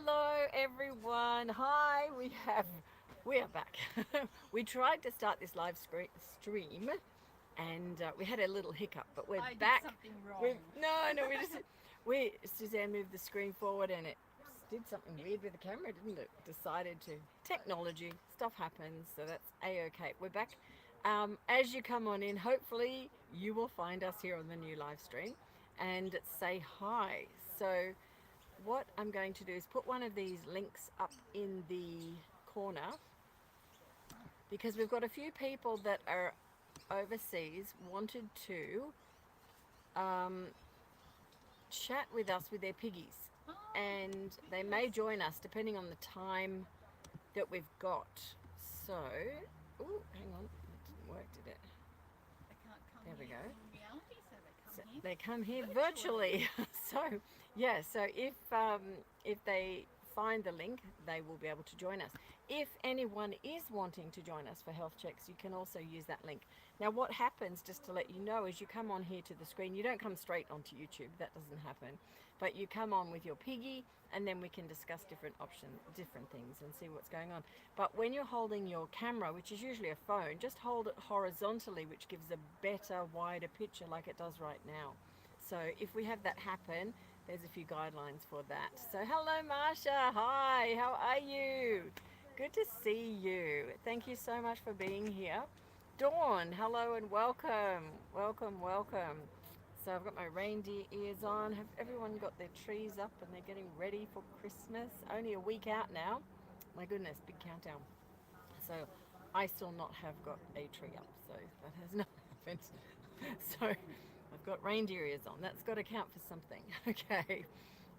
Hello everyone. Hi, we are back. We tried to start this live stream and we had a little hiccup, but we're I back. did something wrong. No, we Suzanne moved the screen forward and it did something weird with the camera, didn't it? Decided to. Technology stuff happens, so that's a-okay. We're back. As you come on in, hopefully you will find us here on the new live stream and say hi. So what I'm going to do is put one of these links up in the corner because we've got a few people that are overseas wanted to um, chat with us with their piggies, Oh, and they may join us depending on the time that we've got. So, oh, hang on, it didn't work, did it? they can't come There we here go. in reality, so they So come here they come here virtually. virtually. So yeah, so if they find the link, they will be able to join us. If anyone is wanting to join us for health checks, you can also use that link. Now what happens, just to let you know, is you come on here to the screen. You don't come straight onto YouTube, that doesn't happen, but you come on with your piggy and then we can discuss different options, different things, and see what's going on. But when you're holding your camera, which is usually a phone, just hold it horizontally, which gives a better, wider picture like it does right now. So if we have that happen, there's a few guidelines for that. So hello Marsha, hi, how are you? Good to see you. Thank you so much for being here. Dawn, hello and welcome. Welcome, welcome. So I've got my reindeer ears on. Have everyone got their trees up and they're getting ready for Christmas? Only a week out now. My goodness, big countdown. So I still not have got a tree up, so that has not happened. So I've got reindeer ears on. That's got to count for something. Okay.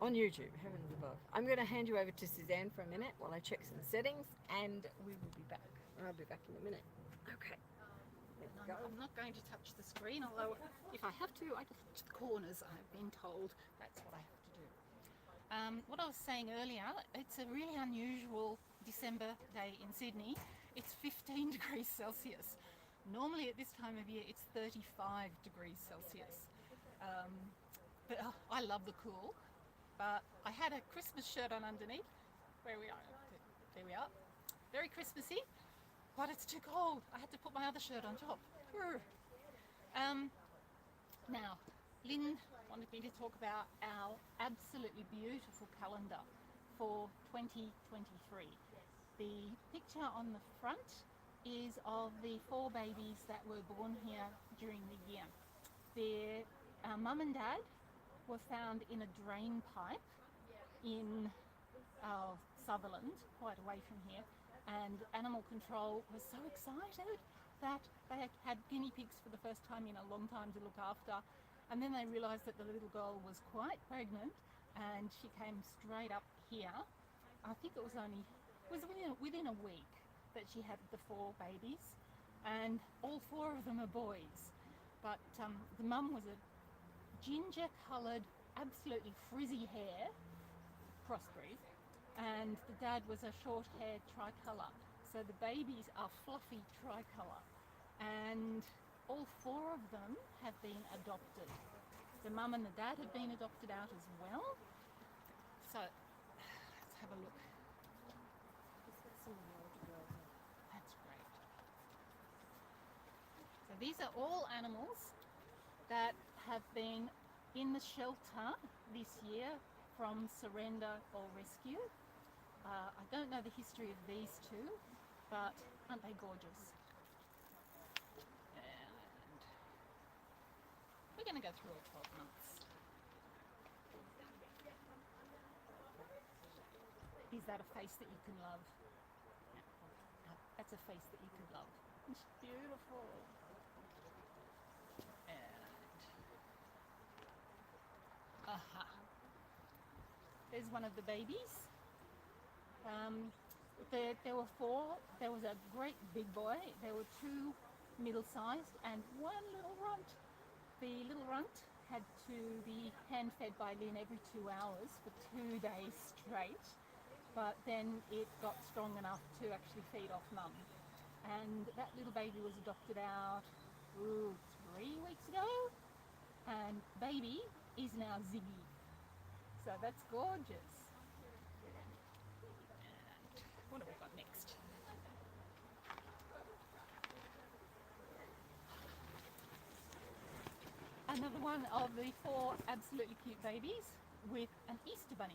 On YouTube, heavens above. I'm going to hand you over to Suzanne for a minute while I check some settings, and we will be back. I'll be back in a minute. Okay. Let's go. I'm not going to touch the screen, although if I have to, I can touch the corners. I've been told that's what I have to do. What I was saying earlier, it's a really unusual December day in Sydney. It's 15 degrees Celsius. Normally at this time of year, it's 35 degrees Celsius. But I love the cool. But I had a Christmas shirt on underneath. Where we are, there we are. Very Christmassy, but it's too cold. I had to put my other shirt on top. Now, Lyn wanted me to talk about our absolutely beautiful calendar for 2023. The picture on the front is of the 4 babies that were born here during the year. Their mum and dad were found in a drain pipe in Sutherland, quite away from here, and animal control was so excited that they had guinea pigs for the first time in a long time to look after, and then they realised that the little girl was quite pregnant and she came straight up here. I think it was within a week that she had the 4 babies, and all 4 of them are boys. But the mum was a ginger coloured, absolutely frizzy hair, crossbreed, and the dad was a short haired tricolour. So the babies are fluffy tricolour, and all 4 of them have been adopted. The mum and the dad have been adopted out as well. So let's have a look. That's great. So these are all animals that have been in the shelter this year from surrender or rescue. I don't know the history of these 2, but aren't they gorgeous? And we're going to go through all 12 months. Is that a face that you can love? No, that's a face that you can love. It's beautiful. Aha. There's one of the babies. There were 4. There was a great big boy. There were 2 middle-sized and 1 little runt. The little runt had to be hand-fed by Lyn every 2 hours for 2 days straight, but then it got strong enough to actually feed off mum. And that little baby was adopted out 3 weeks ago, and baby is now Ziggy. So that's gorgeous. another one of the 4 absolutely cute babies with an Easter bunny.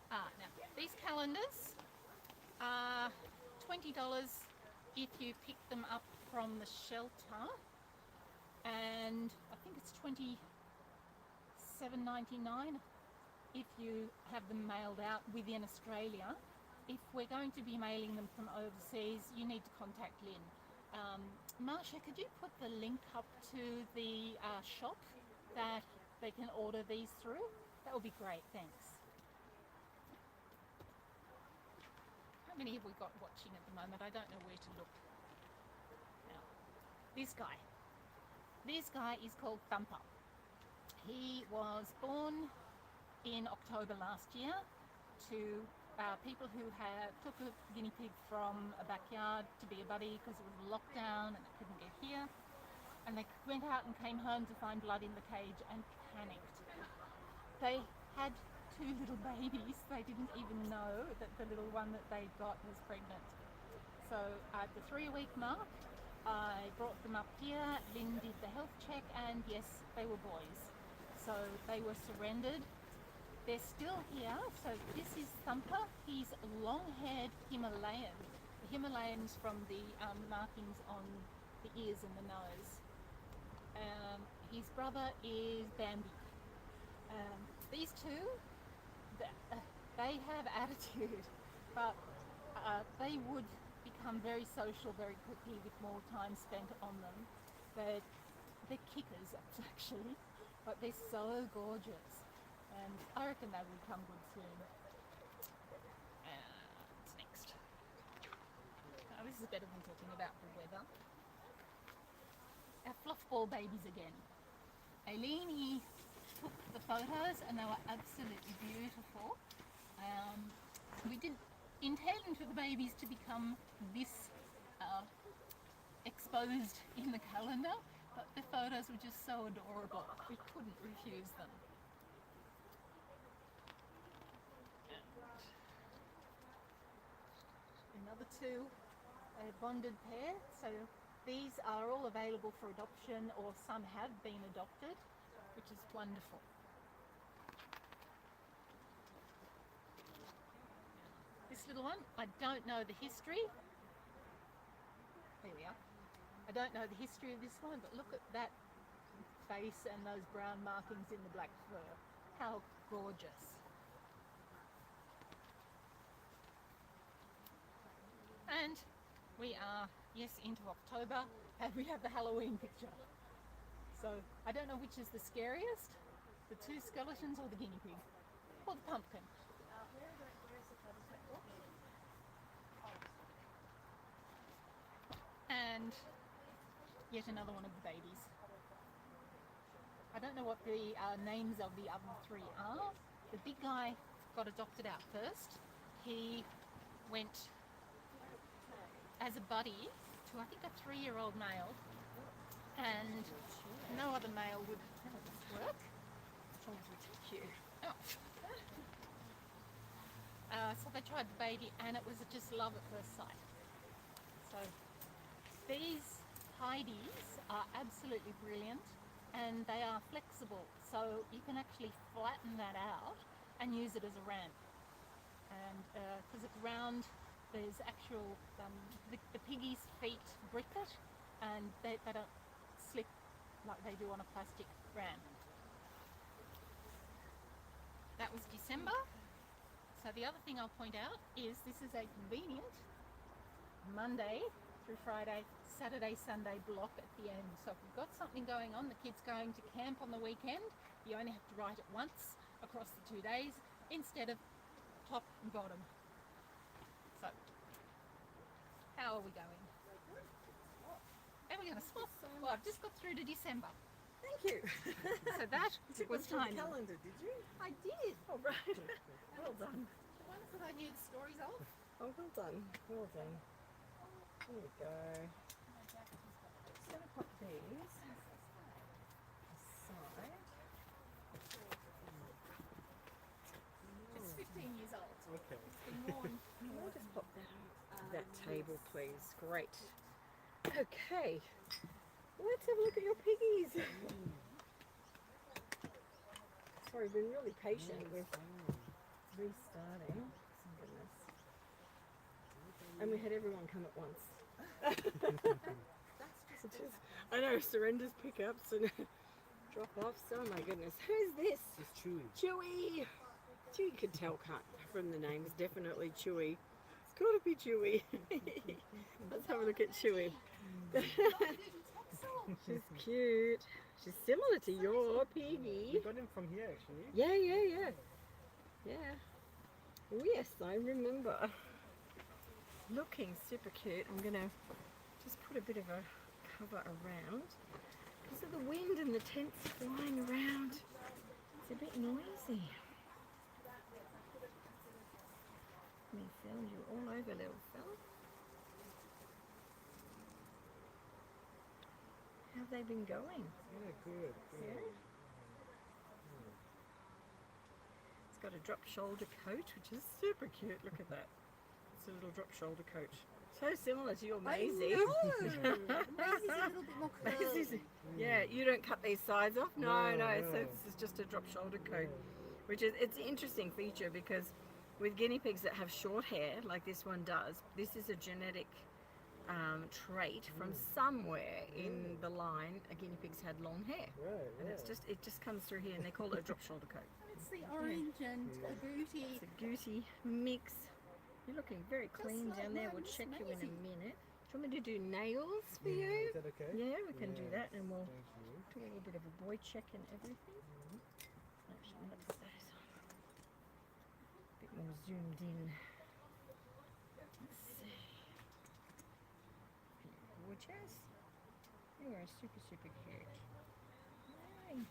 Now these calendars are $20 if you pick them up from the shelter, and I think it's $27.99 if you have them mailed out within Australia. If we're going to be mailing them from overseas, you need to contact Lyn. Marsha, could you put the link up to the shop that they can order these through? That would be great, thanks. How many have we got watching at the moment? I don't know where to look. Now, this guy is called Thumper. He was born in October last year to people who took a guinea pig from a backyard to be a buddy because it was lockdown and they couldn't get here, and they went out and came home to find blood in the cage and panicked. They had 2 little babies. They didn't even know that the little one that they got was pregnant. So at the 3-week mark, I brought them up here. Lyn did the health check, and yes, they were boys. So they were surrendered. They're still here. So this is Thumper. He's long-haired Himalayan. The Himalayans from the markings on the ears and the nose. His brother is Bambi. These 2, they have attitude, but they would become very social very quickly with more time spent on them. They're kickers actually, but they're so gorgeous, and I reckon they will come good soon. What's next? Oh, this is better than talking about the weather. Our fluff ball babies again. Aileen took the photos and they were absolutely beautiful. We didn't intend for the babies to become this exposed in the calendar, but the photos were just so adorable. We couldn't refuse them. Another 2, a bonded pair. So these are all available for adoption, or some have been adopted, which is wonderful. This little one, I don't know the history. There we are. I don't know the history of this one, but look at that face and those brown markings in the black fur. How gorgeous. And we are, yes, into October, and we have the Halloween picture. So I don't know which is the scariest, the 2 skeletons or the guinea pig, or the pumpkin. And yet another one of the babies. I don't know what the names of the other 3 are. The big guy got adopted out first. He went as a buddy to, I think, a 3-year-old male, and no other male would have this work. Oh, cute. Oh. So they tried the baby, and it was just love at first sight. So these Heidies are absolutely brilliant, and they are flexible, so you can actually flatten that out and use it as a ramp. And because it's round, there's actual, the piggies' feet grip it, and they don't slip like they do on a plastic ramp. That was December. So the other thing I'll point out is this is a convenient Monday through Friday, Saturday, Sunday block at the end. So if you've got something going on, the kid's going to camp on the weekend, you only have to write it once across the 2 days instead of top and bottom. So, how are we going? And we're going to swap. Well, I've just got through to December. Thank you. So that was tiny. Calendar, did you? I did. Oh, right. Well done. The ones that I knew the stories of. Oh, well done. Well done. There we go. Just going to put these aside. It's 15 years old. Okay. It's been worn. Can I just pop that to that table, please? Great. Okay. Let's have a look at your piggies. Sorry, we've been really patient with restarting. Oh, goodness. And we had everyone come at once. I know, surrenders, pickups, and drop-offs. Oh my goodness. Who's this? It's Chewie. Chewie. Chewie could tell, can't from the name. It's definitely Chewie. It's got to be Chewie. Let's have a look at Chewie. She's cute. She's similar to your piggy. We got him from here, actually. Yeah. Oh yes, I remember. Looking super cute. I'm gonna just put a bit of a cover around because of the wind and the tents flying around. It's a bit noisy. Let me film you all over, little fella. How have they been going? Yeah, good. Yeah. It's got a drop shoulder coat, which is super cute. Look at that. It's a little drop shoulder coat. So similar to your Maisie. Maisie's a little bit more curly. Yeah, you don't cut these sides off? No. So this is just a drop shoulder coat, which is, it's an interesting feature because with guinea pigs that have short hair, like this one does, this is a genetic trait from somewhere in the line. A guinea pig's had long hair, and it just comes through here, and they call it a drop shoulder coat. It's the orange and the booty. It's a gooty mix. You're looking very clean like down there. We'll Miss check you in a Maisie. minute. Do you want me to do nails for you? Is that okay? Yeah, we can do that, and we'll Thank you. do a little bit of a boy check and everything. Actually, let's put those on. A bit more zoomed in. Let's see. Gorgeous. You are super, super cute. Yay.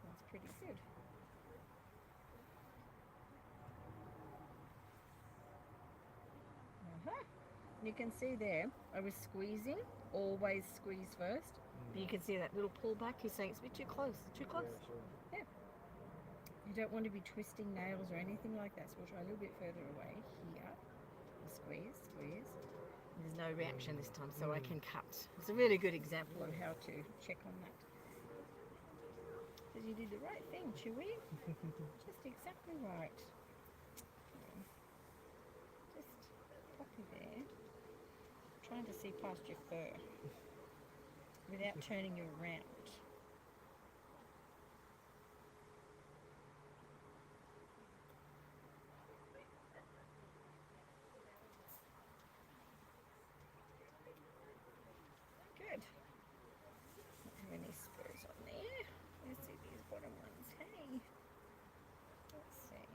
That's pretty good. You can see there, I was squeezing, always squeeze first. But you can see that little pull back. He's saying it's a bit too close, too close. Yeah, sure. You don't want to be twisting nails or anything like that, so we'll try a little bit further away here. Squeeze. There's no reaction this time, so I can cut. It's a really good example of how to check on that. Because you did the right thing, Chewie. Just exactly right. Just pop you there. Trying to see past your fur without turning you around. Good. Don't have any spurs on there. Let's see these bottom ones. Hey. Let's see.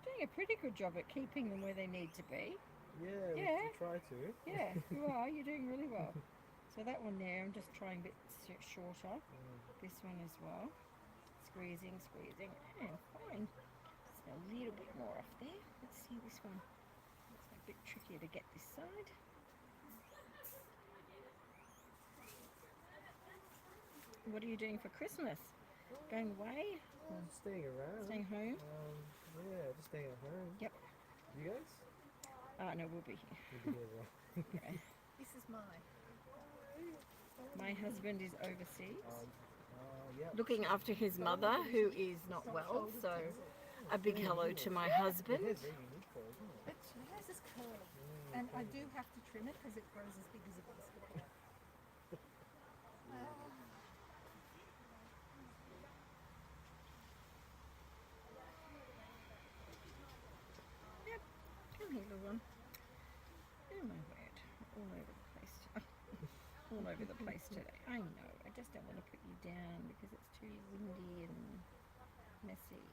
Doing a pretty good job at keeping them where they need to be. Yeah, we try to. Yeah, you are. You're doing really well. So that one there, I'm just trying a bit shorter. This one as well. Squeezing. Yeah, fine. Just a little bit more off there. Let's see this one. It's a bit trickier to get this side. What are you doing for Christmas? Going away? Staying around. Staying home? Yeah, just staying at home. Yep. You guys? No, we'll be here. We'll be here as well. Okay. This is mine. My husband is overseas, Yeah. looking after his mother, who is not well. So, a big hello to my husband. It is very unique though, isn't it? But she has this curl. And I do have to trim it because it grows as big as a basketball. Yep. Come here, little one. Oh my word. All over the place. All over the place today. I know. I just don't want to put you down because it's too windy and messy.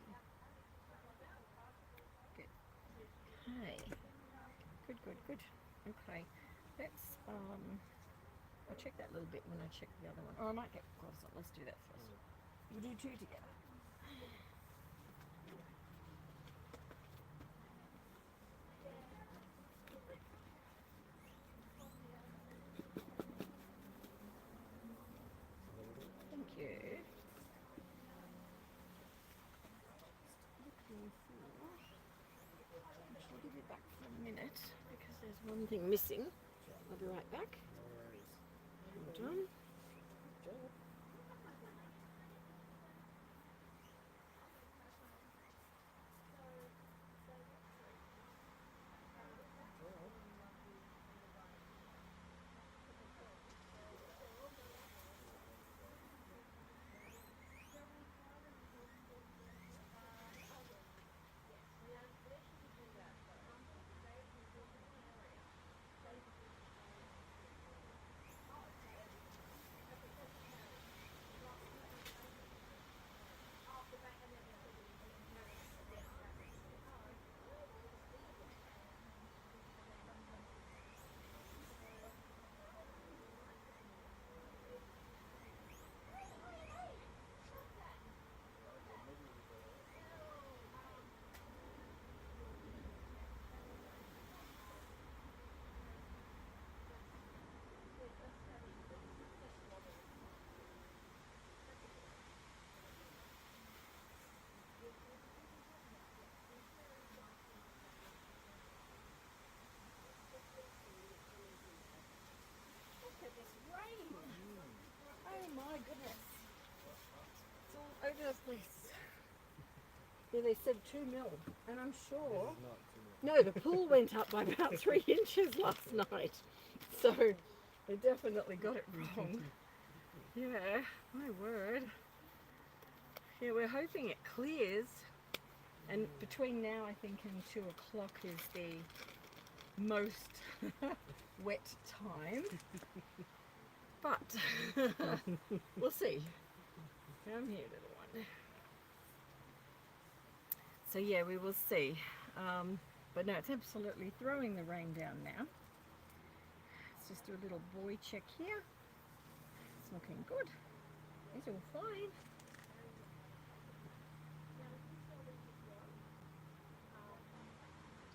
Good. Okay. Good. Okay. Let's I'll check that little bit when I check the other one. Or I might get gloves on. Let's do that first. We'll do two together. Thank you. Looking for. Actually, give One thing missing. I'll be right back. No worries. Hold on. Good job. Oh my goodness. It's all over the place. Yeah, they said 2 mil, and I'm sure. This is not too much. No, the pool went up by about 3 inches last night. So they definitely got it wrong. Yeah, my word. Yeah, we're hoping it clears. And between now, I think, and 2 o'clock is the most wet time. But we'll see. Come here, little one. So yeah, we will see. But no, it's absolutely throwing the rain down now. Let's just do a little boy check here. It's looking good. He's all fine.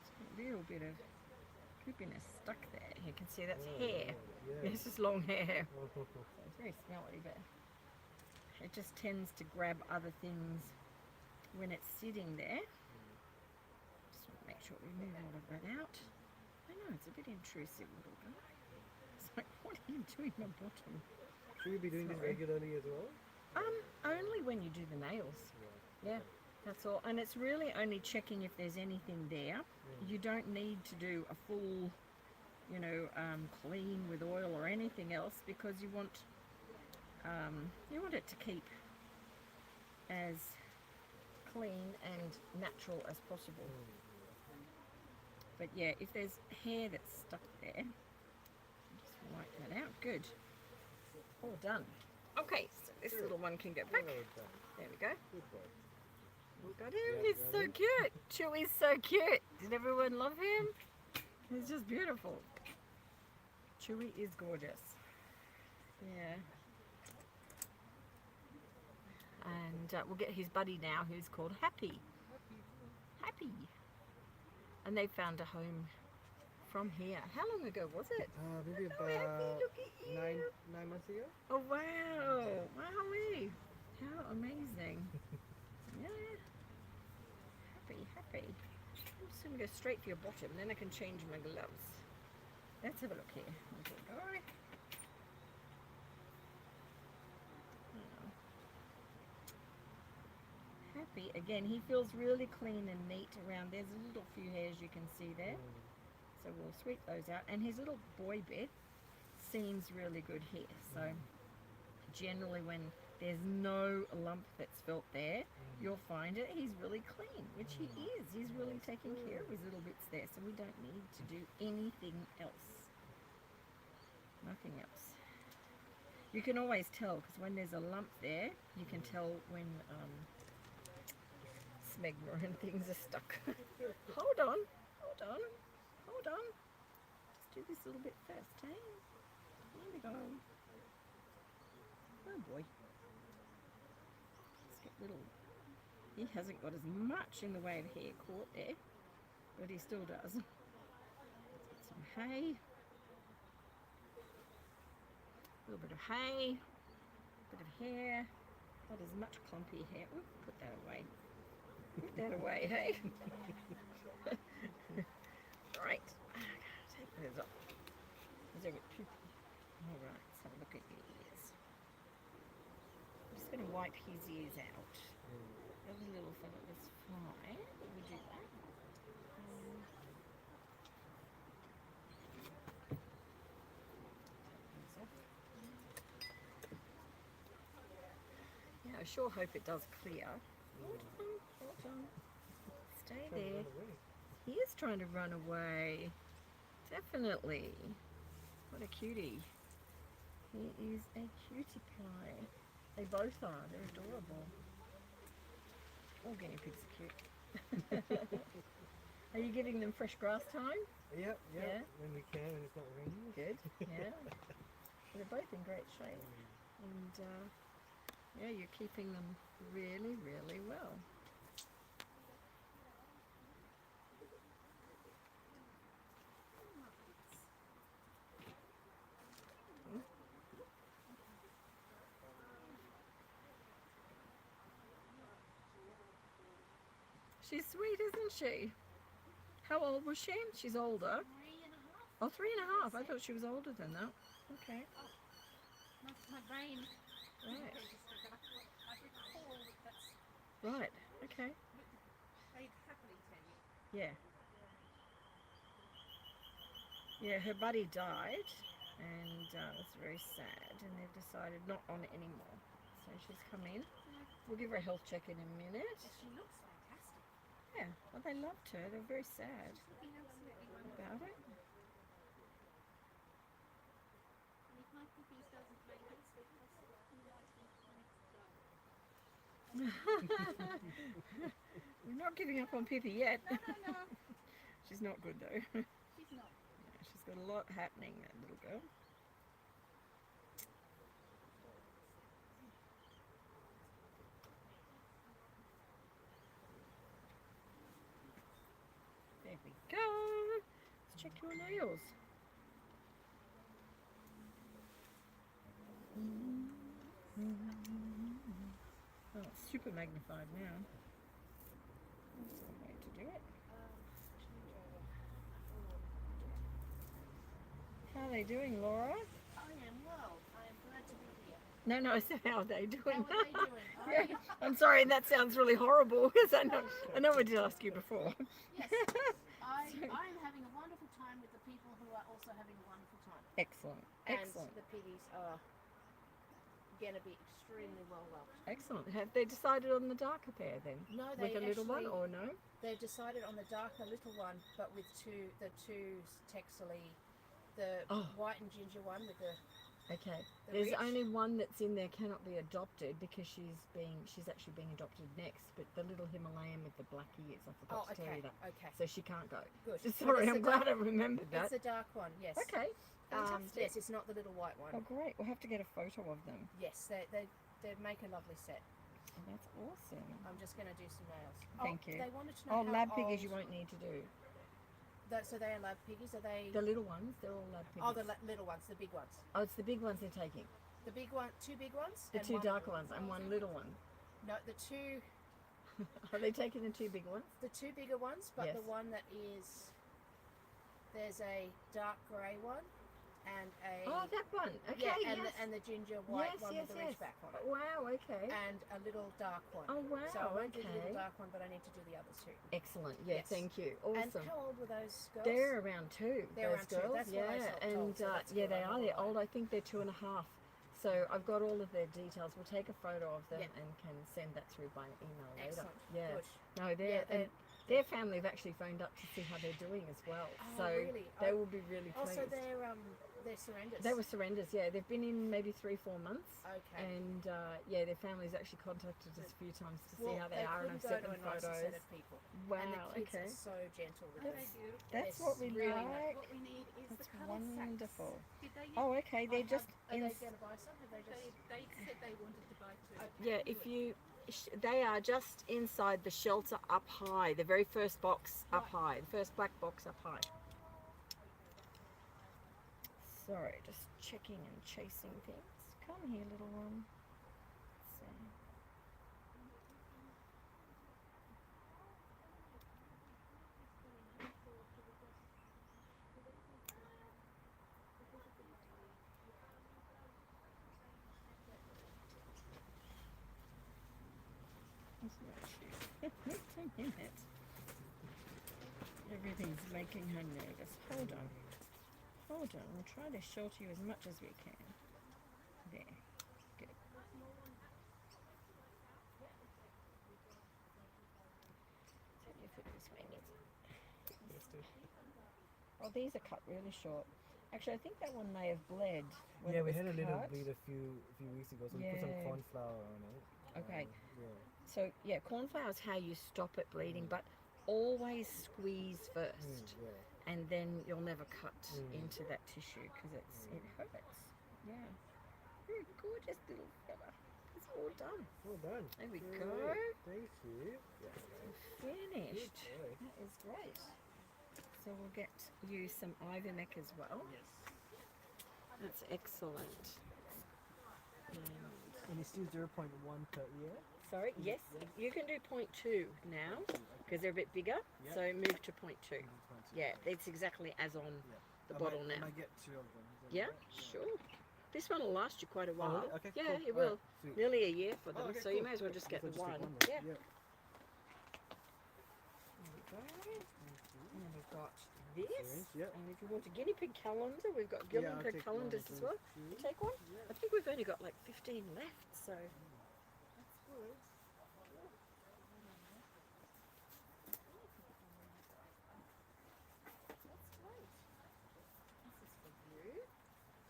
Just a little bit of poopiness stuck there. You can see that's hair. Yeah. This is long hair. So it's very smelly, but it just tends to grab other things when it's sitting there. Just want to make sure we move all of that out. I know, it's a bit intrusive, little guy. It's like, what are you doing on the bottom? Should we be doing this Sorry. regularly as well? Only when you do the nails. Yeah, that's all. And it's really only checking if there's anything there. You don't need to do a full, clean with oil or anything else, because you want it to keep as clean and natural as possible. But yeah, if there's hair that's stuck there, just wipe that out. Good. All done. Okay, so this little one can go back. Well done. There we go. Good boy. We got him. Yeah, He's so cute. Chewie's so cute. Did everyone love him? He's just beautiful. Chewie is gorgeous. Yeah. And we'll get his buddy now, who's called Happy. Happy. And they found a home from here. How long ago was it? Maybe Oh, Happy, about look at you. 9 months ago. Oh, wow. Wowee. How amazing. Yeah. Happy. I'm just going to go straight for your bottom, then I can change my gloves. Let's have a look here. Little guy. Happy. Again, he feels really clean and neat around. There's a little few hairs you can see there. So we'll sweep those out. And his little boy bed seems really good here. So generally when there's no lump that's felt there, you'll find it. He's really clean, which he is. He's really taking care of his little bits there. So we don't need to do anything else. Nothing else. You can always tell, because when there's a lump there, you can tell when smegma and things are stuck. Hold on. Just do this little bit first, hey? There we go. Oh boy. Let's get little. He hasn't got as much in the way of hair caught there, but he still does. Let's get some hay. A little bit of hay, bit of hair, not as much clumpy hair. Ooh, put that away. Put that away, hey? Right. Take There's a Pippi. Alright, let's have a look at his ears. I'm just going to wipe his ears out. The other little fella was fine. We do that. Yeah, I sure hope it does clear. Hold on. Stay there. He is trying to run away. Definitely. What a cutie. He is a cutie pie. They both are. They're adorable. All guinea pigs are cute. Are you giving them fresh grass time? Yep, Yeah. when we can, when it's not raining. Good. Yeah. They're both in great shape. And yeah, you're keeping them really, really well. She's sweet, isn't she? How old was she? She's older. 3.5. Oh, 3.5. I thought she was older than that. Okay. My brain. Right. I recall that's. Right. Okay. They'd happily tell you. Yeah. Yeah, her buddy died, and it's very sad, and they've decided not on it anymore. So she's come in. We'll give her a health check in a minute. She looks fantastic. Yeah, well, they loved her. They're very sad Looking absolutely wonderful. about it. And if my piggies doesn't make it, it's because he likes me next time. We're not giving up on Pippi yet. No. She's not good though. She's not. Yeah, she's got a lot happening, that little girl. There we go. Let's check your nails. Oh, it's super magnified now. That's one way to do it. How are they doing, Laura? I am well. I am glad to be here. No, I said how are they doing? How are they doing? Yeah, I'm sorry, that sounds really horrible because I know I did ask you before. Yes. I'm having a wonderful time with the people who are also having a wonderful time. Excellent, excellent, And the piggies are going to be extremely well loved. excellent. Have they decided on the darker pair then? No, With they a little one actually- or no? They've decided on the darker little one, but with the two texally, the Oh. white and ginger one with the. Okay. The There's rich- only one that's in there cannot be adopted because she's actually being adopted next. But the little Himalayan with the black ears, I forgot to tell Okay. you that. Okay. So she can't go. Good. Sorry, It's I'm the glad I dark- remembered that. It's the dark one. Yes. Okay. Fantastic. Yes, it's not the little white one. Oh, great. We'll have to get a photo of them. Yes, they make a lovely set. Oh, that's awesome. I'm just going to do some nails. Thank you. They wanted to know Oh, how lab old, piggies you won't need to do. So they are lab piggies. Are they? The little ones, they're all lab piggies. Oh, the little ones, the big ones. Oh, it's the big ones they're taking. The big one, two big ones. The and two one- darker ones and one little one. No, the two Are they taking the two big ones? bigger ones, but Yes. the one that is there's a dark grey one and a Oh, that one. Okay, yeah, yes. and the ginger white yes, one yes, with the yes. ridgeback on it, Wow, okay. and a little dark one. Oh, wow, So I won't do the okay. little dark one, but I need to do the others too. Excellent. Yeah, Yes. thank you. And Awesome. how old were those girls? They're around two. They're those around two. girls. That's yeah, what I was and told, so that's yeah, good. they I'm are. all They're right. old. I think they're 2.5. So I've got all of their details. We'll take a photo of them Yep. and can send that through by email later. Excellent. Yeah. Good. No, they're Yeah, and their family have actually phoned up to see how they're doing as well. Oh, So really? they Oh, will be really pleased. Also, they're surrenders. They were surrenders, yeah. They've been in maybe 3-4 months. Okay. And yeah, their families actually contacted us a few times to see how they are, and I've couldn't sent go them to a nicer photos. set of people. Wow, And the kids okay. are so gentle with That's- us. That's It's what we really like. nice. What we need is That's the cuddle sacks. wonderful. Did they Oh, okay. They're just Are in. they going to buy some? Have they just? They said they wanted to buy two. Yeah, if you, they are just inside the shelter up high, the very first box up high, the first black box up high. Sorry, just checking and chasing things. Come here, little one. So. It's not cute. Wait a minute. Everything's making her nervous. Hold on. Hold on. We'll try to shelter you as much as we can. There. Good. So you put this way, Yes, too. oh, these are cut really short. Actually, I think that one may have bled. When Yeah, it we was had a little cut. bleed a few weeks ago, so we put some Yeah. corn flour on it. Okay. Yeah. So yeah, corn flour is how you stop it bleeding, but always squeeze first, Yeah. and then you'll never cut Mm. into that tissue because it hurts. Yeah. Very gorgeous little fella. It's all done. Well done. There we Great. go. Thank you. Yeah. Finished. Good boy. That is great. So we'll get you some ivermectin as well. Yes. That's excellent. And it's still 0.1 per year. Sorry, yes, you can do 0.2 now because they're a bit bigger. Yeah. So move to 0.2. Yeah, it's exactly as on the bottle now. I might get 2 of them. Is that Yeah, right? sure. This one will last you quite a while. really? Okay, yeah, cool. it All right, will. sweet. Nearly a year for them, Oh, okay, so you cool. may as well just get So the just one. take Yeah. Yeah. There we go. And then we've got this. Syringe, yeah. And if you want a guinea pig calendar, we've got Yeah, guinea I'll pig take calendars one, as well. two. You take one? Yeah. I think we've only got like 15 left, so that's good. That's great. This is for you.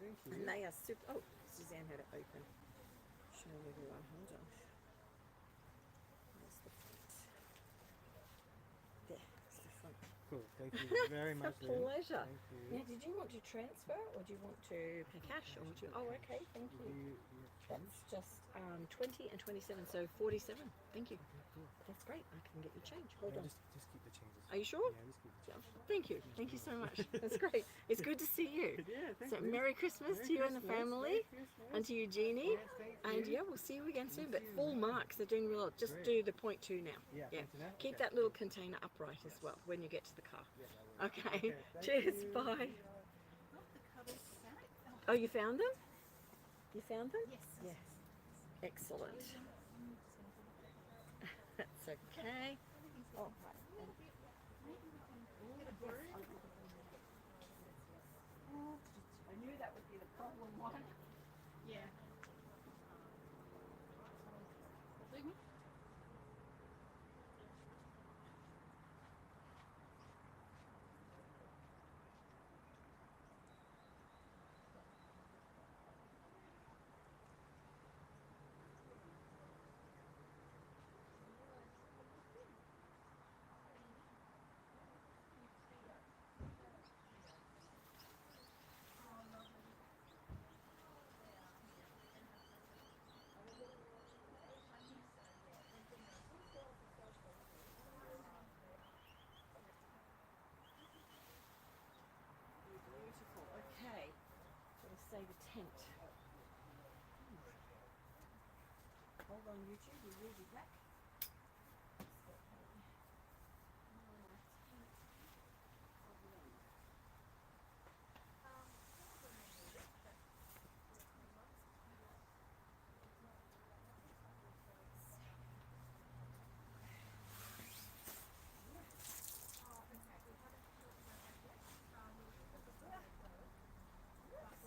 Thank you. And they are super. Oh, Suzanne had it open. Show everyone. Hold on. There's the front. There's the front. Cool. Thank you very much. A Lynn. pleasure. Thank you. Now, did you want to transfer or do you want to pay cash or would you? Oh, okay. Thank you. That's just 20 and 27, so 47. Thank you. That's great. I can get you change. Hold on. Just keep the changes. Are you sure? Yeah, just keep the changes. Thank you. Thank you so much. That's great. It's good to see you. Yeah, thank So you. Merry Christmas to you and the family, and to you, Jeannie. Yes, thank And you. yeah, we'll see you again soon. But too. full marks are doing real. Just Great. do the 0.2 now. Yeah, Yeah. 0.2 now? Keep Okay. that little container upright as well when you get to the car. Yes, I will. Okay. thank Cheers. you. Not Bye. the cuddle sack. Oh, you found them? You found them? Yes. Yes. Excellent. That's okay. Oh, right. I knew that would be the problem one. Yeah. Leave me. Beautiful. Okay. Gotta say the tent. Hold on, YouTube. We'll be back.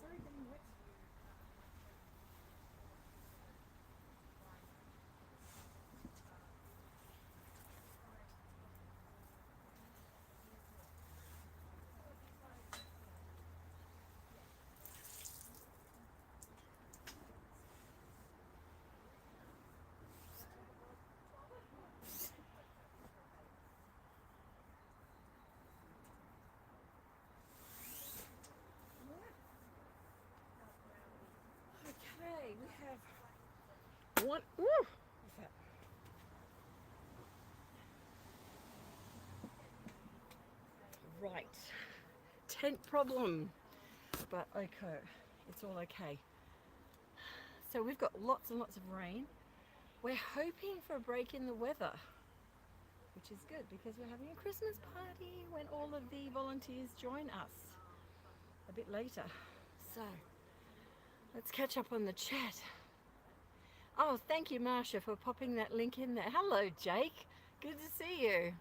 Sorry, getting wet. Okay, we have one. Woo! What's that? Right. Tent problem. But okay, it's all okay. So we've got lots and lots of rain. We're hoping for a break in the weather, which is good because we're having a Christmas party when all of the volunteers join us a bit later. So let's catch up on the chat. Oh, thank you, Marsha, for popping that link in there. Hello, Jake. Good to see you.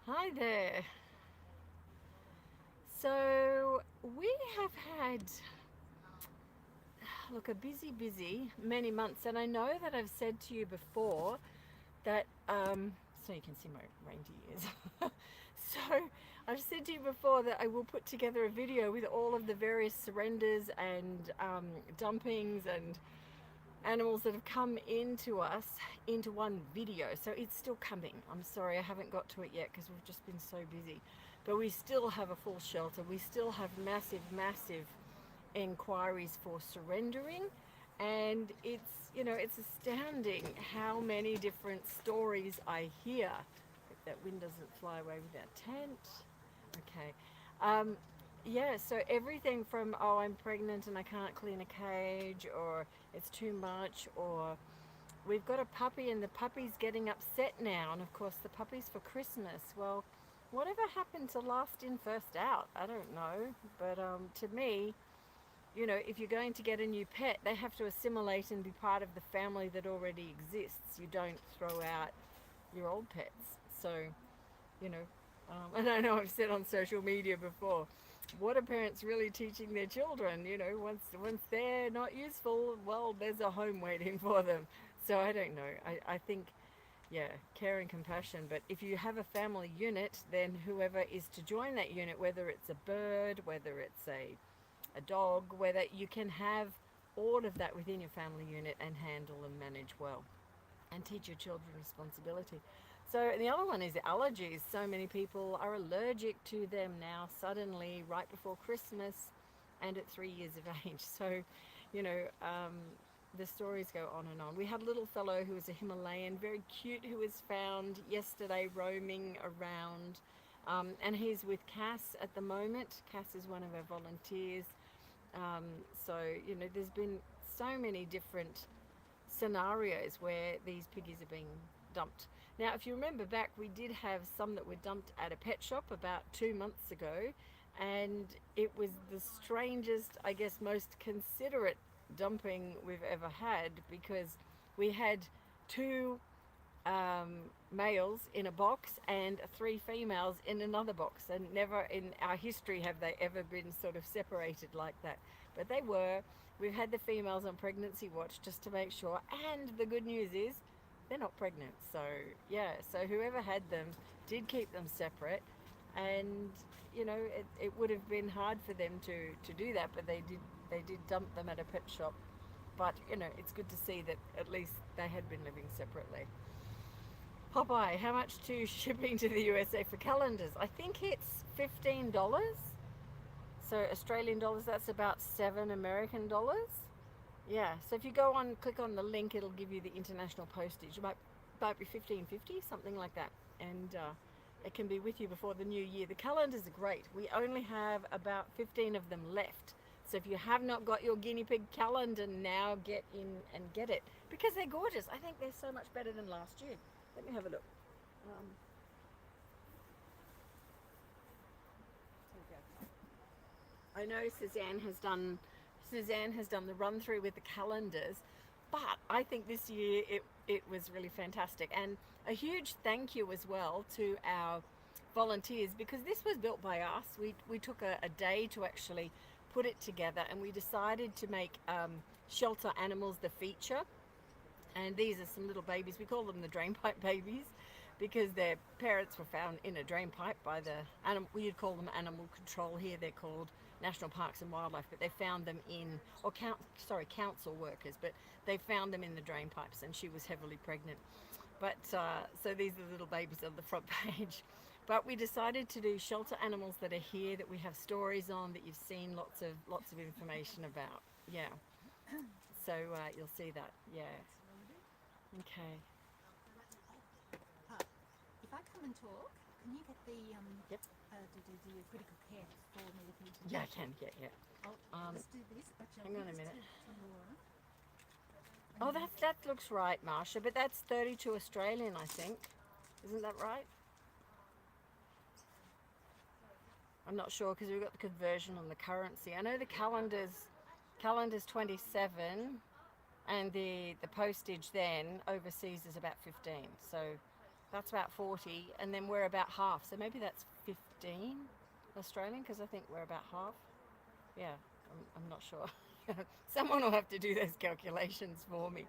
Hi there. So we have had, look, a busy many months, and I know that I've said to you before that, so you can see my reindeers. So I've said to you before that I will put together a video with all of the various surrenders and dumpings and animals that have come into us into one video. So it's still coming. I'm sorry I haven't got to it yet because we've just been so busy. But we still have a full shelter. We still have massive inquiries for surrendering. And it's, you know, it's astounding how many different stories I hear. If that wind doesn't fly away with that tent. Okay. Yeah, so everything from, oh, I'm pregnant and I can't clean a cage, or it's too much, or we've got a puppy and the puppy's getting upset now, and of course the puppy's for Christmas. Well, whatever happened to last in, first out? I don't know. But to me, you know, if you're going to get a new pet, they have to assimilate and be part of the family that already exists. You don't throw out your old pets. So, you know, and I know I've said on social media before, what are parents really teaching their children? You know, once they're not useful, well, there's a home waiting for them. So I don't know. I think, yeah, care and compassion. But if you have a family unit, then whoever is to join that unit, whether it's a bird, whether it's a dog, whether you can have all of that within your family unit and handle and manage well and teach your children responsibility. So the other one is allergies. So many people are allergic to them now suddenly right before Christmas and at 3 years of age. So, you know, the stories go on and on. We had a little fellow who was a Himalayan, very cute, who was found yesterday roaming around. And he's with Cass at the moment. Cass is one of our volunteers. So, you know, there's been so many different scenarios where these piggies are being dumped. Now, if you remember back, we did have some that were dumped at a pet shop about 2 months ago, and it was the strangest, I guess, most considerate dumping we've ever had, because we had 2 males in a box and 3 females in another box, and never in our history have they ever been sort of separated like that. But they were. We've had the females on pregnancy watch just to make sure, and the good news is they're not pregnant. So yeah, so whoever had them did keep them separate, and you know, it would have been hard for them to do that, but they did dump them at a pet shop. But you know, it's good to see that at least they had been living separately. Popeye, how much to shipping to the USA for calendars? I think it's $15. So Australian dollars, that's about $7 American. Yeah, so if you go on, click on the link, it'll give you the international postage. It might be $15.50, something like that. And it can be with you before the new year. The calendars are great. We only have about 15 of them left. So if you have not got your guinea pig calendar now, get in and get it. Because they're gorgeous. I think they're so much better than last year. Let me have a look. I know Suzanne has done the run through with the calendars, but I think this year it was really fantastic. And a huge thank you as well to our volunteers, because this was built by us. We took a day to actually put it together, and we decided to make shelter animals the feature. And these are some little babies. We call them the drainpipe babies, because their parents were found in a drainpipe by the animal. We'd call them animal control here. They're called National Parks and Wildlife, but they found them in, council workers, but they found them in the drain pipes, and she was heavily pregnant. But so these are the little babies on the front page. But we decided to do shelter animals that are here, that we have stories on, that you've seen lots of information about. Yeah. So you'll see that. Yeah. Okay. If I come and talk, can you get the Yep. the critical care for me? Yeah, I can. Yeah. Let's do this. But Hang on a minute. To Oh, that looks right, Marsha, but that's 32 Australian, I think. Isn't that right? I'm not sure, because we've got the conversion on the currency. I know the calendar's 27. and the postage then overseas is about 15, so that's about 40, and then we're about half, so maybe that's 15 Australian, because I think we're about half. Yeah, I'm not sure. Someone will have to do those calculations for me.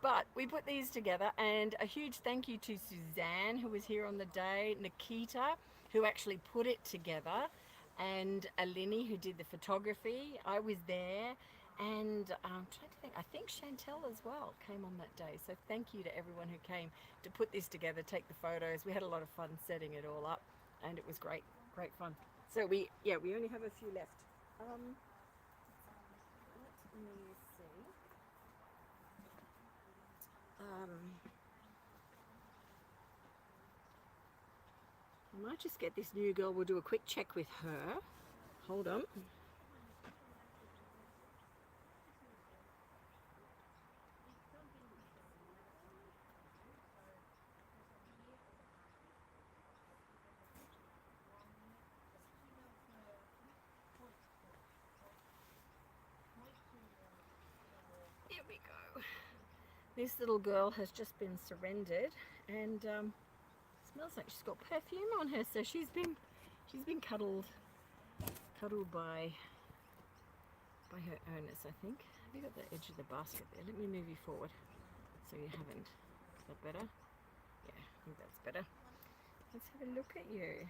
But we put these together, and a huge thank you to Suzanne, who was here on the day, Nikita, who actually put it together, and Alini, who did the photography. I was there, and I'm trying to think, I think Chantel as well came on that day. So thank you to everyone who came to put this together, take the photos. We had a lot of fun setting it all up, and it was great, great fun. So we only have a few left. Let me see. I might just get this new girl. We'll do a quick check with her. Hold on. Here we go. This little girl has just been surrendered, and smells like she's got perfume on her. So she's been cuddled by her owners, I think. Have you got the edge of the basket there? Let me move you forward so you haven't. Is that better? Yeah, I think that's better. Let's have a look at you.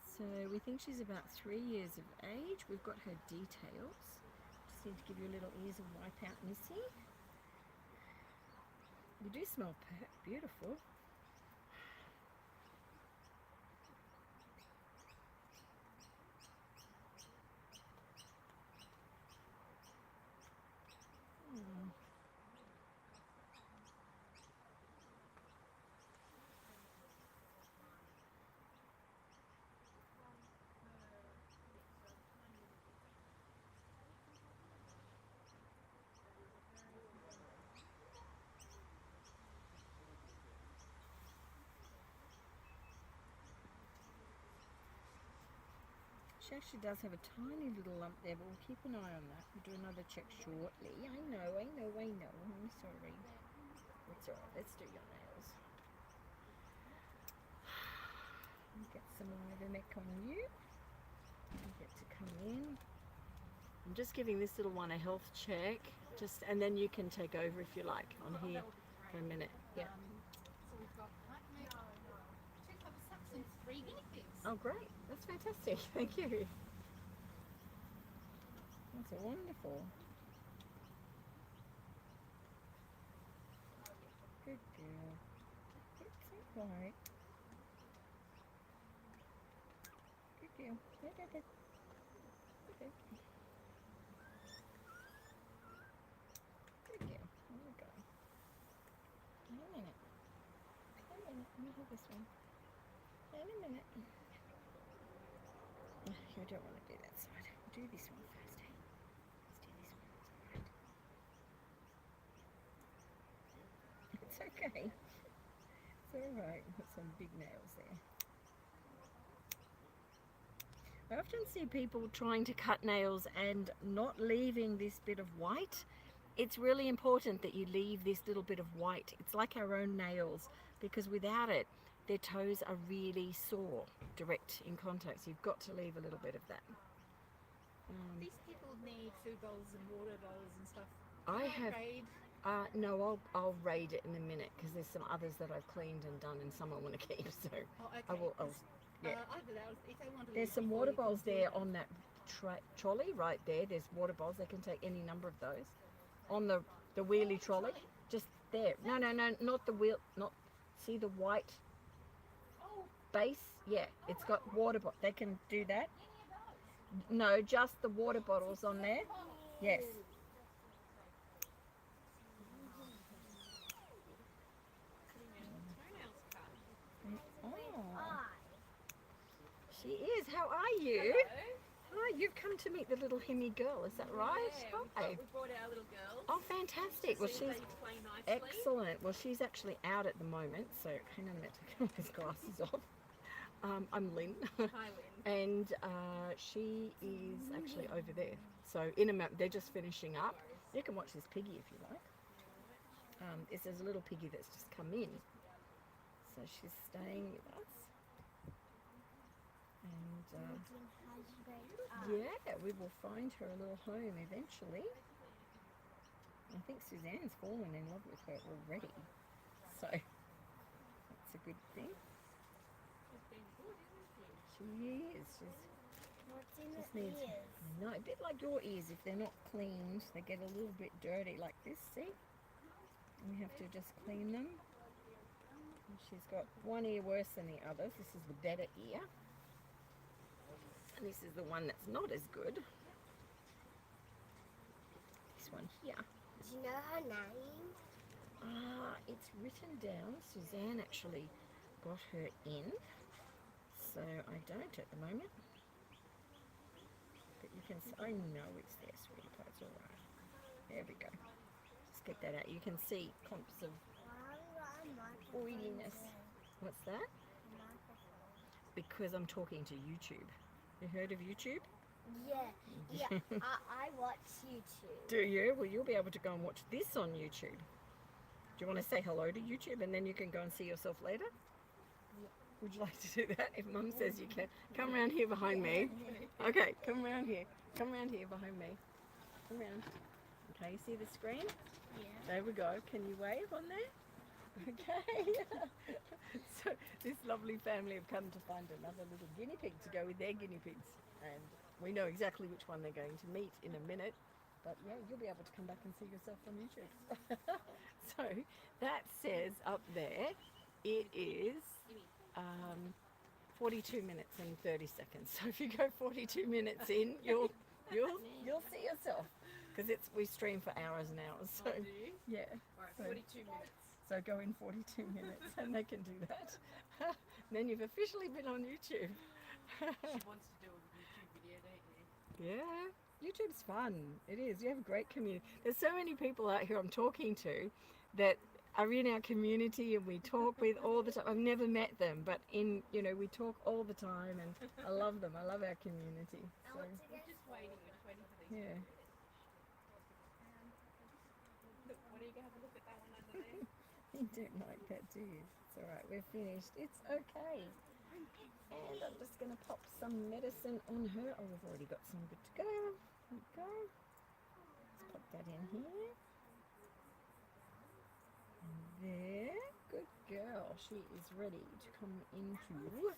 So we think she's about 3 years of age. We've got her details. Just need to give you a little ears of wipe out, Missy. You do smell beautiful. She actually does have a tiny little lump there, but we'll keep an eye on that. We'll do another check shortly. I know. I'm sorry. It's alright. Let's do your nails. Get some ivermectin on you. You get to come in. I'm just giving this little one a health check. And then you can take over if you like on here for a minute. Yeah. So we've got 2 cover sacks and 3 guinea pigs. Oh, great. That's fantastic. Thank you. That's wonderful. Good girl. It's all right. Good girl. Good. Okay. Good girl. There we go. In a minute. Let me hold this one. In a minute. I don't want to do that side. We'll do this one first, eh? Let's do this one. It's alright. It's okay. It's alright. Got some big nails there. I often see people trying to cut nails and not leaving this bit of white. It's really important that you leave this little bit of white. It's like our own nails, because without it, their toes are really sore, direct in contact, so you've got to leave a little bit of that. These people need food bowls and water bowls and stuff. I Can have, raid? no, I'll raid it in a minute, because there's some others that I've cleaned and done and some I want to keep, so Oh, okay. I will, yeah. Either that, or if they want to There's leave some before water you can bowls do there that. on that trolley right there. There's water bowls, they can take any number of those. On the wheelie trolley, just there. No, not the wheel, see the white Oh, base? Yeah, it's got water bottles. They can do that. No, just the water bottles on there. Yes. Oh, she is. How are you? Hi, you've come to meet the little Hemi girl. Is that right? Hi. We brought our little girl. Oh, fantastic. Well, See if she's they play nicely. excellent. Well, she's actually out at the moment. So hang on a minute. Take his glasses off. I'm Lyn. Hi, Lyn. And she is actually over there. So in a minute, they're just finishing up. You can watch this piggy if you like. This is a little piggy that's just come in. So she's staying with us. And yeah, we will find her a little home eventually. I think Suzanne's fallen in love with her already. So that's a good thing. She's been good, isn't she? She is. She's What's in just the needs, ears? no, a bit like your ears. If they're not cleaned, they get a little bit dirty like this, see? And we have to just clean them. And she's got one ear worse than the others. This is the better ear. And this is the one that's not as good. This one here. Do you know her name? It's written down. Suzanne actually got her in. So I don't at the moment. But you can see, I know it's there, sweetie pie, it's alright. There we go. Just get that out. You can see clumps of oiliness. What's that? Because I'm talking to YouTube. You heard of YouTube? Yeah, I watch YouTube. Do you? Well, you'll be able to go and watch this on YouTube. Do you want to say hello to YouTube and then you can go and see yourself later? Yeah. Would you like to do that? If Mum says you can. Come around here behind me. Okay, come around here. Come around here behind me. Come around. Okay, you see the screen? Yeah. There we go. Can you wave on there? Okay. So this lovely family have come to find another little guinea pig to go with their guinea pigs. And we know exactly which one they're going to meet in a minute. But yeah, you'll be able to come back and see yourself on YouTube. So that says up there, it is 42 minutes and 30 seconds. So if you go 42 minutes in, you'll see yourself. Because we stream for hours and hours. So Oh, do you? yeah. Alright, So- 42 minutes. So go in 42 minutes and they can do that. Then you've officially been on YouTube. She wants to do a YouTube video, don't you? Yeah, YouTube's fun. It is. You have a great community. There's so many people out here I'm talking to that are in our community and we talk with all the time. I've never met them, but we talk all the time and I love them. I love our community. So, We're just waiting for these. yeah. Look, why don't you go have a look at that one under there? You don't like that, do you? It's alright, we're finished. It's okay. And I'm just going to pop some medicine on her. Oh, we've already got some good to go. There we go. Let's pop that in here. And there. Good girl. She is ready to come into...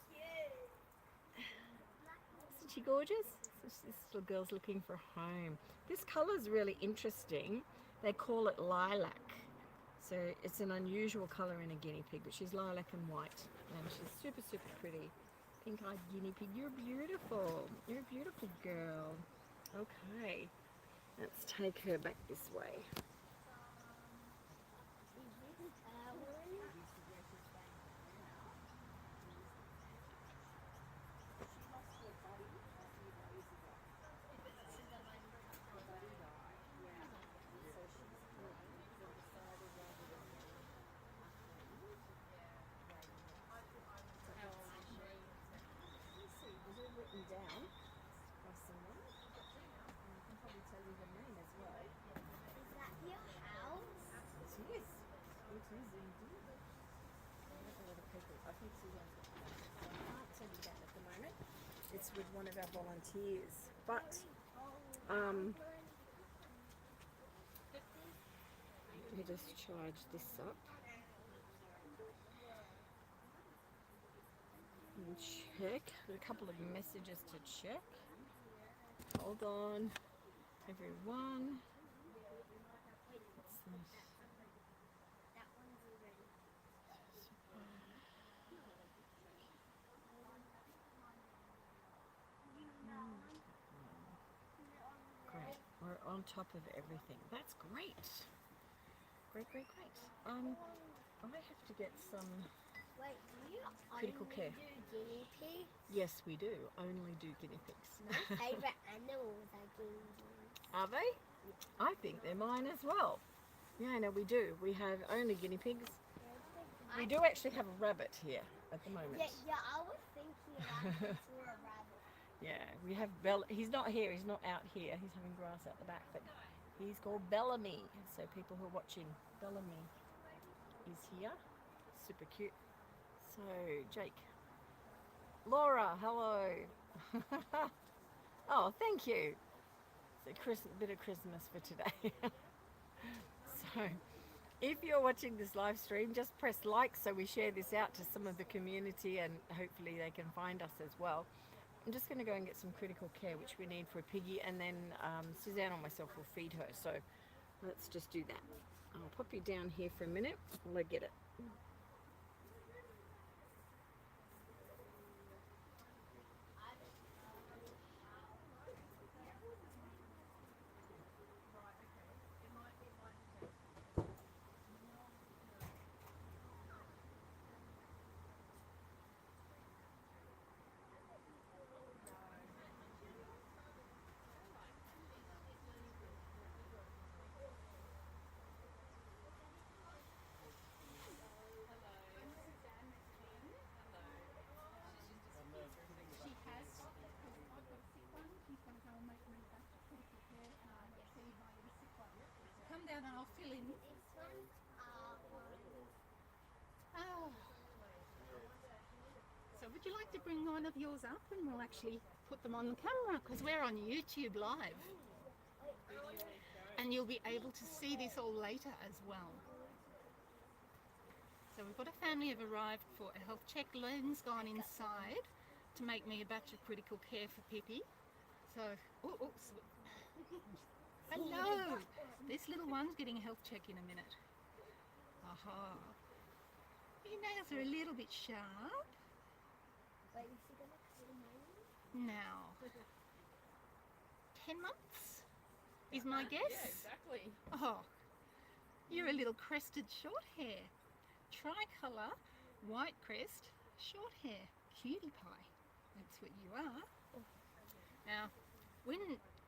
Isn't she gorgeous? This little girl's looking for a home. This colour's really interesting. They call it lilac. So it's an unusual colour in a guinea pig, but she's lilac and white. And she's super, super pretty. Pink-eyed guinea pig. You're beautiful. You're a beautiful girl. Okay. Let's take her back this way. Down by someone. And I can probably tell you her name as well. Is that your house? It is. It is indeed. I have a lot of people. I think Suzanne's got that. So I can't tell you that at the moment. It's with one of our volunteers. But let me just charge this up. And check. A couple of messages to check. Hold on, everyone. What's that? That one's already. Great. We're on top of everything. That's great. Great, great, great. I have to get some. Wait, do you Critical only care. do guinea pigs? Yes, we do. Only do guinea pigs. My favourite animals are guinea pigs. Are they? I think they're mine as well. Yeah, no, we do. We have only guinea pigs. We do actually have a rabbit here at the moment. Yeah, I was thinking about this for a rabbit. Yeah, we have Bella. He's not here. He's not out here. He's having grass out the back. But He's called Bellamy. So people who are watching, Bellamy is here. Super cute. So Jake. Laura, hello. Oh, thank you. It's a bit of Christmas for today. So if you're watching this live stream, just press like so we share this out to some of the community and hopefully they can find us as well. I'm just going to go and get some critical care, which we need for Piggie, and then Suzanne or myself will feed her. So let's just do that. I'll pop you down here for a minute while I get it. She has. I've got a sick one. She's going to go and make me back to critical care, and I'm going to see my little sick one. So come down and I'll fill in. This one's Oh. So would you like to bring one of yours up and we'll actually put them on the camera because we're on YouTube live. And you'll be able to see this all later as well. So we've got a family have arrived for a health check. Lyn's gone inside to make me a batch of critical care for Pippi. So, hello! This little one's getting a health check in a minute. Aha. Your nails are a little bit sharp. Wait, is she gonna cut mine? Now, 10 months is my guess. Yeah, exactly. Oh, you're a little crested short hair. Tricolour, white crest, short hair, cutie pie. That's what you are. Now, when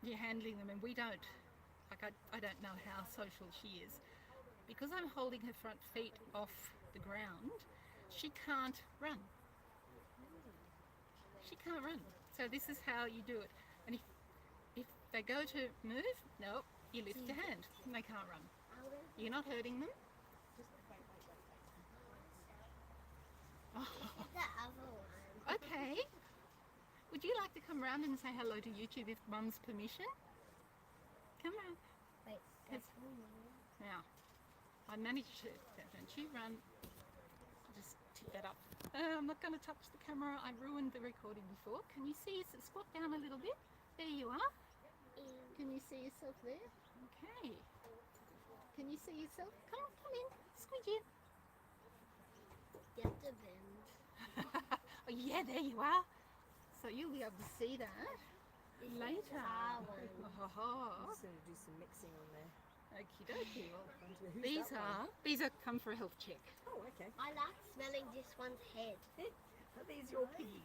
you're handling them, and we don't, like I don't know how social she is, because I'm holding her front feet off the ground, she can't run. She can't run. So this is how you do it. And if they go to move, no, you lift your hand and they can't run. You're not hurting them. Oh, The other one. okay. Would you like to come round and say hello to YouTube with Mum's permission? Come round. Wait, Yes. that's one more. Now, I managed to, don't you run, just tip that up. I'm not going to touch the camera, I ruined the recording before. Can you see, squat down a little bit? There you are. Can you see yourself there? Okay. Can you see yourself? Come on, come in, squidge in. Get the bend. Oh yeah, there you are. So you'll be able to see that later. Our one. I'm just going to do some mixing on there. Okie dokie. Well, Who's these that one? are come for a health check. Oh, okay. I like smelling this one's head. Are these your piggies?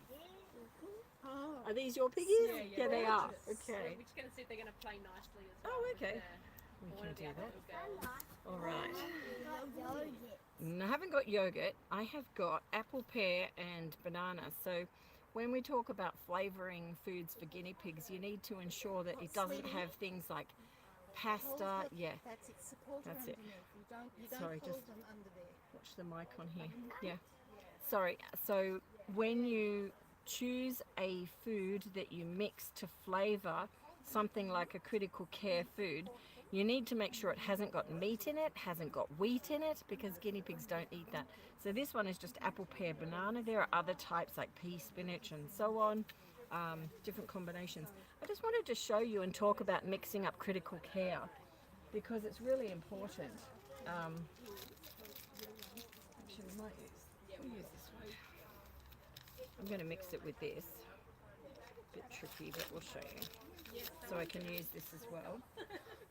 Oh. Are these your piggies? Yeah, they are. So Okay. we're just going to see if they're going to play nicely as well. Oh, okay. with, We one can of the do other that. little girls. All right. Yogurt. And I haven't got yogurt. I have got apple, pear, and banana. So when we talk about flavouring foods for guinea pigs, you need to ensure that it doesn't have things like pasta. Yeah. That's it. Support That's her it. underneath. You don't Sorry, hold just- them under there. Watch the mic on here. Yeah. Sorry. So when you choose a food that you mix to flavour something like a critical care food, you need to make sure it hasn't got meat in it, hasn't got wheat in it, because guinea pigs don't eat that. So this one is just apple, pear, banana. There are other types like pea, spinach, and so on, different combinations. I just wanted to show you and talk about mixing up critical care because it's really important. Actually, we might we'll use this one. I'm going to mix it with this. Bit tricky, but we'll show you. So I can use this as well.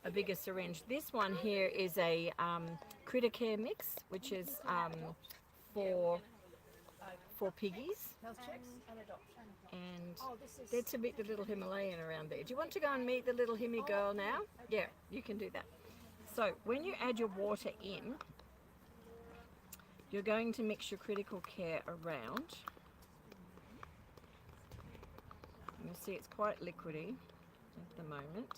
A bigger syringe. This one here is a Criticare mix, which is for piggies, Health checks and adoption. and Oh, this is. they're to meet the little Himalayan around there. Do you want to go and meet the little Himi girl now? Yeah, you can do that. So when you add your water in, you're going to mix your critical care around. You'll see it's quite liquidy at the moment.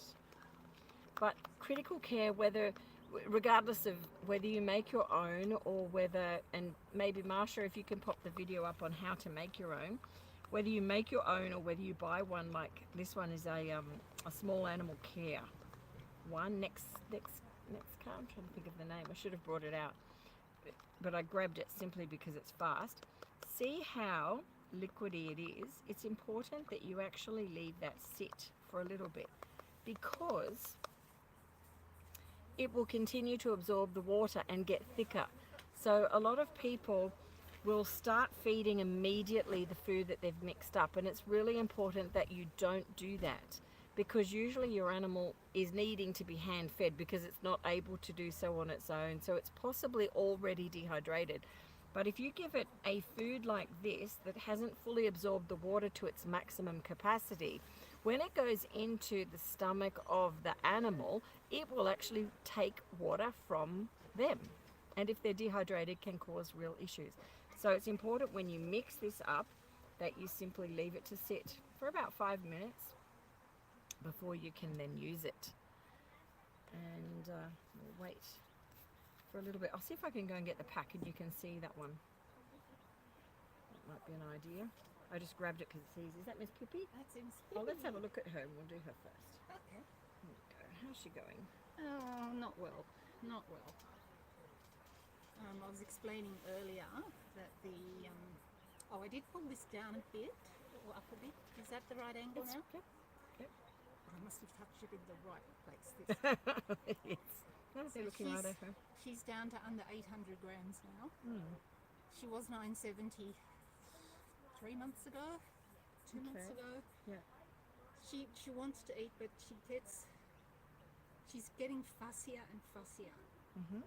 But critical care, regardless of whether you make your own or whether, and maybe Marsha, if you can pop the video up on how to make your own, whether you make your own or whether you buy one, like this one is a small animal care one. Next car, I'm trying to think of the name. I should have brought it out, but I grabbed it simply because it's fast. See how liquidy it is? It's important that you actually leave that sit for a little bit, because it will continue to absorb the water and get thicker. So a lot of people will start feeding immediately the food that they've mixed up, and it's really important that you don't do that, because usually your animal is needing to be hand fed because it's not able to do so on its own, so it's possibly already dehydrated. But if you give it a food like this that hasn't fully absorbed the water to its maximum capacity, when it goes into the stomach of the animal, it will actually take water from them, and if they're dehydrated, can cause real issues. So it's important when you mix this up that you simply leave it to sit for about 5 minutes before you can then use it. And we'll wait for a little bit. I'll see if I can go and get the pack and you can see that one. That might be an idea. I just grabbed it because it's easy. Is that Miss Pippi? That seems. Oh, let's have a look at her and we'll do her first. Okay. There we go. How's she going? Oh, not well. Not well. I was explaining earlier that I did pull this down a bit, or up a bit. Is that the right angle now? Yep. I must have touched it in the right place. This Yes. No, So they're looking right at her. she's down to under 800 grams now. She was 970 3 months ago, 2 months Okay. ago. Yeah. She wants to eat, but she's getting fussier and fussier. Mm-hmm.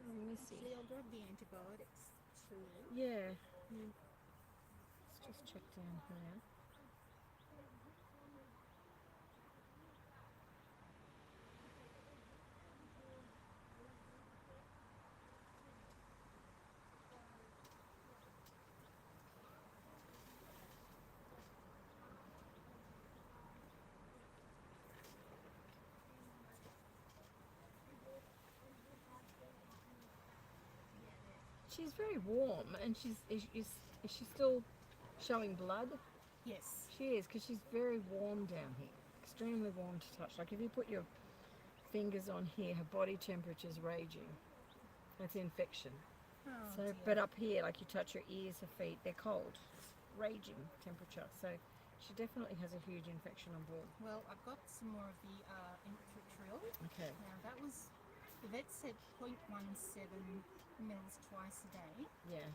Let me see. Actually, I'll drug the antibiotics too. Yeah. Let's just check down here. She's very warm, and is she still showing blood? Yes. She is, because she's very warm down here. Extremely warm to touch. Like if you put your fingers on here, her body temperature's raging. That's infection. Oh, So, dear. but up here, like you touch her ears, her feet, they're cold. It's raging temperature. So she definitely has a huge infection on board. Well, I've got some more of the infiltril. Okay. Now that was, the vet said 0.17 mils twice a day. Yeah.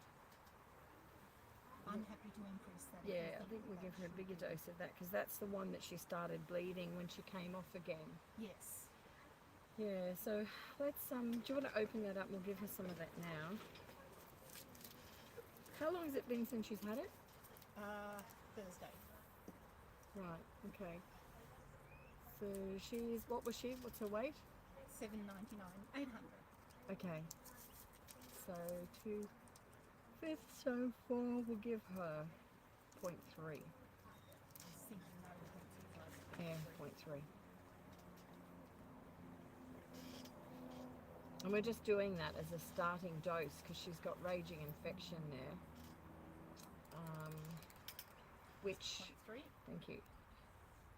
I'm happy to increase that. Yeah, I think we'll give her a bigger dose of that, because that's the one that she started bleeding when she came off again. Yes. Yeah, so let's, do you want to open that up? We'll give her some of that now. How long has it been since she's had it? Thursday. Right, okay. So what's her weight? 7.99, 800. Okay. So 2/5, so 4, we'll give her 0.3. Yeah, 0.3. And we're just doing that as a starting dose because she's got raging infection there. Which, 0.3. thank you.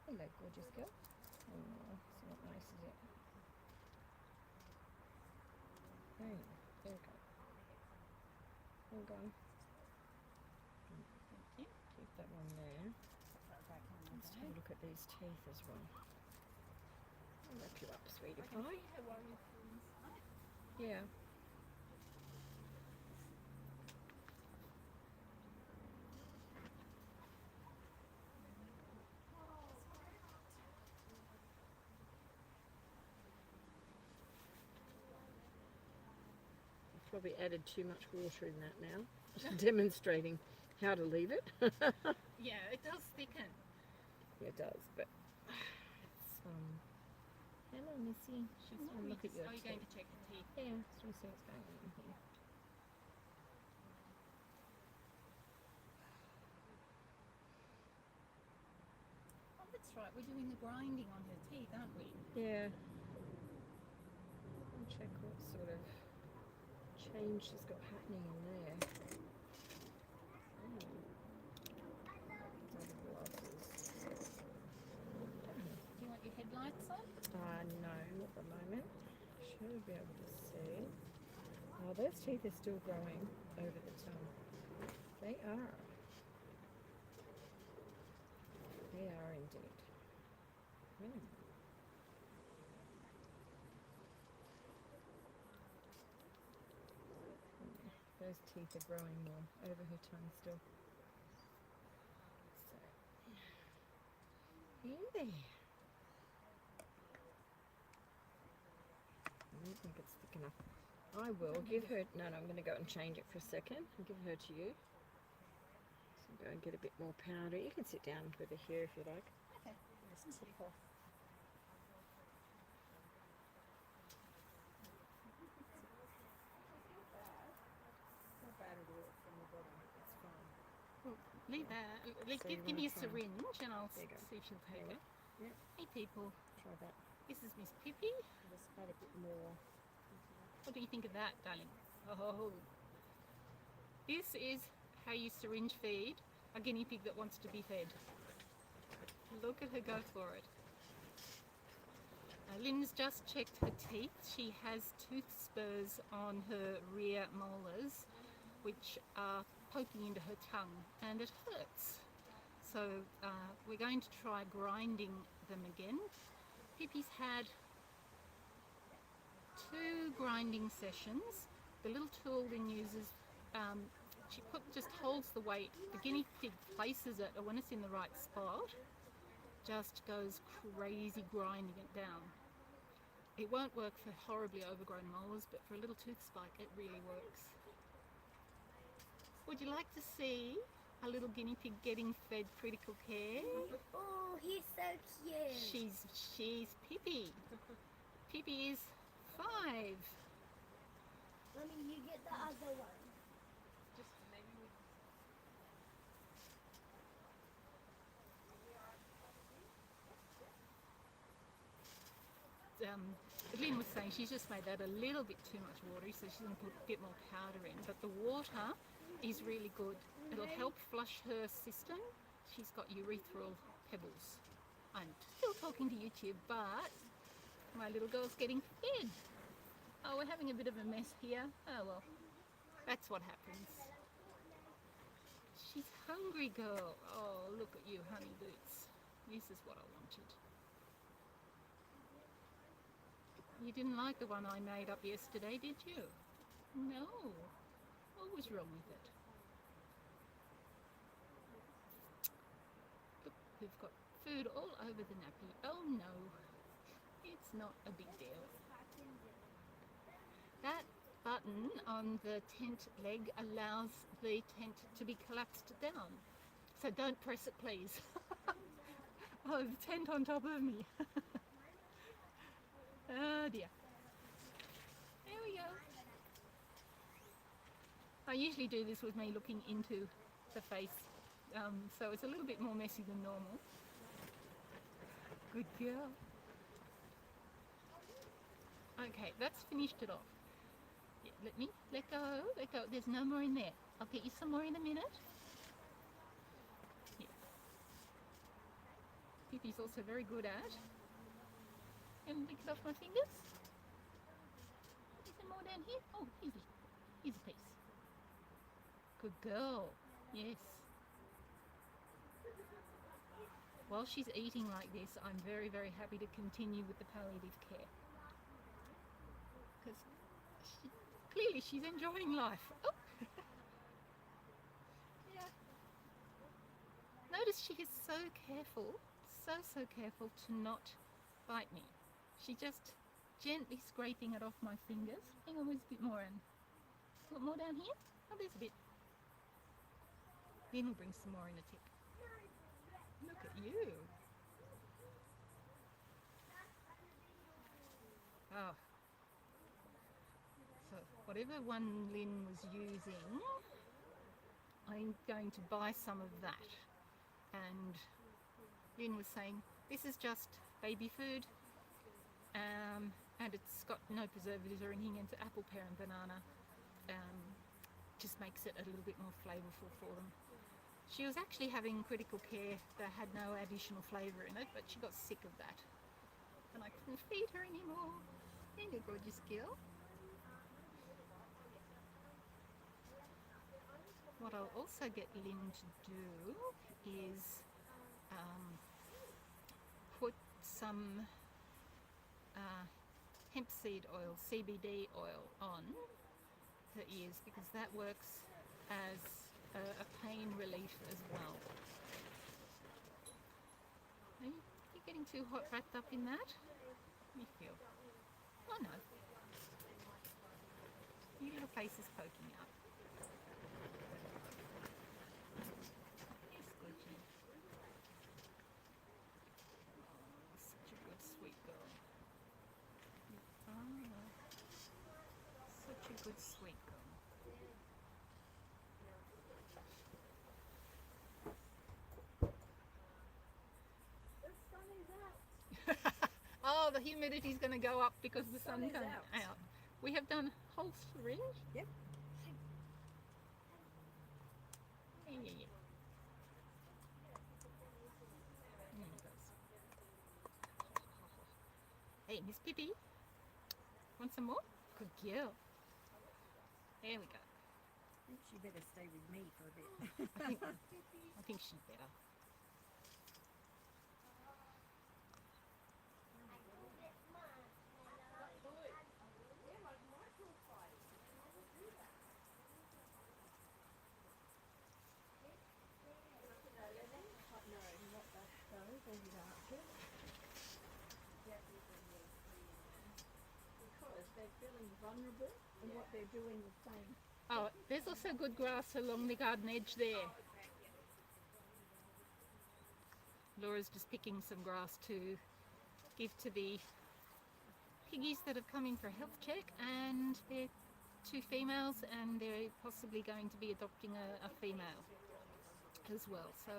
Hello, gorgeous girl. Oh, it's not nice, is it? Hang on, there we go. Hold on. Thank you. Keep that one there. Put that back in Let's the have a bag. look at these teeth as well. I'll wrap you up, sweetie I can pie. see her worrying from inside. Yeah. I've probably added too much water in that now, demonstrating how to leave it. Yeah, it does thicken. Yeah, it does, but it's, hello, Missy. Just want to look at your Are you teeth. going to check the teeth? Yeah, just want to see what's going on in here. right. We're doing the grinding on her teeth, aren't we? Yeah. I'll check what sort of change she's got happening in there. Do you want your headlights on? No, not at the moment. Should be able to see. Oh, those teeth are still growing over the tongue. They are. They are indeed. Those teeth are growing more over her tongue still. So, in there. I don't think it's thick enough. I will give her, no, I'm going to go and change it for a second and give her to you. So go and get a bit more powder. You can sit down with her here if you like. Okay. Just tip off. Not bad at all from the bottom. It's fine. Leave that. So you Give me a wanna try- syringe and I'll There you go. see if she'll take There you it. go. Yep. Hey people, Try that. this is Miss Pippi. Just add a bit more. What do you think of that, darling? Oh, this is how you syringe feed a guinea pig that wants to be fed. Look at her go for it. Lynn's just checked her teeth. She has tooth spurs on her rear molars, which are poking into her tongue, and it hurts. So we're going to try grinding them again. Pippi's had 2 grinding sessions. The little tool Lyn uses, she just holds the weight. The guinea pig places it, or when it's in the right spot, just goes crazy grinding it down. It won't work for horribly overgrown molars, but for a little tooth spike, it really works. Would you like to see a little guinea pig getting fed critical care? Oh, he's so cute. She's Pippi. Pippi is 5. Mommy, you get the other one. Just maybe we Lyn was saying she's just made that a little bit too much watery, so she's going to put a bit more powder in. But the water is really good. It'll help flush her system. She's got urethral pebbles. I'm still talking to YouTube, but my little girl's getting fed. Oh, we're having a bit of a mess here. Oh well, that's what happens. She's hungry, girl. Oh, look at you, honey boots. This is what I wanted. You didn't like the one I made up yesterday, did you? No. What was wrong with it? Look, we've got food all over the nappy. Oh no, it's not a big deal. That button on the tent leg allows the tent to be collapsed down. So don't press it, please. Oh, the tent on top of me. Oh dear. There we go. I usually do this with me looking into the face, so it's a little bit more messy than normal. Good girl. Okay, that's finished it off. Yeah, let go. There's no more in there. I'll get you some more in a minute. Yeah. Pippi's also very good at. And lick it off my fingers. Is there more down here? Oh, here's a piece. Good girl. Yes. While she's eating like this, I'm very, very happy to continue with the palliative care. Because clearly she's enjoying life. Oh. Yeah. Notice she is so careful, so careful to not bite me. She's just gently scraping it off my fingers. Hang on, there's a bit more in. Want more down here? Oh, there's a bit. Then we'll bring some more in a tick. Look at you. Oh. So, whatever one Lyn was using, I'm going to buy some of that. And Lyn was saying, This is just baby food, and it's got no preservatives or anything, and it's apple, pear and banana. Just makes it a little bit more flavourful for them. She was actually having critical care that had no additional flavour in it, but she got sick of that. And I couldn't feed her anymore. There you gorgeous girl. What I'll also get Lyn to do is put some hemp seed oil, CBD oil on her ears, because that works as a pain relief as well. Are you getting too hot wrapped up in that? Let me feel. Oh no. Your little face is poking up. Yes, Gucci. Oh, such a good sweet girl. Such a good sweet girl. Oh, the humidity's going to go up because the sun comes out. We have done whole syringe. Yep. Yeah. There he goes. Hey, Miss Pippi, want some more? Good girl. There we go. I think she better stay with me for a bit. I think she's better. Because they're feeling vulnerable and what they're doing is saying. Oh, there's also good grass along the garden edge there. Laura's just picking some grass to give to the piggies that have come in for a health check, and they're 2 females, and they're possibly going to be adopting a female as well. So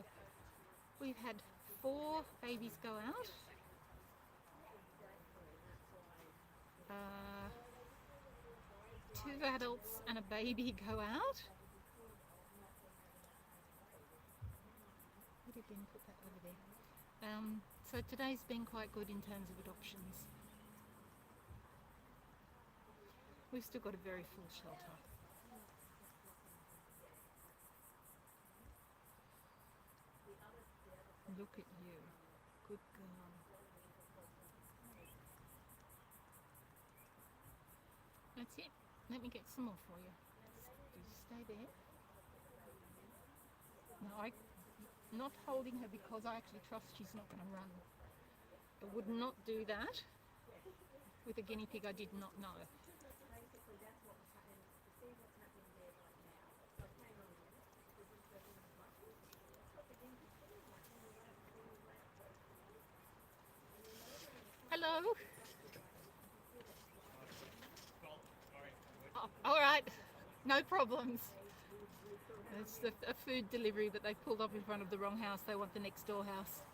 we've had 4 babies go out. 2 adults and a baby go out. Where did Ben put that over there? So today's been quite good in terms of adoptions. We've still got a very full shelter. Look at you. Good girl. That's it. Let me get some more for you. Just stay there. No, I'm not holding her because I actually trust she's not going to run. I would not do that with a guinea pig I did not know. Hello. Oh, all right, no problems. It's a food delivery, but they pulled up in front of the wrong house. They want the next door house.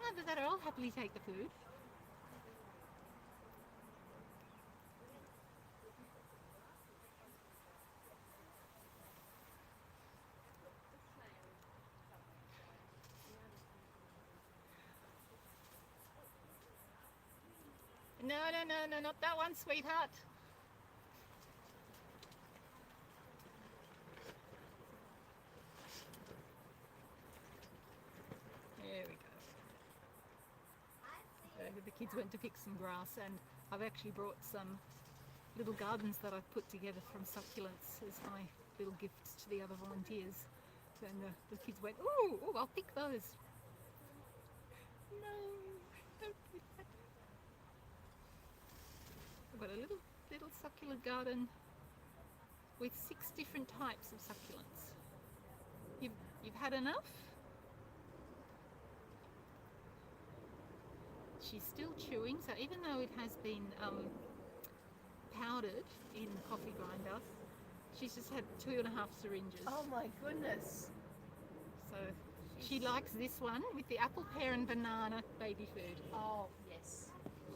Either that or I'll happily take the food. No, not that one, sweetheart. There we go. The kids went to pick some grass, and I've actually brought some little gardens that I've put together from succulents as my little gifts to the other volunteers. And the kids went, ooh, I'll pick those. No, don't do that. I've got a little succulent garden with 6 different types of succulents. You've had enough? She's still chewing, so even though it has been powdered in the coffee grinder, she's just had 2.5 syringes. Oh my goodness. So She likes this one with the apple, pear and banana baby food. Oh, yes.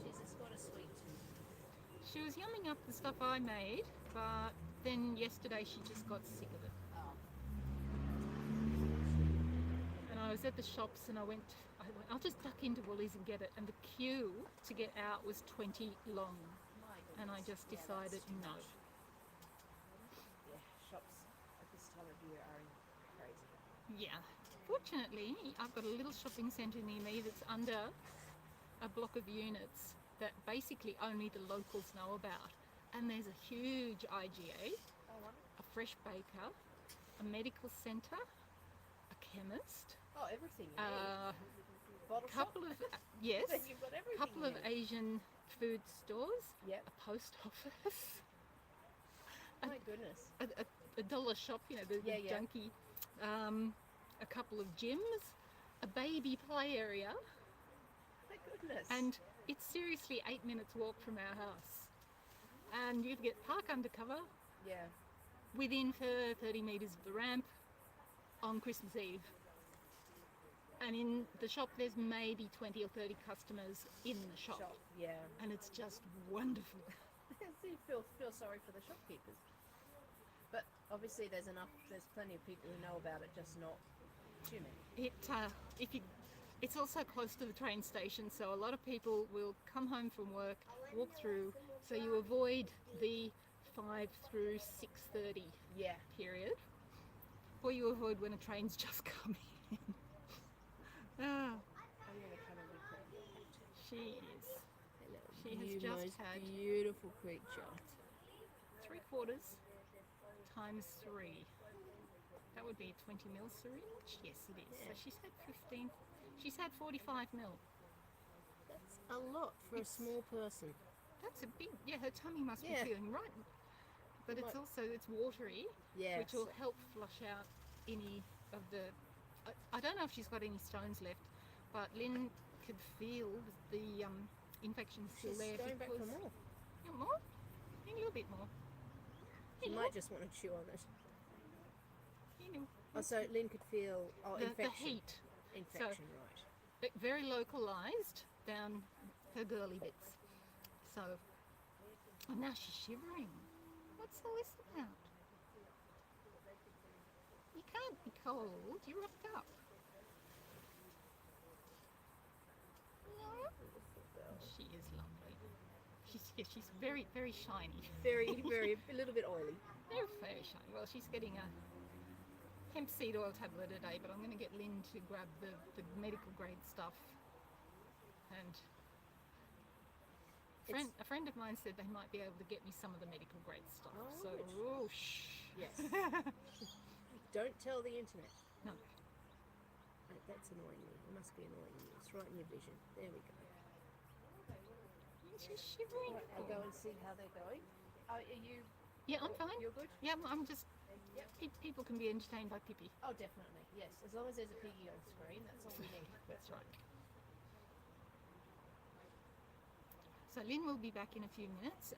She's got a sweet tooth. She was yumming up the stuff I made, but then yesterday she just got sick of it. Oh. And I was at the shops and I went, I'll just duck into Woolies and get it. And the queue to get out was 20 long. My goodness. And I just Yeah, decided that's too no. much. Yeah, shops at this time of year are crazy. Yeah. Fortunately, I've got a little shopping centre near me that's under a block of units that basically only the locals know about. And there's a huge IGA, Oh, wonderful. a fresh baker, a medical centre, a chemist, Oh, everything. a Bottle couple shop. of, yes, Then you've got everything. couple of there. Asian food stores, Yep. a post office, My goodness. a dollar shop, you know, the Yeah, yeah. junky, a couple of gyms, a baby play area, My goodness. and it's seriously 8 minutes walk from our house. And you get park undercover yeah. within 30 metres of the ramp on Christmas Eve. And in the shop there's maybe 20 or 30 customers in the shop. Yeah. And it's just wonderful. So you feel sorry for the shopkeepers. But obviously there's plenty of people who know about it, just not too many. It's also close to the train station, so a lot of people will come home from work, walk through, so you avoid the 5 through 6:30 Yeah. period, or you avoid when a train's just coming in. Ah, I'm going to come and look at you. she is Hello. She has just had- beautiful creature. 3/4 times 3. That would be a 20 ml syringe. Yes, it is. Yeah. So she's had 15. She's had 45 ml. That's a lot for It's- a small person. That's a big. Yeah, her tummy must Yeah. be feeling right. But It it's might- also it's watery, Yeah. which will help flush out any of the. I don't know if she's got any stones left, but Lyn could feel the infection still She's there. going back for because- more. You want more? A little bit more. She Hello? might just want to chew on it. You know, Oh, so Lyn could feel the infection. heat. Infection, right. But very localized down her girly bits. So, oh, now she's shivering. What's all this about? You can't be cold. You're rocked up. No. She is lovely. She's very, very shiny. Very, very, a little bit oily. Very, very shiny. Well, she's getting a hemp seed oil tablet a day, but I'm going to get Lyn to grab the medical grade stuff. And a friend of mine said they might be able to get me some of the medical grade stuff. Oh, So, good. oh, shh. Yes. Don't tell the internet. No. That's annoying me. It must be annoying you. It's right in your vision. There we go. She's shivering. Right, I'll go and see how they're going. Are you? Yeah, I'm fine. You're good? Yeah, I'm just. Yep. People can be entertained by Pippi. Oh, definitely. Yes. As long as there's a piggy on screen, that's all we need. That's right. So Lyn will be back in a few minutes.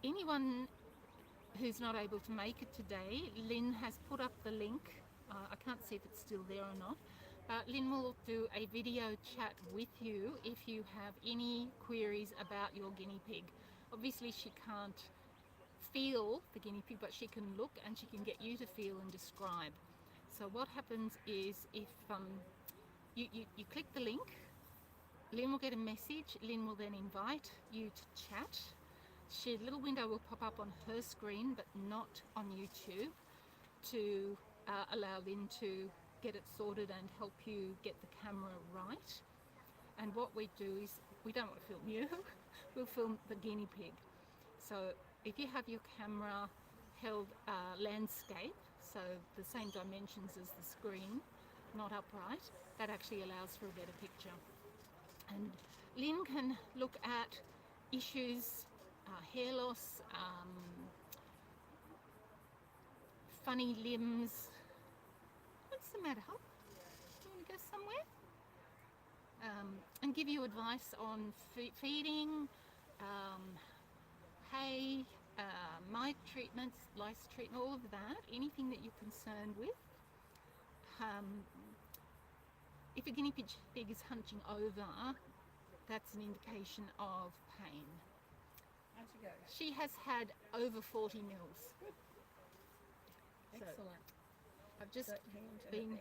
Anyone who's not able to make it today, Lyn has put up the link. I can't see if it's still there or not. But Lyn will do a video chat with you if you have any queries about your guinea pig. Obviously she can't feel the guinea pig, but she can look and she can get you to feel and describe. So what happens is if you click the link, Lyn will get a message. Lyn will then invite you to chat. A little window will pop up on her screen, but not on YouTube, to allow Lyn to get it sorted and help you get the camera right. And what we do is, we don't want to film you, we'll film the guinea pig. So if you have your camera held landscape, so the same dimensions as the screen, not upright, that actually allows for a better picture. And Lyn can look at issues, hair loss, funny limbs. What's the matter, Hop? Do you want to go somewhere? And give you advice on feeding, hay, mite treatments, lice treatment, all of that, anything that you're concerned with. if a guinea pig is hunching over, that's an indication of pain. How'd she go? She has had over 40 mils. So Excellent. I've just So, hang on to her been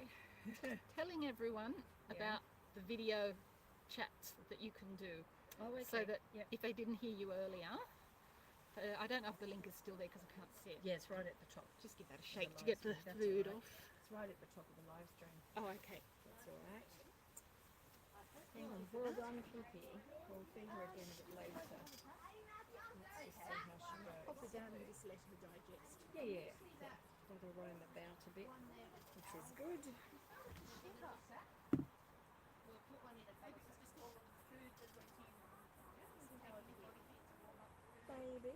there. telling everyone Yeah. about the video chats that you can do, Oh, okay. so that Yep. if they didn't hear you earlier, I don't know if the link is still there because I can't see it. Yeah, it's right at the top. Just give that a The shake to live get the stream, that's food all right. off. It's right at the top of the live stream. Oh, okay. That's all right. Oh, well done, Pippi. We'll feed her again a bit later. Let's just see how she Pop goes. it down and just let her digest. Yeah. Let her roam about a bit, which is good. Maybe.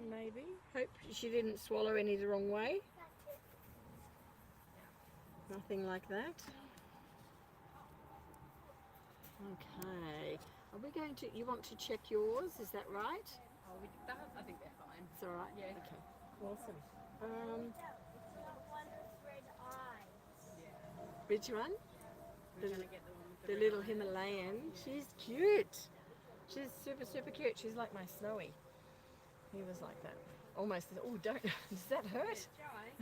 Maybe. Hope she didn't swallow any the wrong way. Nothing like that. Okay. Are we going to, you want to check yours, is that right? Oh, we did that. I think they're fine. It's all right? Yeah. Okay. Awesome. One with red eyes. Which one? We're going to get the one with The red little eye. Himalayan. She's cute. She's super, super cute. She's like my Snowy. He was like that. Almost. Oh, don't. Does that hurt? Try.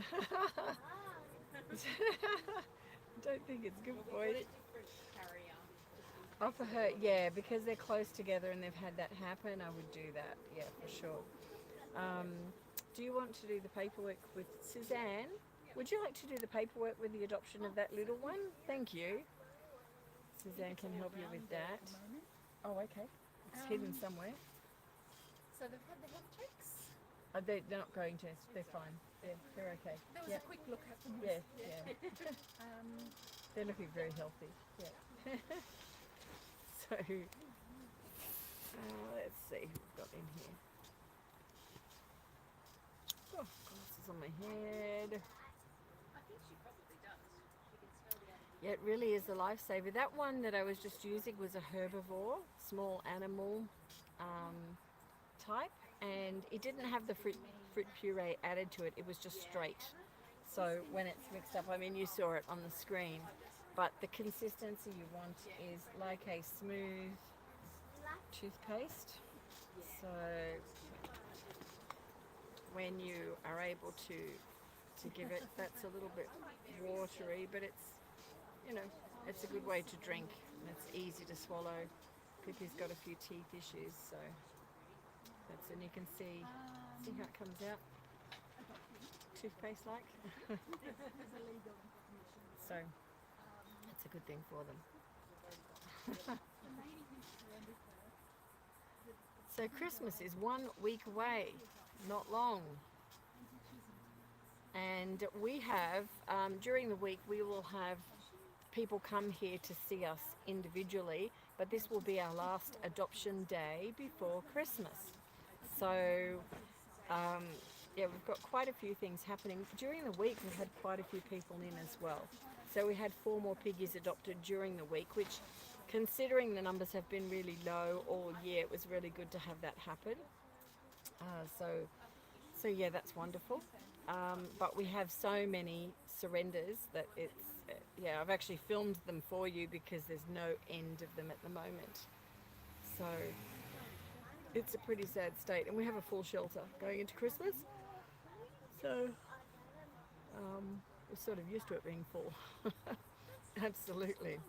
Don't think it's good We'll for put you. a different carrier. Oh, for her, yeah, because they're close together and they've had that happen, I would do that, yeah, for sure. Do you want to do the paperwork with Suzanne? Would you like to do the paperwork with the adoption of that little one? Thank you. Suzanne can help you with that. Oh, okay. It's hidden somewhere. So they've had the health checks. They're not going to. They're fine. They're okay. There was Yeah, a quick look at them. yeah, yeah. They're looking very healthy. Yeah. So, let's see who we've got in here. Oh, glasses on my head. I think she probably does. She can smell the animal. Yeah, it really is a lifesaver. That one that I was just using was a herbivore, small animal type, and it didn't have the fruit puree added to it. It was just straight. So when it's mixed up, I mean, you saw it on the screen, but the consistency you want is like a smooth toothpaste. So when you are able to give it, that's a little bit watery, but it's, you know, it's a good way to drink and it's easy to swallow. Pippi's got a few teeth issues, so that's, and you can see how it comes out, toothpaste like. So it's a good thing for them. So Christmas is 1 week away, not long. And we have, during the week, we will have people come here to see us individually, but this will be our last adoption day before Christmas. So, yeah, we've got quite a few things happening. During the week, we've had quite a few people in as well. So we had 4 more piggies adopted during the week, which, considering the numbers have been really low all year, it was really good to have that happen. So yeah, that's wonderful. But we have so many surrenders that it's, yeah, I've actually filmed them for you because there's no end of them at the moment. So it's a pretty sad state, and we have a full shelter going into Christmas. So we're sort of used to it being full. Absolutely.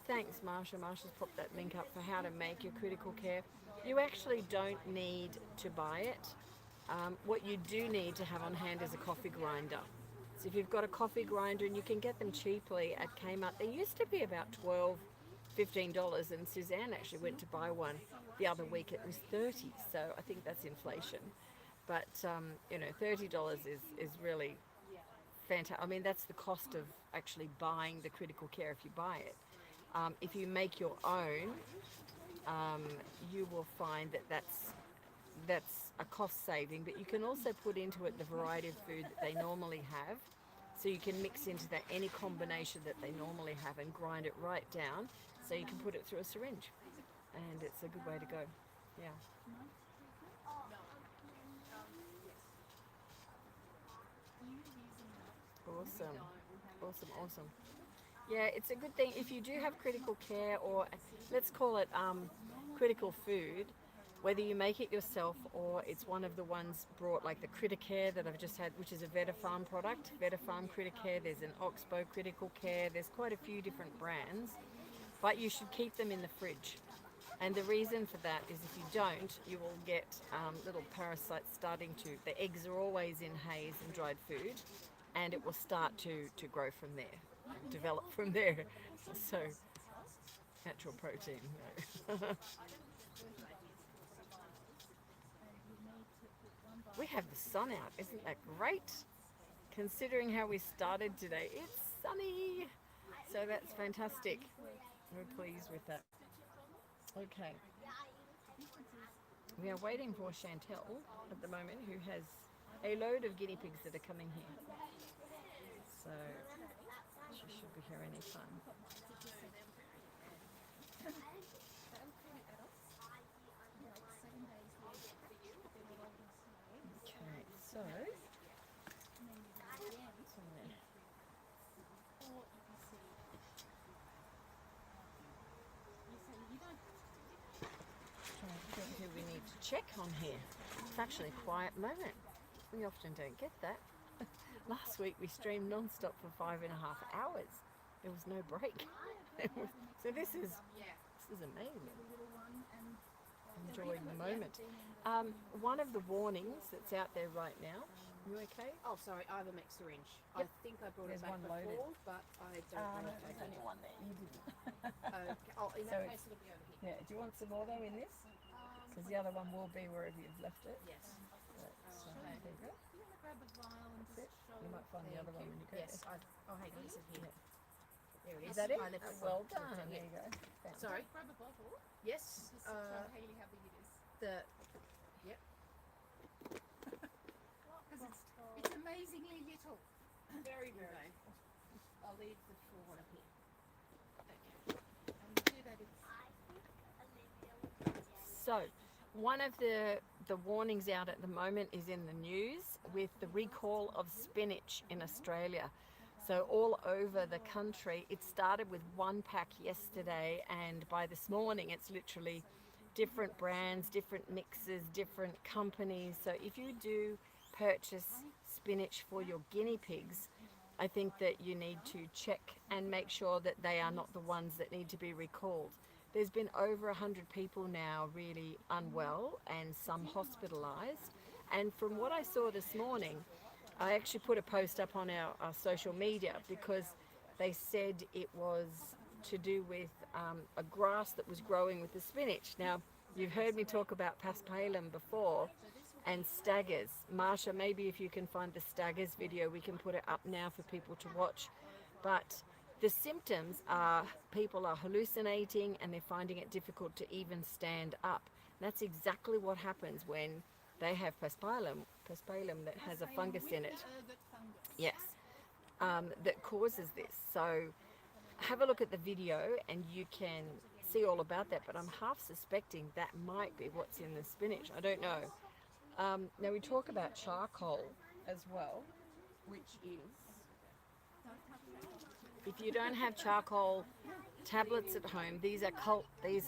Thanks, Marsha. Marsha's popped that link up for how to make your critical care. You actually don't need to buy it. What you do need to have on hand is a coffee grinder. So if you've got a coffee grinder, and you can get them cheaply at Kmart, they used to be about $12, $15, and Suzanne actually went to buy one the other week. It was $30, so I think that's inflation. But you know, $30 is really fantastic. I mean, that's the cost of actually buying the critical care if you buy it. If you make your own, you will find that that's a cost saving, but you can also put into it the variety of food that they normally have. So you can mix into that any combination that they normally have and grind it right down, so you can put it through a syringe, and it's a good way to go. Yeah. Awesome. Awesome, awesome. Yeah, it's a good thing if you do have critical care, or let's call it critical food, whether you make it yourself or it's one of the ones brought, like the Criticare that I've just had, which is a Vetafarm product. Vetafarm Criticare, there's an Oxbow Critical Care, there's quite a few different brands, but you should keep them in the fridge. And the reason for that is if you don't, you will get little parasites starting to, the eggs are always in haze and dried food, and it will start to grow from there, develop from there. So, natural protein. No. We have the sun out, isn't that great? Considering how we started today, it's sunny. So that's fantastic. We're pleased with that. Okay. We are waiting for Chantel at the moment, who has a load of guinea pigs that are coming here. So she should be here any time. Okay, so who we need to check on here. It's actually a quiet moment. We often don't get that. Last week we streamed non-stop for 5.5 hours. There was no break. So this is amazing. Enjoying the moment. One of the warnings that's out there right now. You okay? Oh, sorry, ivermectin syringe. I think I brought There's it back one before, loaded. but I don't know if I There's did. only one there. You didn't. Okay. Oh, in So that it's- case, it'll be over here. Yeah. Do you want some more though in this? Because the other one will be wherever you've left it. Yes. So, there you go. You want to grab a vial and That's it. just show You might find the other one when you go Yes. there. Oh, hang on, this is here. There it is. Is that it? I left it Well for- done. yeah. There you go. Found it. Sorry. grab a bottle. Yes. Just show Hayley how big it is. The Because it's amazingly little. very. I'll leave the full one up here. And do that So, one of the warnings out at the moment is in the news with the recall of spinach in Australia. So all over the country, it started with one pack yesterday, and by this morning it's literally different brands, different mixes, different companies. So if you do purchase spinach for your guinea pigs, I think that you need to check and make sure that they are not the ones that need to be recalled. There's been over 100 people now really unwell and some hospitalized. And from what I saw this morning, I actually put a post up on our social media because they said it was to do with a grass that was growing with the spinach. Now, you've heard me talk about paspalum before and staggers. Marsha, maybe if you can find the staggers video, we can put it up now for people to watch. But the symptoms are people are hallucinating and they're finding it difficult to even stand up. That's exactly what happens when they have paspalum that has a fungus in it. Yes, that causes this. So have a look at the video and you can see all about that, but I'm half suspecting that might be what's in the spinach. I don't know. Now we talk about charcoal as well, which is, if you don't have charcoal tablets at home, these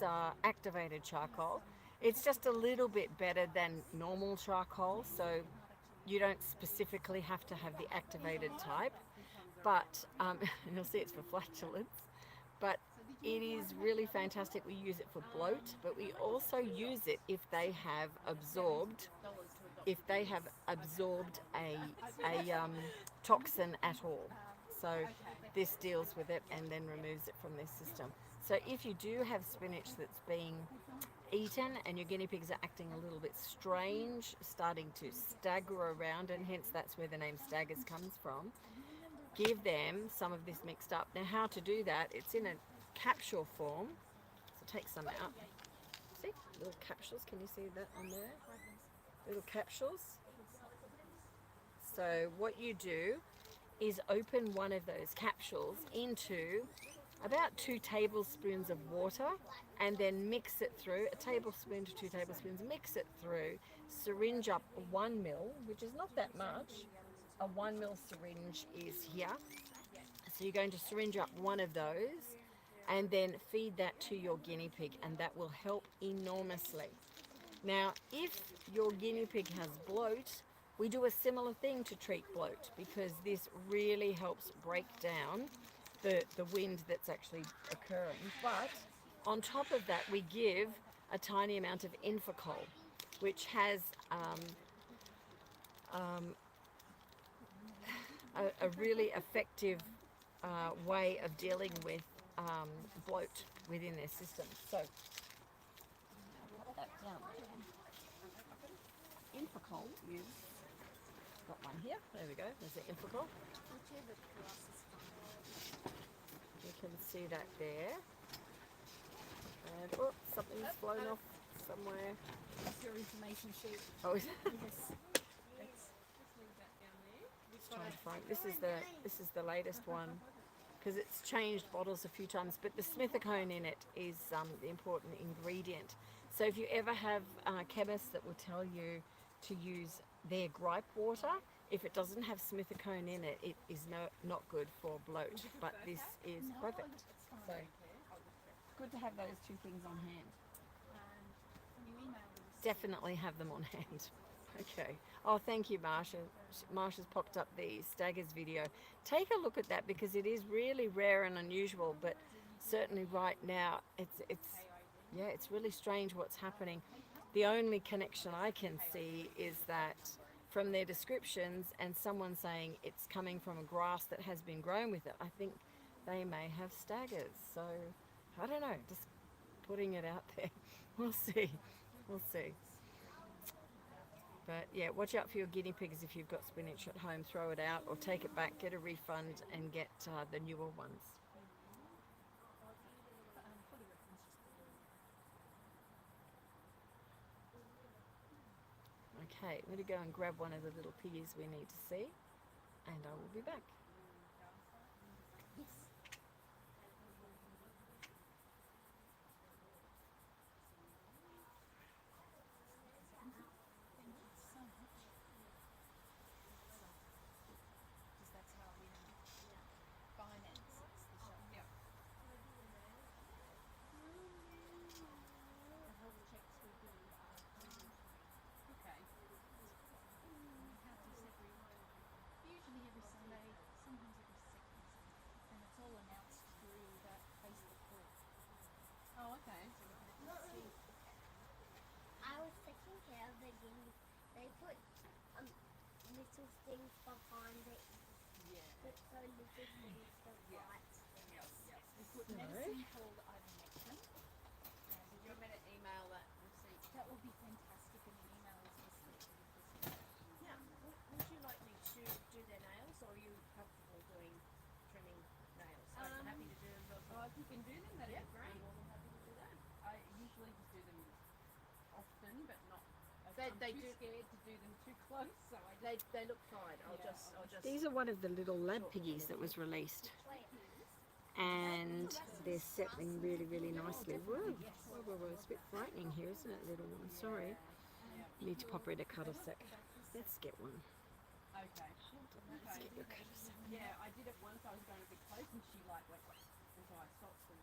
are activated charcoal. It's just a little bit better than normal charcoal, so you don't specifically have to have the activated type, but you'll see it's for flatulence, but it is really fantastic. We use it for bloat, but we also use it if they have absorbed a toxin at all. So this deals with it and then removes it from their system. So if you do have spinach that's being eaten and your guinea pigs are acting a little bit strange, starting to stagger around, and hence that's where the name staggers comes from, give them some of this mixed up. Now how to do that, it's in a capsule form, so take some out. See, little capsules, can you see that on there? Little capsules. So what you do is open one of those capsules into about 2 tablespoons of water and then mix it through, a tablespoon to 2 tablespoons, mix it through, syringe up 1 ml, which is not that much, a 1 ml syringe is here. So you're going to syringe up one of those and then feed that to your guinea pig, and that will help enormously. Now, if your guinea pig has bloat, we do a similar thing to treat bloat, because this really helps break down the wind that's actually occurring. But on top of that, we give a tiny amount of Infocol, which has a really effective way of dealing with bloat within their system. So, put that down there. Infocol is, got one here, there we go, there's the Infocol. You can see that there. And, oh, something's flown off somewhere. That's your information sheet. Oh, is it? Yes. Let's leave that down there. Trying to find, this is the latest one, because it's changed bottles a few times, but the simethicone in it is the important ingredient. So if you ever have chemists that will tell you to use their gripe water, if it doesn't have simethicone in it, it is not good for bloat, but this is perfect. So it's good to have those two things on hand. Can you email them? Definitely have them on hand. Okay. Oh, thank you, Marsha. Marsha's popped up the Staggers video. Take a look at that, because it is really rare and unusual, but certainly right now it's really strange what's happening. The only connection I can see is that from their descriptions and someone saying it's coming from a grass that has been grown with it, I think they may have staggers. So I don't know, just putting it out there. We'll see. We'll see. But yeah, watch out for your guinea pigs. If you've got spinach at home, throw it out or take it back, get a refund and get the newer ones. Okay, I'm going to go and grab one of the little piggies we need to see, and I will be back. Yes. Thank you so much. Because that's how we finance the shop. Yeah. The health checks we do are okay. Usually every Sunday, sometimes every second Sunday, and it's all announced through that Facebook group. Oh, okay. So we can actually see. I was taking care of the guinea. They put little things behind it. Yeah. Put so little things to fight. We put medicine called ivermectin. Do you want me to email that receipt? That would be fantastic in an email as well. Yeah. Would you like me to do their nails, or are you comfortable doing trimming nails? I'm happy to do them. Oh, if you can do them, that'd be great. I'm more than happy to do that. I usually just do them often, but not. They I'm too do- scared to do them too close, so I They look fine. I'll Yeah, just. These are one of the little lab piggies that was released, and they're settling really, really nicely. Whoa, whoa, it's a bit frightening here, isn't it, little one? Sorry. Need to pop her in a cuddle sack. Let's get one. okay. Let's get your cuddle sack. Yeah, I did it once. I was going a bit close, and she like went until I stopped. And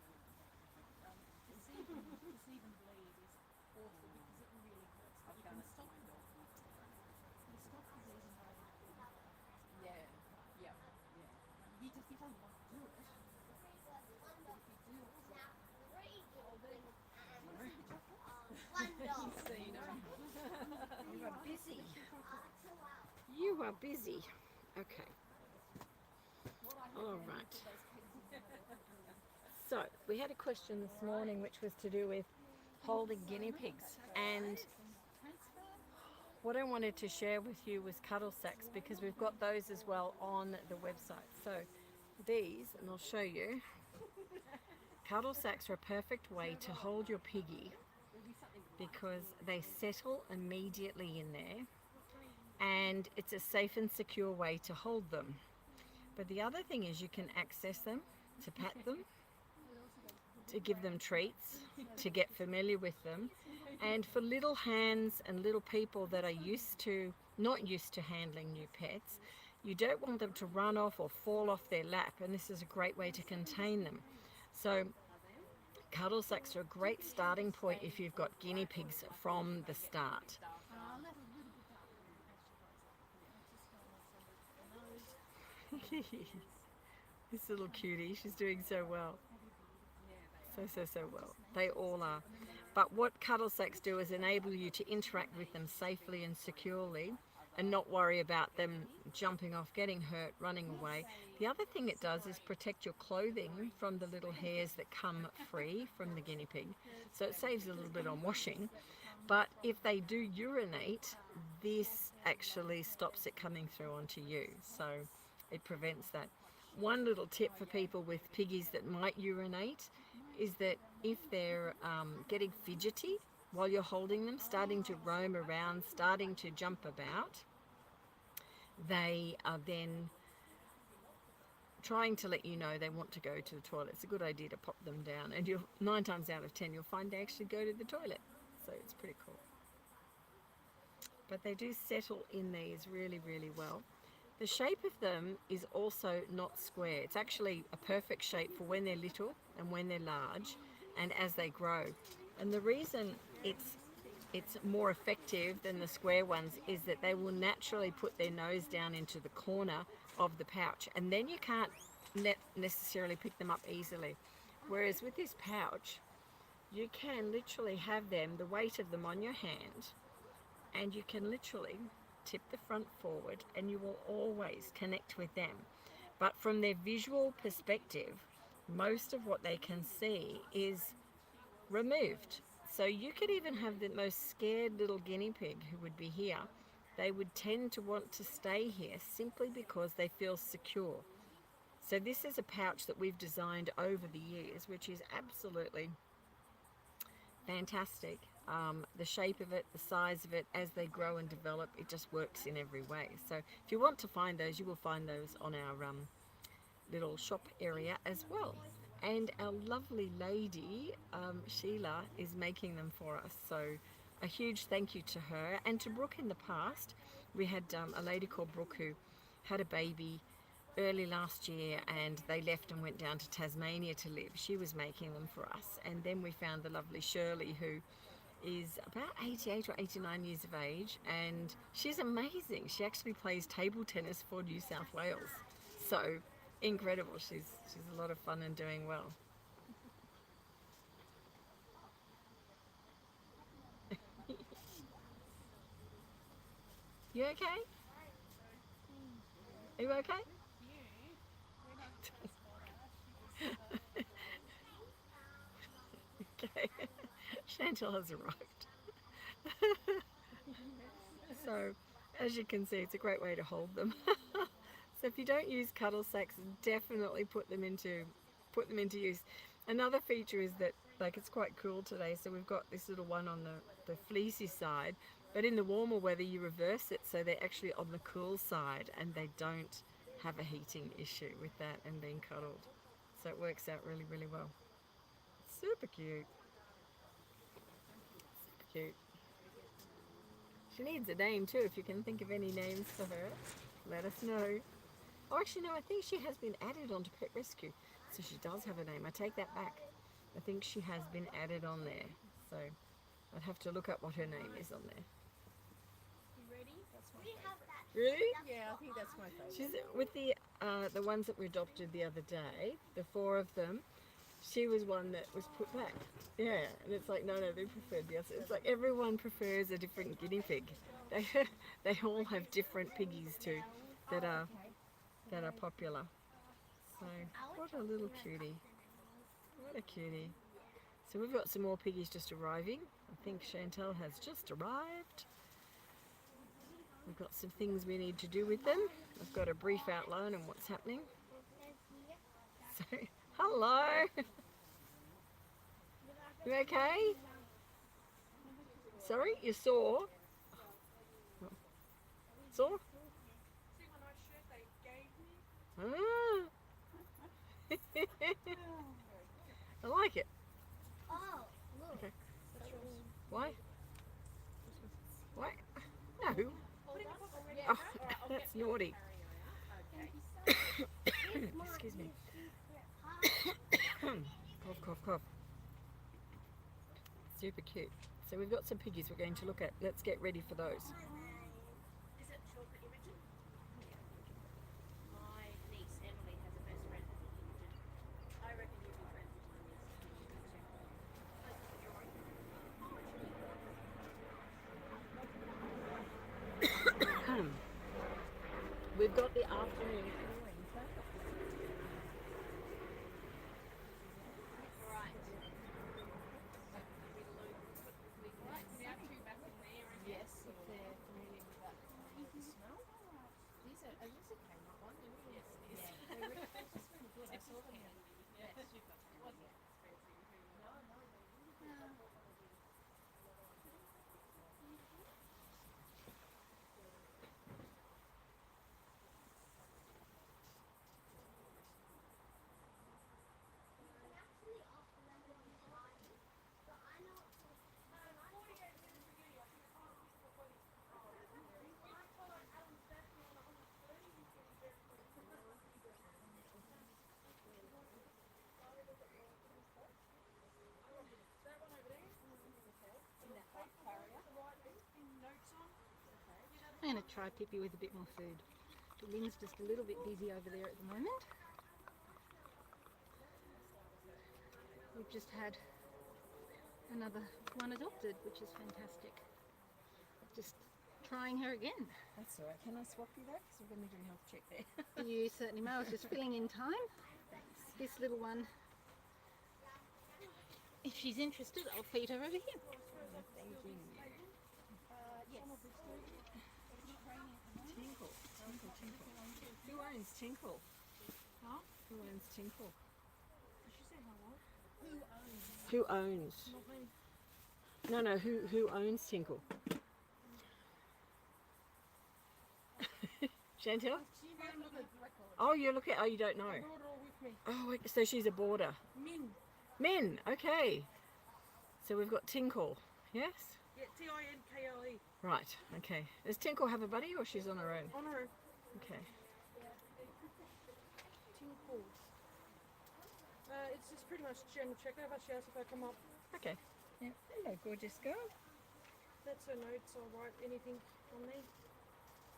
then to see them bleed is awful because it really hurts. But you can stop it. You stop disease and Yeah. yeah. You don't want to do it. But if you do it, So you know. You are busy. You are busy. Okay. All right. So we had a question this morning which was to do with holding guinea pigs, and what I wanted to share with you was cuddle sacks, because we've got those as well on the website. So these, and I'll show you, cuddle sacks are a perfect way to hold your piggy because they settle immediately in there, and it's a safe and secure way to hold them. But the other thing is you can access them, to pat them, to give them treats, to get familiar with them. And for little hands and little people that are not used to handling new pets, You don't want them to run off or fall off their lap, and this is a great way to contain them. So cuddle sacks are a great starting point if you've got guinea pigs from the start. This little cutie, she's doing so well. So well. They all are. But what cuddle sacks do is enable you to interact with them safely and securely and not worry about them jumping off, getting hurt, running away. The other thing it does is protect your clothing from the little hairs that come free from the guinea pig. So it saves a little bit on washing. But if they do urinate, this actually stops it coming through onto you. So it prevents that. One little tip for people with piggies that might urinate is that if they're getting fidgety while you're holding them, starting to roam around, starting to jump about, they are then trying to let you know they want to go to the toilet. It's a good idea to pop them down, and 9 times out of 10 you'll find they actually go to the toilet. So it's pretty cool. But they do settle in these really, really well. The shape of them is also not square. It's actually a perfect shape for when they're little and when they're large and as they grow. And the reason it's more effective than the square ones is that they will naturally put their nose down into the corner of the pouch, and then you can't necessarily pick them up easily. Whereas with this pouch, you can literally have them, the weight of them on your hand, and you can literally tip the front forward and you will always connect with them. But from their visual perspective, most of what they can see is removed. So you could even have the most scared little guinea pig who would be here. They would tend to want to stay here simply because they feel secure. So this is a pouch that we've designed over the years, which is absolutely fantastic. The shape of it, the size of it, as they grow and develop, it just works in every way. So if you want to find those, you will find those on our little shop area as well. And our lovely lady, Sheila, is making them for us. So a huge thank you to her and to Brooke in the past. We had a lady called Brooke who had a baby early last year, and they left and went down to Tasmania to live. She was making them for us. And then we found the lovely Shirley, who is about 88 or 89 years of age, and she's amazing. She actually plays table tennis for New South Wales. So incredible. She's a lot of fun and doing well. You okay? Are you okay? Okay. Chantal has arrived. So, as you can see, it's a great way to hold them. So if you don't use cuddle sacks, definitely put them into use. Another feature is that, like, it's quite cool today. So we've got this little one on the fleecy side, but in the warmer weather you reverse it so they're actually on the cool side and they don't have a heating issue with that and being cuddled. So it works out really, really well. Super cute. Super cute. She needs a name too. If you can think of any names for her, let us know. Oh, actually, no, I think she has been added onto Pet Rescue. So she does have a name. I take that back. I think she has been added on there. So I'd have to look up what her name is on there. You ready? That's my We have favourite. that. Really? Yeah, I think that's my favourite. She's with the ones that we adopted the other day, the 4 of them. She was one that was put back. Yeah, and it's like, no, they preferred the other. It's like everyone prefers a different guinea pig. They all have different piggies too that are popular. So what a little cutie. What a cutie. So we've got some more piggies just arriving. I think Chantal has just arrived. We've got some things we need to do with them. I've got a brief outline on what's happening. So, hello. You okay? Sorry, you sore? Sore? Ah. I like it. Oh, look. Okay. Why? Why? No. Oh, that's naughty. Cough. Super cute. So we've got some piggies we're going to look at. Let's get ready for those. Is it chocolate Imogen? My niece Emily has a best friend called Imogen. I reckon you'll be friends with my niece Imogen. We've got the afternoon cooling. Right. Yes, if they're familiar with that smell. These are a Kmart one. Yes, yes. Yeah, they're really good. I saw them. Yeah, super. Was it? No, no, they're really good. I'm going to try Pippi with a bit more food. Lyn's just a little bit busy over there at the moment. We've just had another one adopted, which is fantastic. Just trying her again. That's all right. Can I swap you that? Because we're going to do a health check there. You certainly may. I was just filling in time. This little one, if she's interested, I'll feed her over here. Thank you. Yes. Tinkle. Who owns Tinkle? Huh? Who owns Tinkle? Did she say how old? Who owns? No, who owns Tinkle? Chantel? Oh, you're looking. Oh, you don't know. Oh, so she's a boarder. Min. Okay. So we've got Tinkle. Yes. Yeah, Tinkle. Right. Okay. Does Tinkle have a buddy, or she's on her own? On her Okay. Tinkle. It's just pretty much general checkup. She asked if I come up. Okay. Yeah. Hello, gorgeous girl. That's her notes. I'll write anything on me.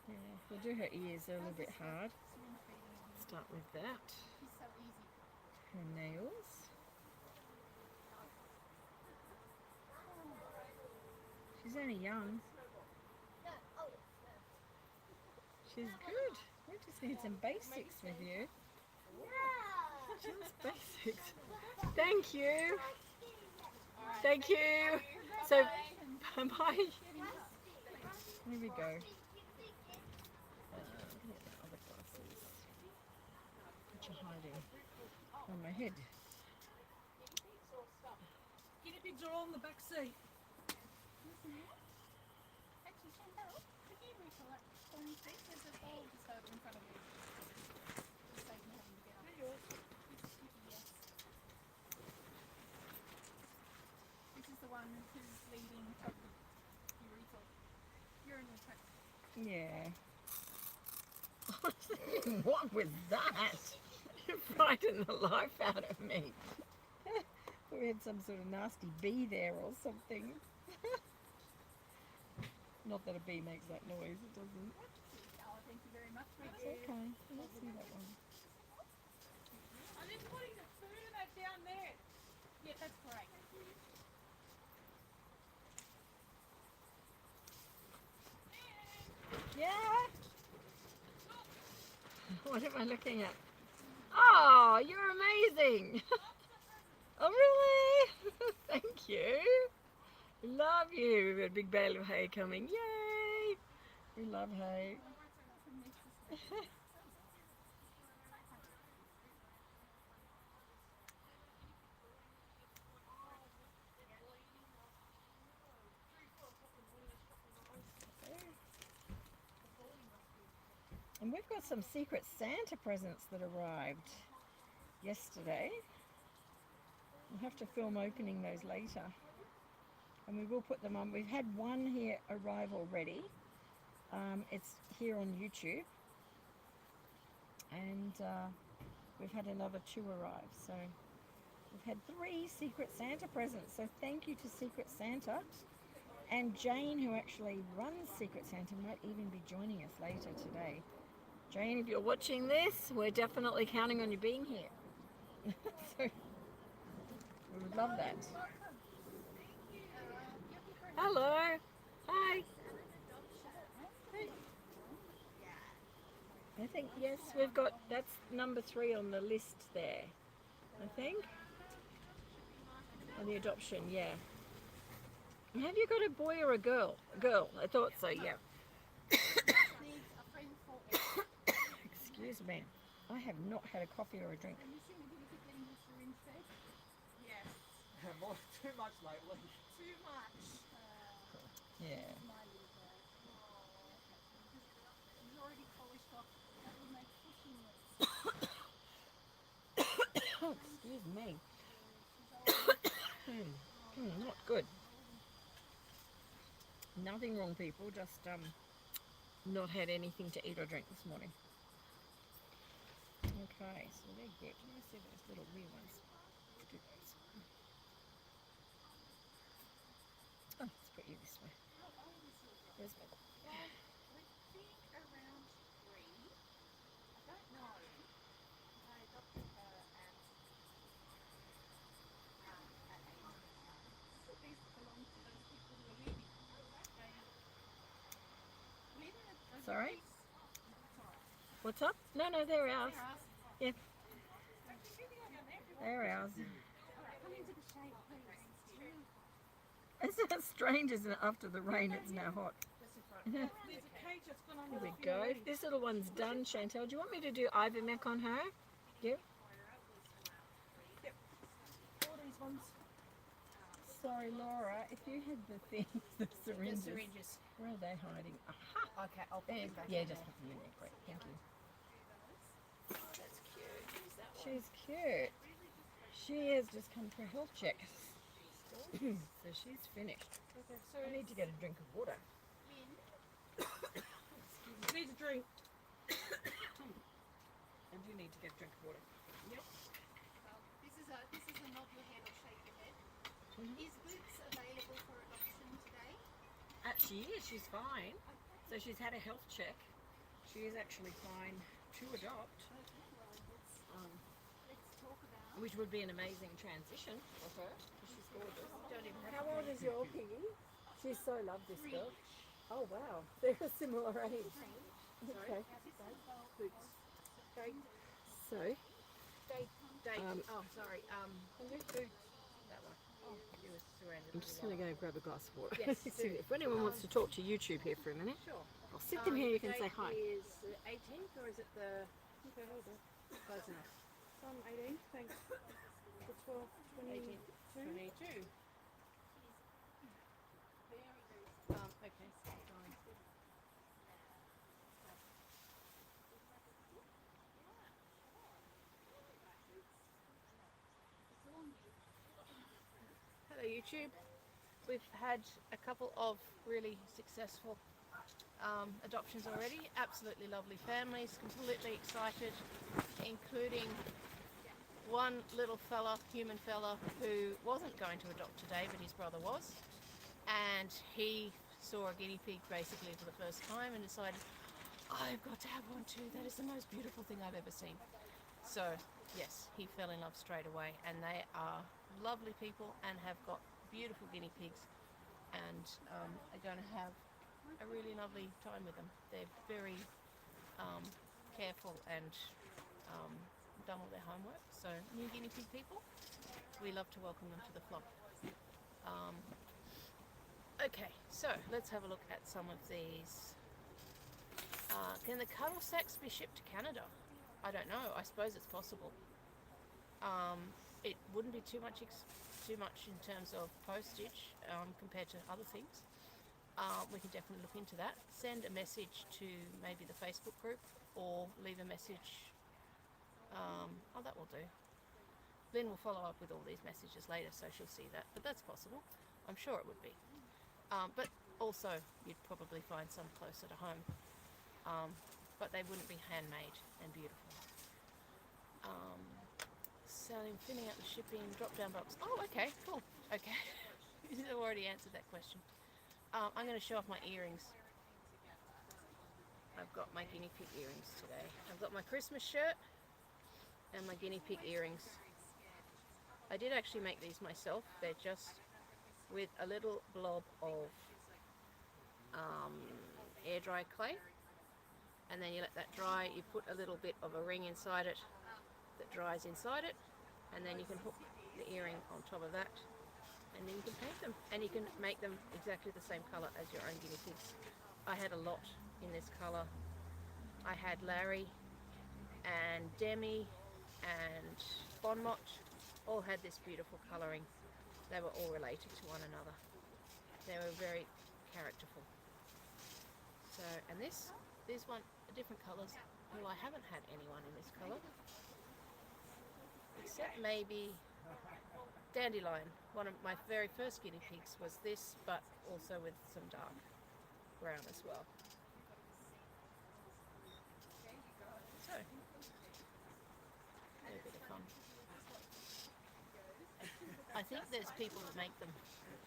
Yeah. We'll do her ears. They're a little bit hard. Start with that. She's so easy. Her nails. She's only young. She's good. We just need some basics with you. Just basics. Thank you. Thank you. So, bye. Here we go. Other glasses. What you hiding? On my head. Guinea pigs are all in the back seat. Actually, Chantel, could you recollect for me, please? There's a bowl just over in front of you. Just save me having to get up. They're yours. Yes. This is the one who's leading urinary tract. Yeah. What was that? You frightened the life out of me. We had some sort of nasty bee there or something. Not that a bee makes that noise, it doesn't. Oh, thank you very much. It's okay. Let's see that one. I'm just putting the food in that down there. Yeah, that's great. Yeah? What am I looking at? Oh, you're amazing! Oh, really? Thank you. Love you. We've got a big bale of hay coming. Yay! We love hay. And we've got some secret Santa presents that arrived yesterday. We'll have to film opening those later. And we will put them on. We've had one here arrive already. It's here on YouTube. And we've had another 2 arrive. So We've had 3 Secret Santa presents, so thank you to Secret Santa. And Jane, who actually runs Secret Santa, might even be joining us later today. Jane, if you're watching this, we're definitely counting on you being here. So, we would love that. Hello. Hi. I think, yes, we've got, that's number 3 on the list there, I think. On the adoption, yeah. Have you got a boy or a girl? A girl, I thought so, yeah. Excuse me. I have not had a coffee or a drink. Yes. More, too much lately. Too much. Yeah. My little guy. He's already polished off. That will make pushing Oh, excuse me. Not good. Nothing wrong, people. Just not had anything to eat or drink this morning. Okay, so they're good. Let me see those little wee ones. Let's do those. Oh, let's put you this way. There's my we think around 3. I don't know. I adopted her at 8. These belong to those people who are leaving. Sorry? What's up? No, they're ours. Yeah. They're ours. Come into the shade, please. Isn't it strange, isn't it? After the rain, it's now hot. There's a cage that's gone on Here we the go. already. This little one's done, Chantel. Do you want me to do ivermectin on her? Yep. All these ones. Sorry, Laura. If you had the things, the syringes. The syringes. Where are they hiding? Aha! Okay, I'll put There, them back yeah, in just there. put them in there. Great, thank you. That's cute. Who's that one? She's cute. She has just come for a health check. So she's finished. Okay, so I need to get a drink of water. needs a drink. I do need to get a drink of water. This is a nod your head or shake your head. Is Boots available for adoption today? She is. She's fine. So she's had a health check. She is actually fine to adopt, Let's talk about. which would be an amazing transition for her. 'Cause she's gorgeous. Don't even How old is your Piggie? She's so loved this girl. Oh wow, they're a similar age. Okay. So, Date. Um, Oh, sorry. That one. Oh, you were surrounded. I'm just going to go grab a glass of water. Yes, do. If anyone wants to talk to YouTube here for a minute, Sure. I'll sit them here. You can say Date hi. Is the 18th or is it the Okay, hold on. close enough? It's on 18, thanks. The 12, 18th, 22. 22. Okay. Fine. Hello YouTube. We've had a couple of really successful adoptions already. Absolutely lovely families, completely excited, including one little fella, human fella, who wasn't going to adopt today, but his brother was. And he saw a guinea pig basically for the first time and decided, I've got to have one too. That is the most beautiful thing I've ever seen. So yes, he fell in love straight away, and they are lovely people and have got beautiful guinea pigs, and are going to have a really lovely time with them. They're very careful and done all their homework. So new guinea pig people, we love to welcome them to the flock. Okay, so let's have a look at some of these. Can the cuddle sacks be shipped to Canada? I don't know. I suppose it's possible. It wouldn't be too much in terms of postage compared to other things. We can definitely look into that. Send a message to maybe the Facebook group or leave a message. Oh, that will do. Lyn will follow up with all these messages later, so she'll see that. But that's possible. I'm sure it would be. But also, you'd probably find some closer to home. But they wouldn't be handmade and beautiful. selling, filling out the shipping, drop down box. Oh, okay, cool. Okay. You've already answered that question. I'm going to show off my earrings. I've got my guinea pig earrings today. I've got my Christmas shirt and my guinea pig earrings. I did actually make these myself. They're just with a little blob of air dry clay, and then you let that dry. You put a little bit of a ring inside it that dries inside it, and then you can hook the earring on top of that, and then you can paint them, and you can make them exactly the same color as your own guinea pigs. I had a lot in this color. I had Larry and Demi and Bon Mot all had this beautiful coloring. They were all related to one another. They were very characterful. So, and this one, different colours. Well, I haven't had anyone in this colour, except maybe Dandelion. One of my very first guinea pigs was this, but also with some dark brown as well. So, they're a bit of fun. I think there's people that make them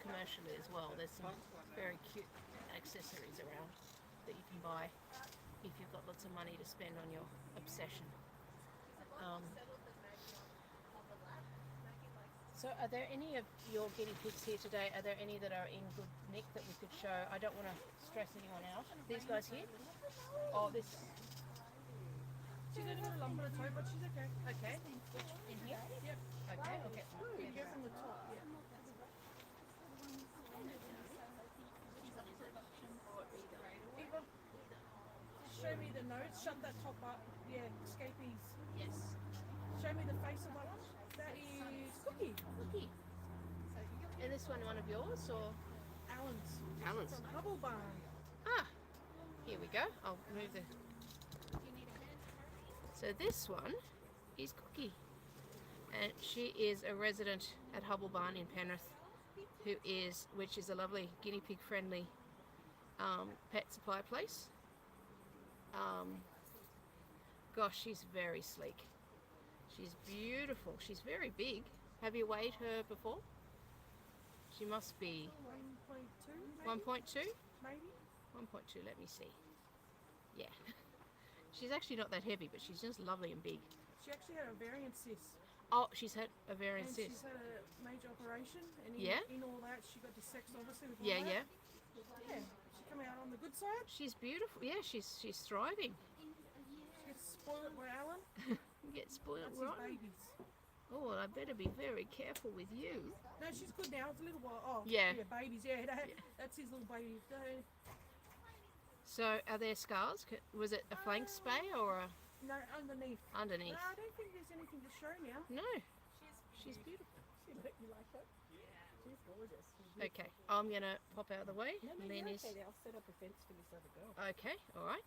commercially as well. There's some very cute accessories around that you can buy if you've got lots of money to spend on your obsession. So are there any of your guinea pigs here today? Are there any that are in good nick that we could show? I don't want to stress anyone out. These guys here? Oh, this. She's a little lump on her toe, but she's okay. Okay. In here? Yep. Okay, okay. You can go from the top, yeah. Eva, show me the nose, shut that top up. Yeah, scapies. Yes. Show me the face of that one. That is Cookie. Cookie. And this one of yours or? Alan's. Alan's. From Hubble Barn. Ah, here we go. I'll move the. So this one is Cookie, and she is a resident at Hubble Barn in Penrith, which is a lovely guinea pig friendly pet supply place. Gosh, she's very sleek. She's beautiful. She's very big. Have you weighed her before? She must be 1.2, 1.2? maybe. 1.2, let me see. Yeah. She's actually not that heavy, but she's just lovely and big. She actually had ovarian cysts. Oh, she's had ovarian And cyst. she's had a major operation, and in all that, she got dissected obviously with all Yeah, that. yeah. Yeah, she come out on the good side. She's beautiful. Yeah, she's thriving. She gets spoiled by Alan. Get spoiled, That's his right? babies. Oh, I better be very careful with you. No, she's good now. It's a little while. Oh, Yeah. babies. Yeah, that's his little baby. So, are there scars? Was it a flank spay or a No, underneath. underneath? No, I don't think there's anything to show now. No. She's beautiful. You like her? She's gorgeous. Okay, I'm gonna pop out of the way. No, Lyn you're is okay. I'll set up a fence for this other girl. okay. All right.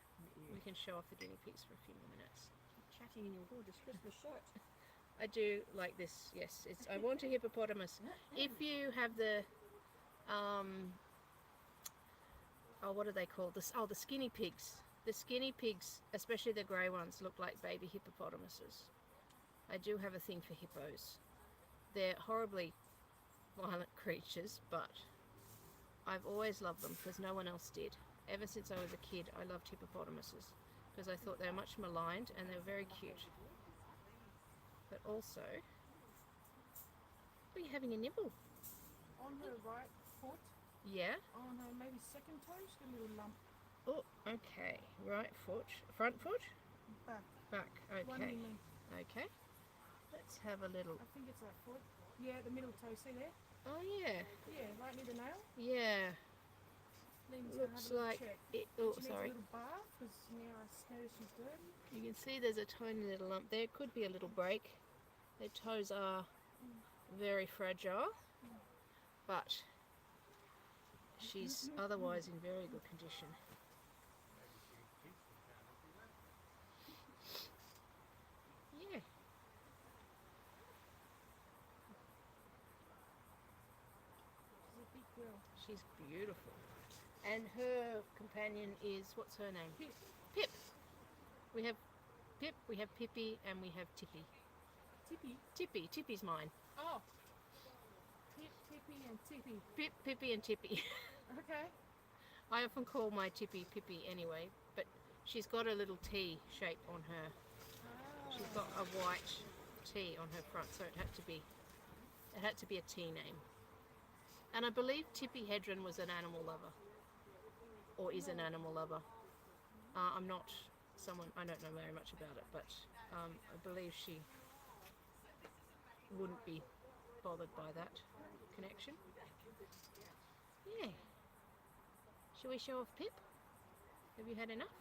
We can show off the guinea pigs for a few more minutes. Chatting in your gorgeous Christmas shirt. I do like this. Yes, it's. I want a hippopotamus. If you have the, what are they called? The skinny pigs. The skinny pigs, especially the grey ones, look like baby hippopotamuses. I do have a thing for hippos. They're horribly violent creatures, but I've always loved them because no one else did. Ever since I was a kid, I loved hippopotamuses because I thought they were much maligned and they were very cute. But also, are you having a nibble? On her right foot, Yeah. on her maybe second toe, she's got a little lump. Oh, okay. Right foot, front foot, Back. back. One Okay. knee. Okay. Let's have a little. I think it's that foot. Yeah, the middle toe. See there? Oh yeah. Yeah, right near the nail. Yeah. Lynn's gonna have Looks a little like check. it. Oh, She needs sorry. a little bath because now I know she's dirty. You can see there's a tiny little lump there. Could be a little break. Their toes are very fragile, but she's otherwise in very good condition. Yeah. She's a big girl. She's beautiful. And her companion is, what's her name? Pip. Pip. We have Pip, we have Pippi, and we have Tippy. Tippy. Tippy. Tippy's mine. Oh. Tippy and Tippy. Pippi and Tippy. Okay. I often call my Tippy Pippi anyway, but she's got a little T shape on her. She's got a white T on her front, so it had to be a T name. And I believe Tippy Hedren was an animal lover, or is an animal lover. I'm not someone, I don't know very much about it, but I believe she wouldn't be bothered by that connection. Yeah. Shall we show off Pip? Have you had enough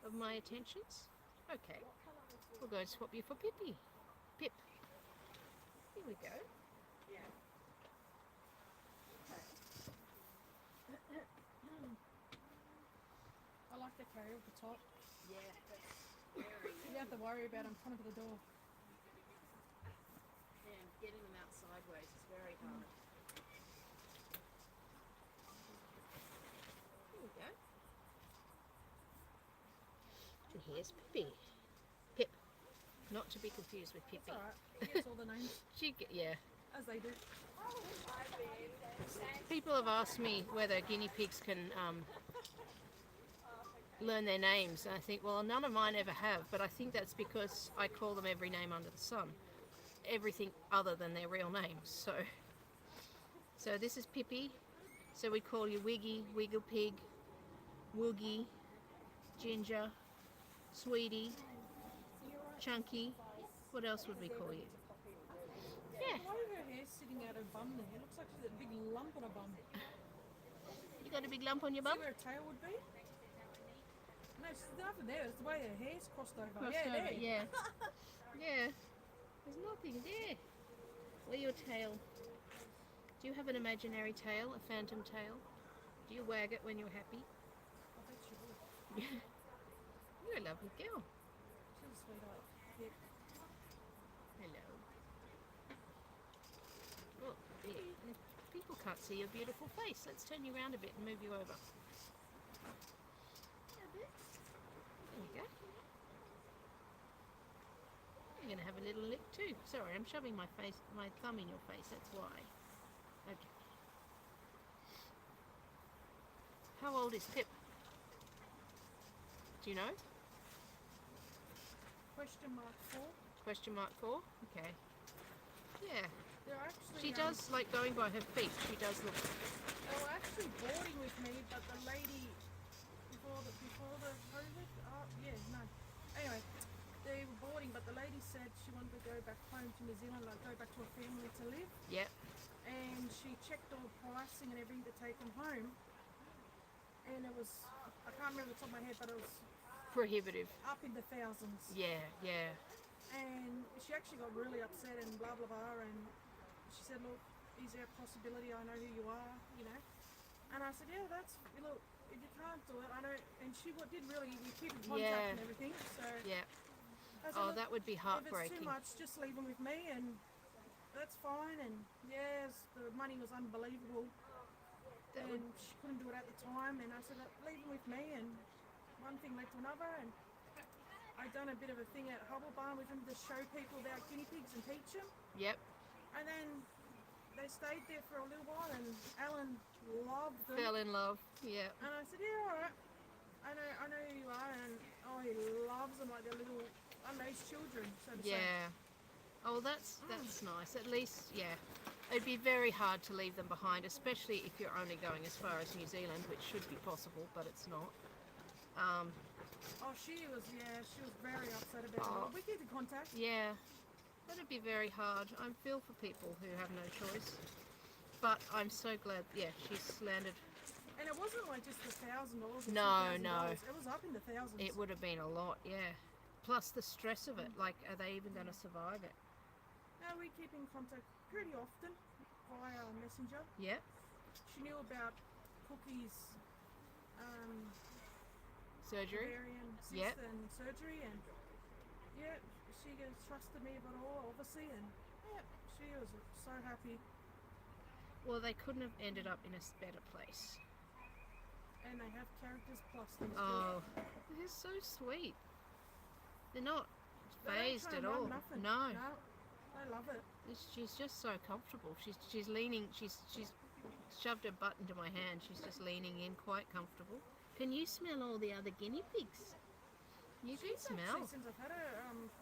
of my attentions? Okay. We'll go and swap you for Pippi. Pip. Here we go. I like the carry off the top. Yeah, that's very... You don't have to worry about them coming to the door. And getting them out sideways is very hard. Here we go. And here's Pippi. Pip. Not to be confused with Pippi. It's alright. He gets all the names. Yeah. As they do. People have asked me whether guinea pigs can learn their names. And I think, well, none of mine ever have, but I think that's because I call them every name under the sun. Everything other than their real names. So this is Pippi. So we call you Wiggy, Wiggle Pig, Woogie, Ginger, Sweetie, Chunky. What else would we call you? Yeah. Why is her hair sitting out her bum there? It looks like she's got a big lump on her bum. You got a big lump on your See bum? where her tail would be? No, she's nothing there. It's the way her hair's crossed over. Crossed yeah, over, there. yeah. Yeah. There's nothing there. Where your tail? Do you have an imaginary tail, a phantom tail? Do you wag it when you're happy? I bet she would. You're a lovely girl. She's a sweetheart. Yeah. Hello. Oh, yeah. People can't see your beautiful face. Let's turn you around a bit and move you over. There we go. You're going to have a little lick too. Sorry, I'm shoving my thumb in your face. That's why. Okay. How old is Pip? Do you know? Question mark 4. Question mark 4? Okay. Yeah. They're actually, She does like going by her feet. She does look... They were actually boarding with me, but the lady before the COVID. Yeah, no. Anyway, they were boarding, but the lady said she wanted to go back home to New Zealand, like go back to her family to live. Yep. And she checked all the pricing and everything to take them home. And it was, I can't remember the top of my head, but it was Prohibitive. up in the thousands. Yeah, yeah. And she actually got really upset and blah blah blah, and she said, look, is there a possibility I know who you are, you know? And I said, yeah, that's, look, if you can't do it, I know. And she did really, we keep in contact Yeah. and everything, so Yeah. I said, Oh, look, that would be if it's heartbreaking. too much, just leave them with me, and that's fine. And yes, the money was unbelievable, That and would, she couldn't do it at the time, and I said, leave them with me, and one thing led to another, and I'd done a bit of a thing at Hubble Barn with them to show people about guinea pigs and teach them. yep. And then they stayed there for a little while, and Alan loved them. Fell in love. Yeah. And I said, yeah, all right. I know who you are, and he loves them like they're little unraised children, so to say. Yeah. Oh, that's nice. At least, yeah. It'd be very hard to leave them behind, especially if you're only going as far as New Zealand, which should be possible, but it's not. Oh, she was very upset about it. We keep in contact. Yeah. That'd be very hard. I feel for people who have no choice. But I'm so glad, yeah, she's landed. And it wasn't like just $1,000 or No, $2,000. no. It was up in the thousands. It would have been a lot, yeah. Plus the stress of it. Like, are they even going to survive it? No, we keep in contact pretty often via Messenger. Yep. She knew about Cookie's Surgery. ovarian cyst Yep. and surgery, and yeah, she trusted me about all, obviously, and yeah, she was so happy. Well, they couldn't have ended up in a better place. And they have characters plus these Oh, they're so sweet. They're not They don't phased try at and run all. nothing. No. No, they love it. She's just so comfortable. She's leaning. She's shoved her butt into my hand. She's just leaning in, quite comfortable. Can you smell all the other guinea pigs? You can She's smell. actually, since I've had her,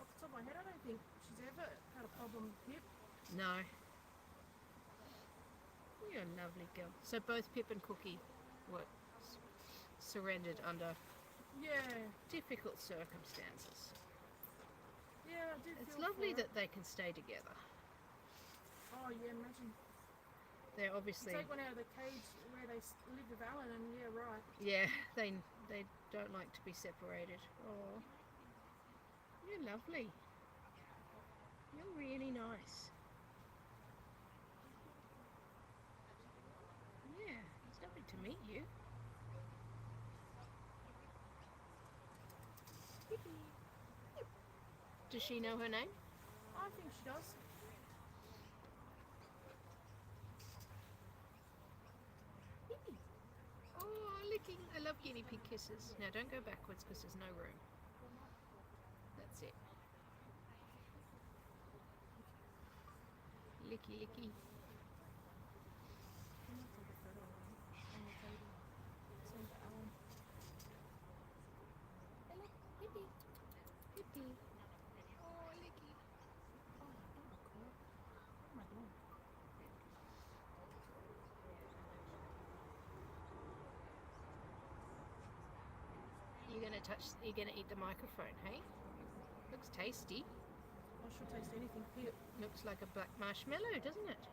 off the top of my head, I don't think she's ever had a problem with Pip. No. You're a lovely girl. So both Pip and Cookie were surrendered under Yeah, difficult circumstances. yeah, I did It's feel lovely for her. that they can stay together. Oh yeah, imagine. They're You obviously, take one out of the cage where they live with Alan, and yeah, right. yeah, they don't like to be separated. Oh, you're lovely. You're really nice. Yeah, it's lovely to meet you. Does she know her name? I think she does. Oh, licking. I love guinea pig kisses. Now don't go backwards because there's no room. That's it. Licky, licky. Pippi. Oh, licky. You're gonna eat the microphone, hey? Looks tasty. I should taste anything. Pip. Looks like a black marshmallow, doesn't it?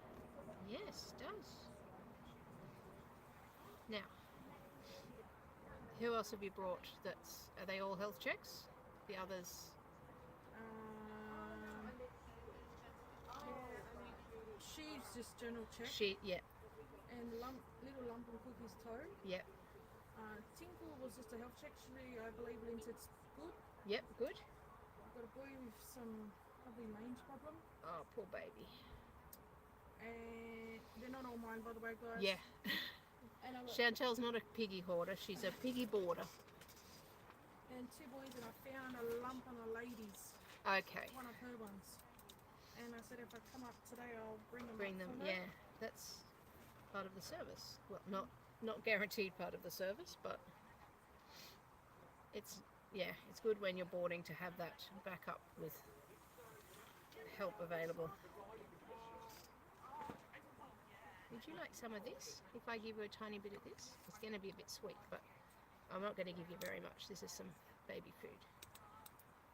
Yes, it does. Now, who else have you brought are they all health checks? The others? She's just general check. Yeah, And little lump on Cookie's toe. yep, Tinkle was just a health check. She, I believe, Lynn said it's good. yep, good. I've got a boy with some probably mange problem. Oh, poor baby. And they're not all mine, by the way, guys. Yeah. And I've got Chantel's not a piggy hoarder, she's a piggy boarder. and two boys, and I found a lump on a lady's, Okay, one of her ones. And I said if I come up today, I'll bring them. bring up them, for her. yeah, that's part of the service. Well, not guaranteed part of the service, but it's good when you're boarding to have that backup with help available. Would you like some of this? If I give you a tiny bit of this, it's going to be a bit sweet, but I'm not going to give you very much. This is some baby food.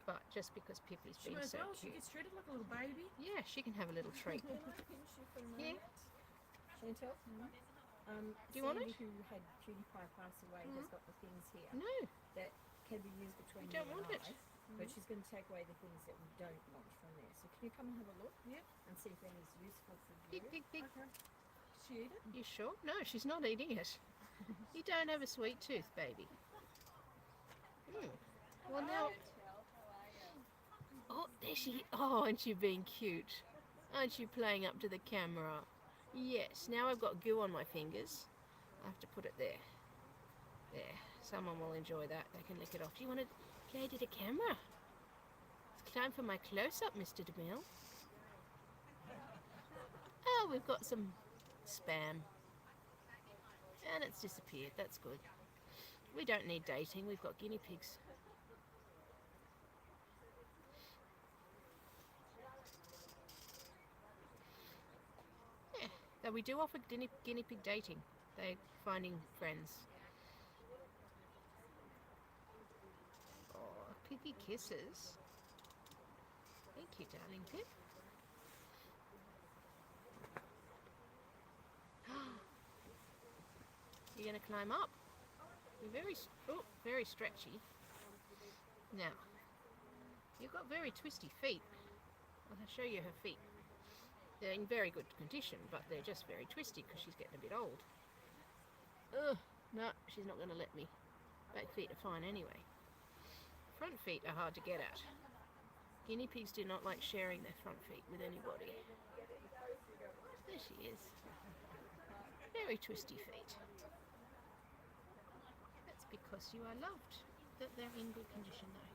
But just because Pippi's She being might as so well. She cute. gets treated like a little baby. Yeah, she can have a little treat. Can I pinch you for a Yeah. moment? Chantel? Do you want Sandy, it? who had Cutie Pie pass away, has got the things here No, that can be used between You don't you and want it. I. But she's going to take away the things that we don't want from there. So can you come and have a look? Yep. And see if anything's useful for you. big, big, big. Okay. Does she eat it? You sure? No, she's not eating it. You don't have a sweet tooth, baby. Well, now. Oh, there she. Oh, aren't you being cute? Aren't you playing up to the camera? Yes. Now I've got goo on my fingers. I have to put it there. There. Someone will enjoy that. They can lick it off. Do you want to play to the camera? It's time for my close-up, Mr. DeMille. Oh, we've got some spam. And it's disappeared. That's good. We don't need dating. We've got guinea pigs. Yeah, though we do offer guinea pig dating. They're finding friends. Oh, Piggy kisses. Thank you, darling Pip. You're going to climb up. You're very stretchy. Now, you've got very twisty feet. I'll show you her feet. They're in very good condition, but they're just very twisty because she's getting a bit old. Ugh, no, she's not going to let me. Back feet are fine anyway. Front feet are hard to get at. Guinea pigs do not like sharing their front feet with anybody. There she is. Very twisty feet. That's because you are loved. That they're in good condition though.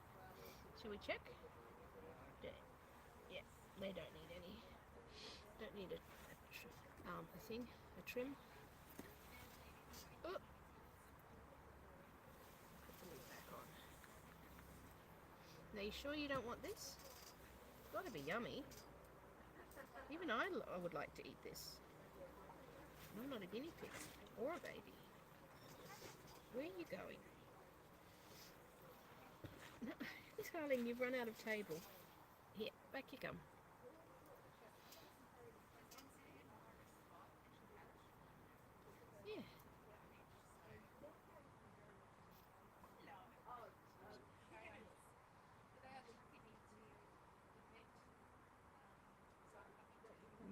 Shall we check? They don't need any. Don't need a thing, a trim. Oh. Put the lid back on. Now, you sure you don't want this? It's got to be yummy. Even I would like to eat this. I'm not a guinea pig or a baby. Where are you going? No, darling, you've run out of table. Here, back you come. Yeah.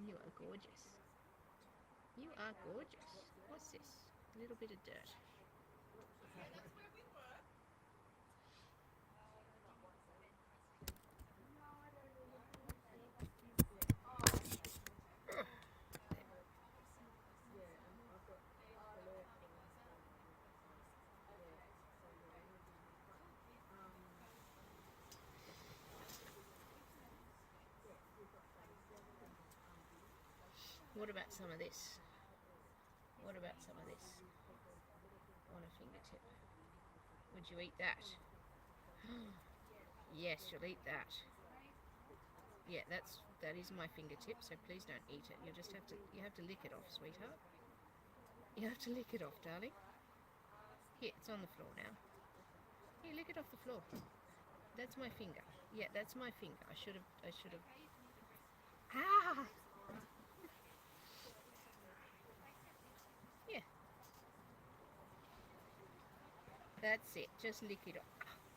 You are gorgeous. You are gorgeous. What's this? A little bit of dirt. What about some of this? What about some of this? On a fingertip. Would you eat that? Yes, you'll eat that. Yeah, that is my fingertip, so please don't eat it. You have to lick it off, sweetheart. You have to lick it off, darling. Here, it's on the floor now. Here, lick it off the floor. That's my finger. Yeah, that's my finger. I should have. Ah! Yeah. That's it. Just lick it off.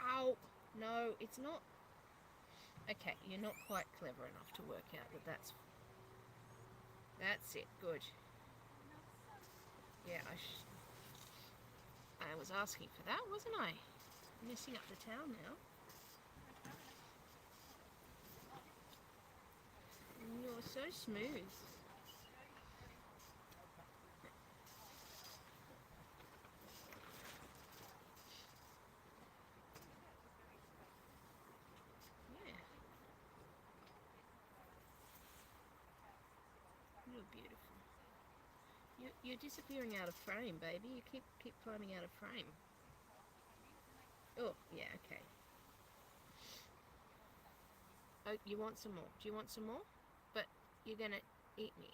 Ow! No, it's not. Okay, you're not quite clever enough to work out that that's it. Good. Yeah, I was asking for that, wasn't I? Messing up the towel now. You're so smooth. Yeah. You're beautiful. You're disappearing out of frame, baby. You keep climbing out of frame. Oh, yeah, okay. Oh, you want some more? Do you want some more? But you're going to eat me.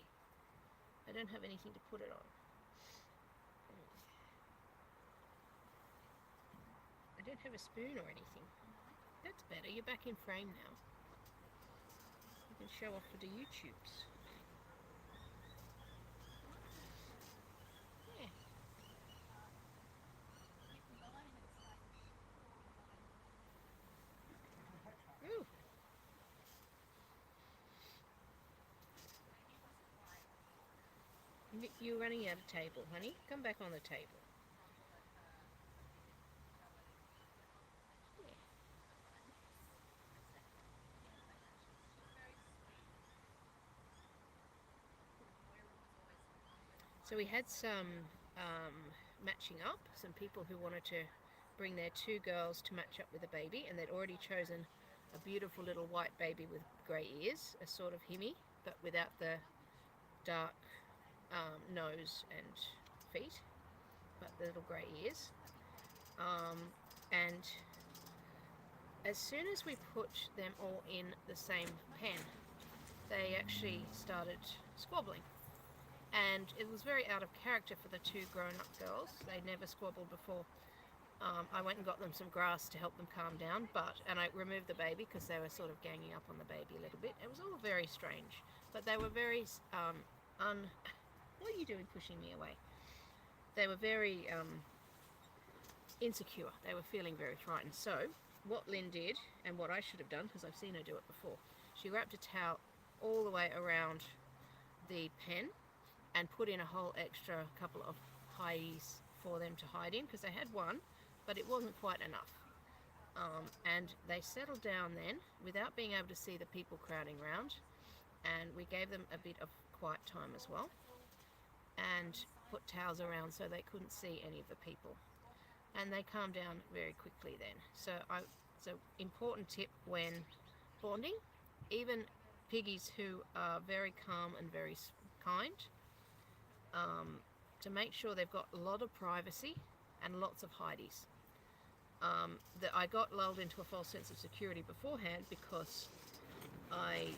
I don't have anything to put it on. I don't have a spoon or anything. That's better. You're back in frame now. You can show off for the YouTubes. Yeah. Ooh. You're running out of table, honey. Come back on the table. Yeah. So we had some matching up, some people who wanted to bring their two girls to match up with a baby, and they'd already chosen a beautiful little white baby with grey ears, a sort of himi, but without the dark nose and feet, but the little grey ears. And as soon as we put them all in the same pen, they actually started squabbling. And it was very out of character for the two grown-up girls. They'd never squabbled before. I went and got them some grass to help them calm down, and I removed the baby because they were sort of ganging up on the baby a little bit. It was all very strange, but they were very what are you doing pushing me away? They were very insecure. They were feeling very frightened. So what Lyn did, and what I should have done, because I've seen her do it before, she wrapped a towel all the way around the pen and put in a whole extra couple of hideys for them to hide in, because they had one, but it wasn't quite enough. And they settled down then without being able to see the people crowding round, and we gave them a bit of quiet time as well, and put towels around so they couldn't see any of the people, and they calmed down very quickly then. So important tip when bonding, even piggies who are very calm and very kind, to make sure they've got a lot of privacy and lots of hideys. That I got lulled into a false sense of security beforehand because I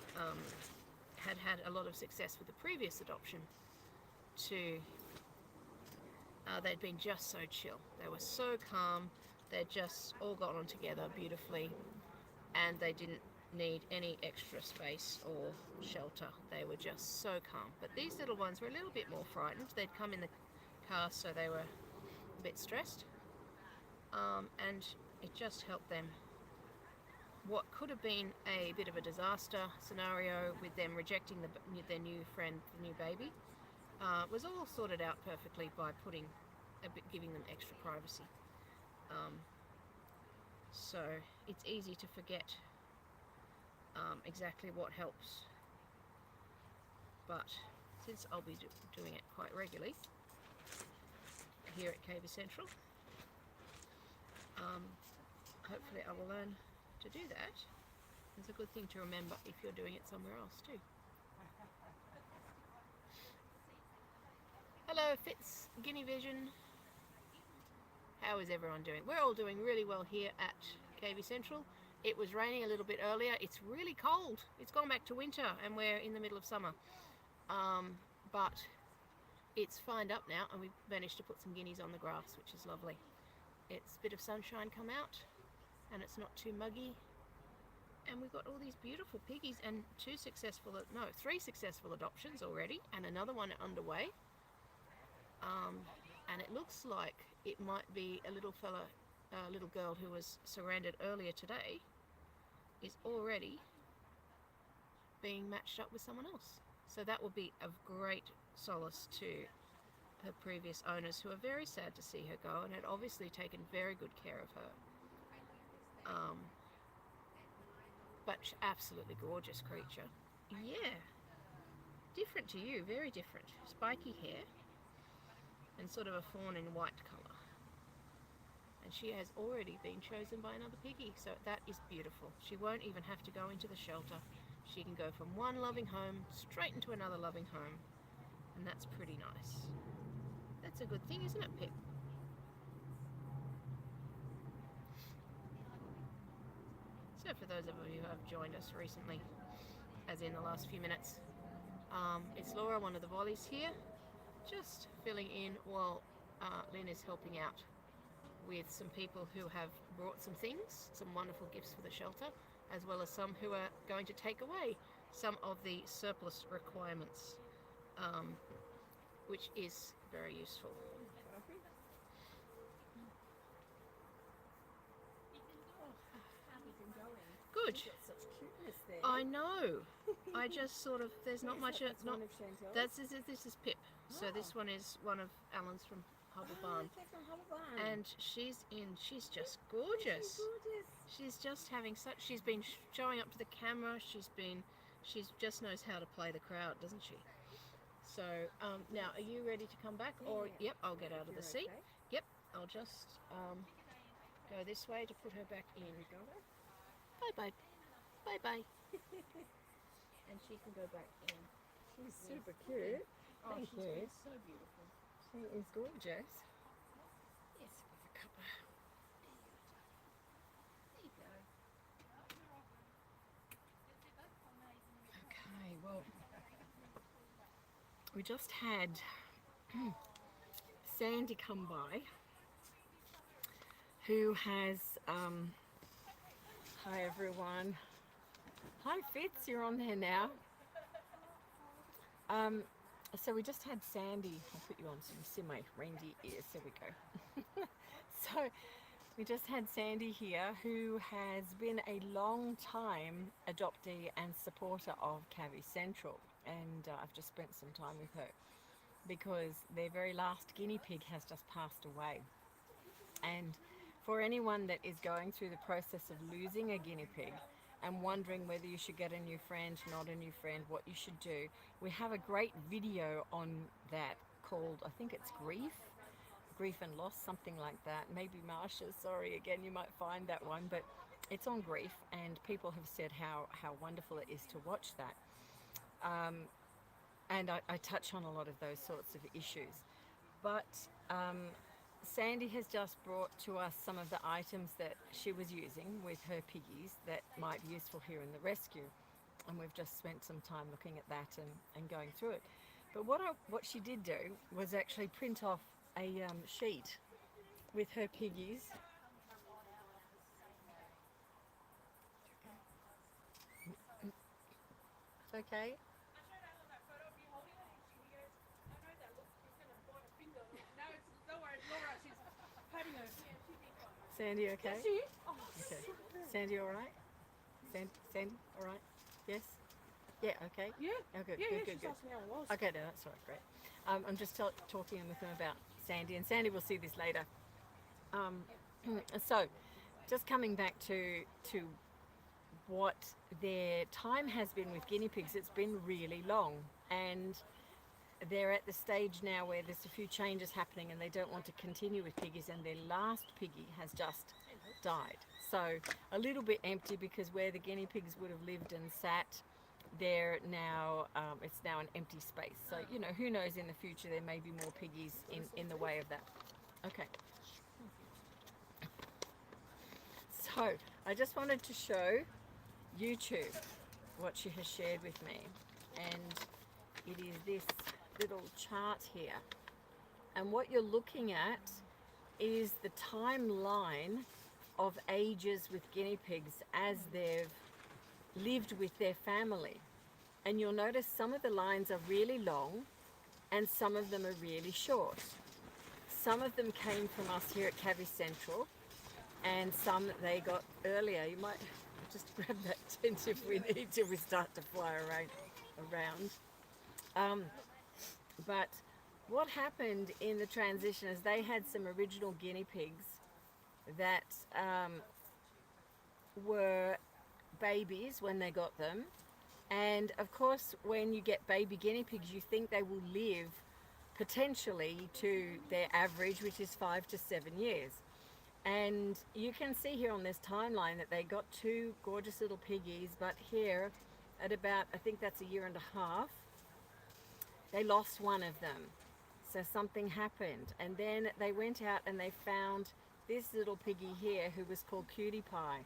had a lot of success with the previous adoption. They'd been just so chill. They were so calm. They'd just all got on together beautifully, and they didn't need any extra space or shelter. They were just so calm. But these little ones were a little bit more frightened. They'd come in the car, so they were a bit stressed, and it just helped them. What could have been a bit of a disaster scenario with them rejecting their new friend, the new baby, was all sorted out perfectly by giving them extra privacy. So it's easy to forget exactly what helps, but since I'll be doing it quite regularly here at Cavy Central, hopefully I will learn to do that. It's a good thing to remember if you're doing it somewhere else too. Hello Fitz, Guinea Vision. How is everyone doing? We're all doing really well here at Cavy Central. It was raining a little bit earlier. It's really cold. It's gone back to winter and we're in the middle of summer. But it's fined up now and we've managed to put some guineas on the grass, which is lovely. It's a bit of sunshine come out and it's not too muggy. And we've got all these beautiful piggies and three successful adoptions already and another one underway. And it looks like it might be a little girl who was surrendered earlier today is already being matched up with someone else. So that will be of great solace to her previous owners, who are very sad to see her go and had obviously taken very good care of her. But absolutely gorgeous creature. Yeah, different to you, very different. Spiky hair and sort of a fawn in white colour. And she has already been chosen by another piggy, so that is beautiful. She won't even have to go into the shelter. She can go from one loving home straight into another loving home, and that's pretty nice. That's a good thing, isn't it, Pip? So for those of you who have joined us recently, as in the last few minutes, it's Laura, one of the volleys here, just filling in while Lyn is helping out with some people who have brought some things, some wonderful gifts for the shelter, as well as some who are going to take away some of the surplus requirements, which is very useful. Good. Such cuteness there. I know. I just sort of, there's not much. That's Not one of Chantel's. this is Pip. So this one is one of Alan's from Hubble Barn. Okay, from Hubble Barn. And she's just gorgeous. She's just having she's been showing up to the camera. She just knows how to play the crowd, doesn't she? So now, are you ready to come back? Or yep, I'll get out of the seat. Okay. Yep, I'll just go this way to put her back in. Bye bye, bye bye. And she can go back in. She's super cute. Oh, Thank she's you. been so beautiful. She is gorgeous. Yes, with a cuppa. There you go. Okay, well, we just had Sandy come by, who has, Hi everyone. Hi Fitz, you're on there now. So we just had Sandy. I'll put you on some reindeer ears. There we go. So we just had Sandy here, who has been a long time adoptee and supporter of Cavy Central, and I've just spent some time with her because their very last guinea pig has just passed away. And for anyone that is going through the process of losing a guinea pig and wondering whether you should get a new friend, not a new friend, what you should do, we have a great video on that called, I think it's Grief and Loss, something like that. Maybe Marsha, sorry again, you might find that one, but it's on grief, and people have said how wonderful it is to watch that. And I touch on a lot of those sorts of issues. But Sandy has just brought to us some of the items that she was using with her piggies that might be useful here in the rescue. And we've just spent some time looking at that and going through it. But what she did do was actually print off a sheet with her piggies. It's okay. Sandy, okay? Okay. Sandy, all right? Sandy, all right? Yes? Yeah, okay? Yeah. Oh, good, Yeah, good, yeah, good, she's good. asked me how it was. Okay, no, that's all right, great. I'm just talking with them about Sandy, and Sandy will see this later. So, just coming back to what their time has been with guinea pigs, it's been really long, and they're at the stage now where there's a few changes happening and they don't want to continue with piggies, and their last piggy has just died. So a little bit empty, because where the guinea pigs would have lived and sat, they're now it's now an empty space. So you know, who knows, in the future there may be more piggies in the way of that. Okay. So I just wanted to show YouTube what she has shared with me, and it is this little chart here, and what you're looking at is the timeline of ages with guinea pigs as they've lived with their family. And you'll notice some of the lines are really long and some of them are really short. Some of them came from us here at Cavy Central, and some that they got earlier. You might just grab that tent if we need to. We start to fly around. But what happened in the transition is they had some original guinea pigs that were babies when they got them. And of course, when you get baby guinea pigs, you think they will live potentially to their average, which is 5 to 7 years. And you can see here on this timeline that they got 2 gorgeous little piggies, but here at about, I think that's 1.5 years, they lost one of them. So something happened, and then they went out and they found this little piggy here who was called Cutie Pie.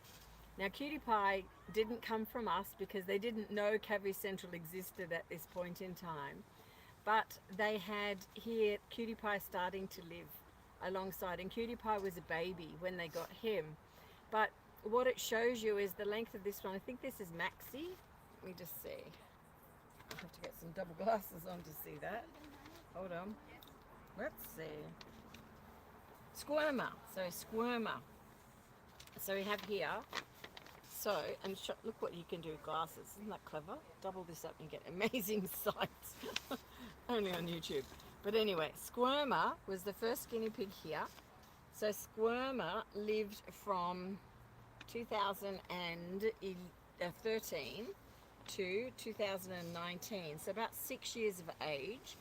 Now Cutie Pie didn't come from us because they didn't know Cavy Central existed at this point in time, but they had here Cutie Pie starting to live alongside, and Cutie Pie was a baby when they got him. But what it shows you is the length of this one. I think this is Maxi. Let me just see. I have to get some double glasses on to see that. Hold on. Let's see. Squirmer. So Squirmer. So we have here. So, and look what you can do with glasses. Isn't that clever? Double this up and you get amazing sights. Only on YouTube. But anyway, Squirmer was the first guinea pig here. So Squirmer lived from 2013 to 2019, so about 6 years of age.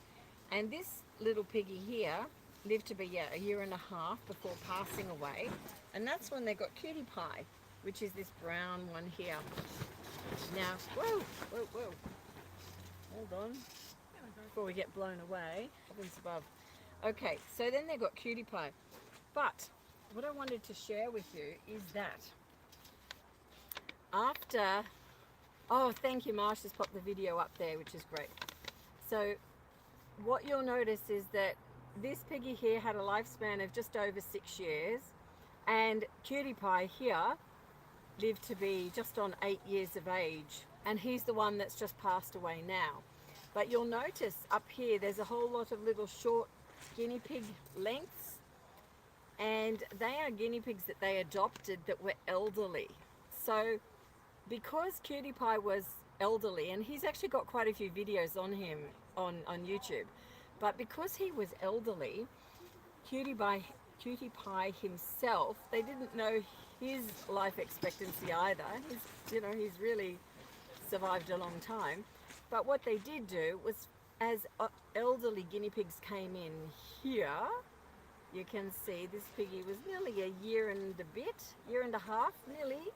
And this little piggy here lived to be 1.5 years before passing away, and that's when they got Cutie Pie, which is this brown one here. Now, whoa, hold on before we get blown away. Heavens above. Okay, so then they got Cutie Pie, but what I wanted to share with you is that after, oh, thank you, Marsh has popped the video up there, which is great. So what you'll notice is that this piggy here had a lifespan of just over 6 years, and Cutie Pie here lived to be just on 8 years of age, and he's the one that's just passed away now. But you'll notice up here there's a whole lot of little short guinea pig lengths, and they are guinea pigs that they adopted that were elderly. So because Cutie Pie was elderly, and he's actually got quite a few videos on him on YouTube, but because he was elderly, Cutie Pie himself, they didn't know his life expectancy either. He's really survived a long time. But what they did do was, as elderly guinea pigs came in here, you can see this piggy was nearly 1.5 years, nearly,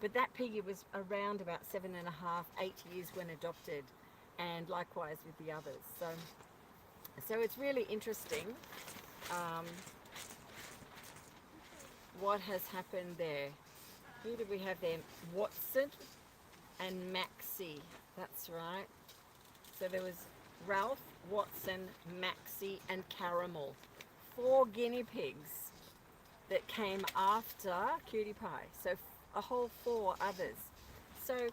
But that piggy was around about 7.5, 8 years when adopted, and likewise with the others. So it's really interesting what has happened there. Who do we have there? Watson and Maxie. That's right. So there was Ralph, Watson, Maxie, and Caramel. 4 guinea pigs that came after Cutie Pie. So a whole 4 others. So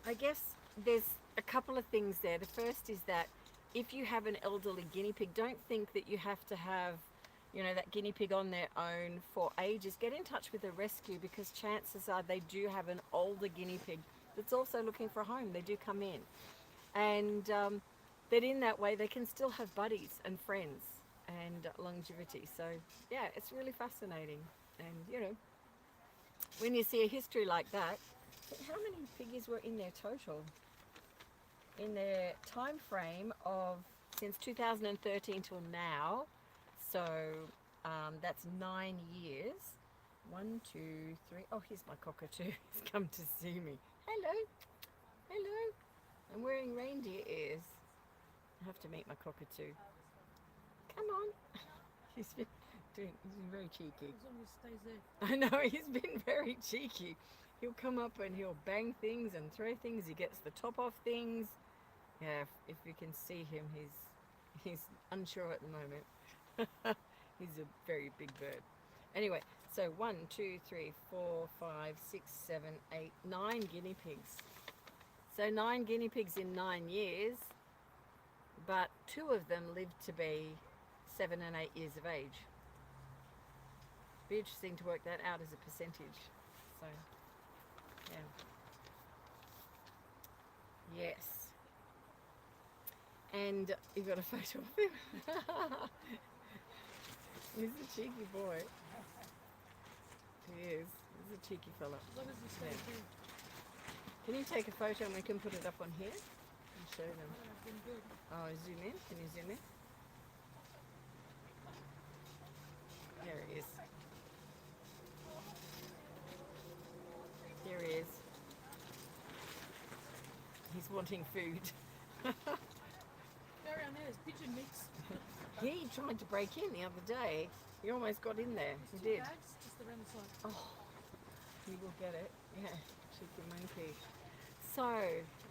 I guess there's a couple of things there. The first is that if you have an elderly guinea pig, don't think that you have to have, you know, that guinea pig on their own for ages. Get in touch with a rescue, because chances are they do have an older guinea pig that's also looking for a home. They do come in. And that in that way they can still have buddies and friends and longevity. So yeah, it's really fascinating. And you know, when you see a history like that, how many piggies were in there total? In their time frame of since 2013 till now, so that's 9 years. 1, 2, 3. Oh, here's my cockatoo. He's come to see me. Hello, hello. I'm wearing reindeer ears. I have to meet my cockatoo. Come on. He's been very cheeky. As long as it stays there. I know, he's been very cheeky. He'll come up and he'll bang things and throw things. He gets the top off things. Yeah, if you can see him, he's unsure at the moment. He's a very big bird. Anyway, so 1, 2, 3, 4, 5, 6, 7, 8, 9 guinea pigs. So 9 guinea pigs in 9 years, but 2 of them lived to be 7 and 8 years of age. Be interesting to work that out as a percentage. So, yeah. Yes. And you got a photo of him? He's a cheeky boy. He is. He's a cheeky fella. As long as he stays there. Can you take a photo and we can put it up on here and show them? Been good. Oh, zoom in. Can you zoom in? There he is. There he is. He's wanting food. Go around there, there's pigeon mix. He tried to break in the other day. He almost got in there. He did. Bags, just around the side. Oh, he will get it. Yeah, cheeky monkey. So,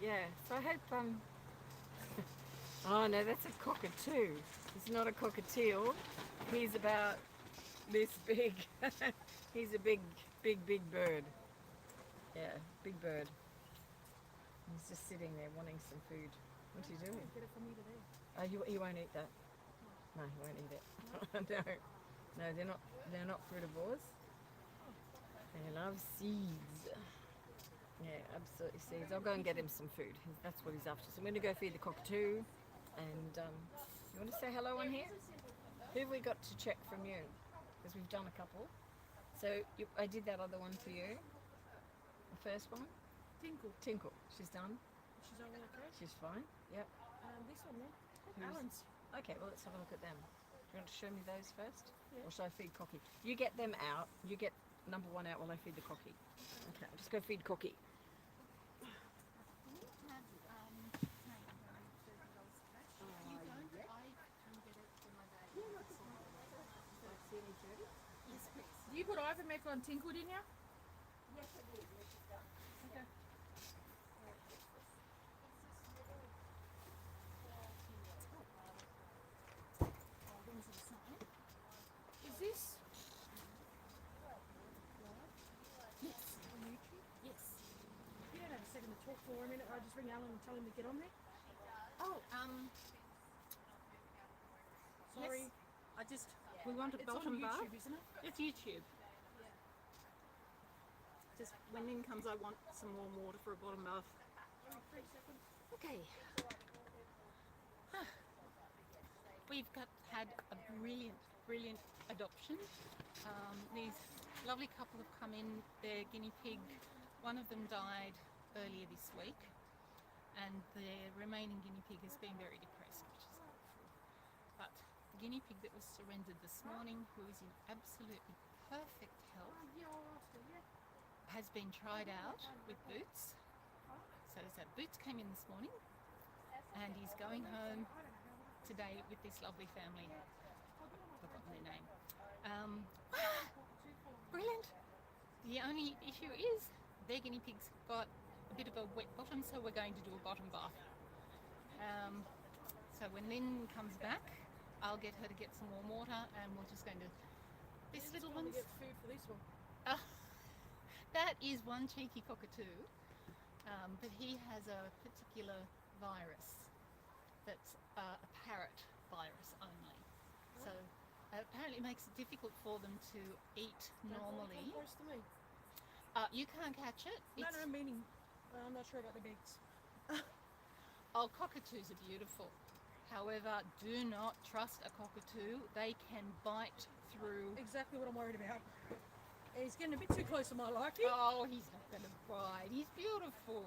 yeah. So I hope, oh no, that's a cockatoo. It's not a cockatiel. He's about this big. He's a big bird. Yeah, big bird. He's just sitting there wanting some food. What's he doing? Get it from me today. Oh, he won't eat that. No, he won't eat it. No, they're not frutivores. They love seeds. Yeah, absolutely seeds. I'll go and get him some food. That's what he's after. So I'm going to go feed the cockatoo. And you want to say hello on here? Who have we got to check from you? Because we've done a couple. So I did that other one for you. The first one. Tinkle. She's done. She's all okay. She's fine. Yep. This one there. Who's- Alan's. Okay, well let's have a look at them. Do you want to show me those first? Yeah. Or should I feed Cocky? You get them out. You get number 1 out while I feed the Cocky. Okay, I'll just go feed Cocky. You put ivermectin on Tinkle, didn't you? Yes, I did. Okay. Is this? Yes. On YouTube? Yes. You don't have a second to talk for a minute. I just ring Alan and tell him to get on there. Oh, Sorry. yes. We want a It's on bottom bar. YouTube, isn't it? It's YouTube. Just when Lyn comes, I want some warm water for a bottom bath. 3 seconds. Okay. We've had a brilliant adoption. These lovely couple have come in. Their guinea pig, one of them died earlier this week, and the remaining guinea pig has been very depressed, which is awful. But the guinea pig that was surrendered this morning, who is in absolutely perfect health, has been tried out with Boots. So Boots came in this morning and he's going home today with this lovely family. I've forgotten their name. Brilliant. The only issue is their guinea pig's got a bit of a wet bottom, so we're going to do a bottom bath. So when Lyn comes back, I'll get her to get some warm water and we're just going to... This little one's... get food for this one. That is one cheeky cockatoo, but he has a particular virus that's a parrot virus only. So apparently it makes it difficult for them to eat normally. Come close to me. You can't catch it. No, meaning I'm not sure about the beaks. Oh, cockatoos are beautiful. However, do not trust a cockatoo. They can bite through. Exactly what I'm worried about. He's getting a bit too close to my liking. Oh, he's not going to bite. He's beautiful.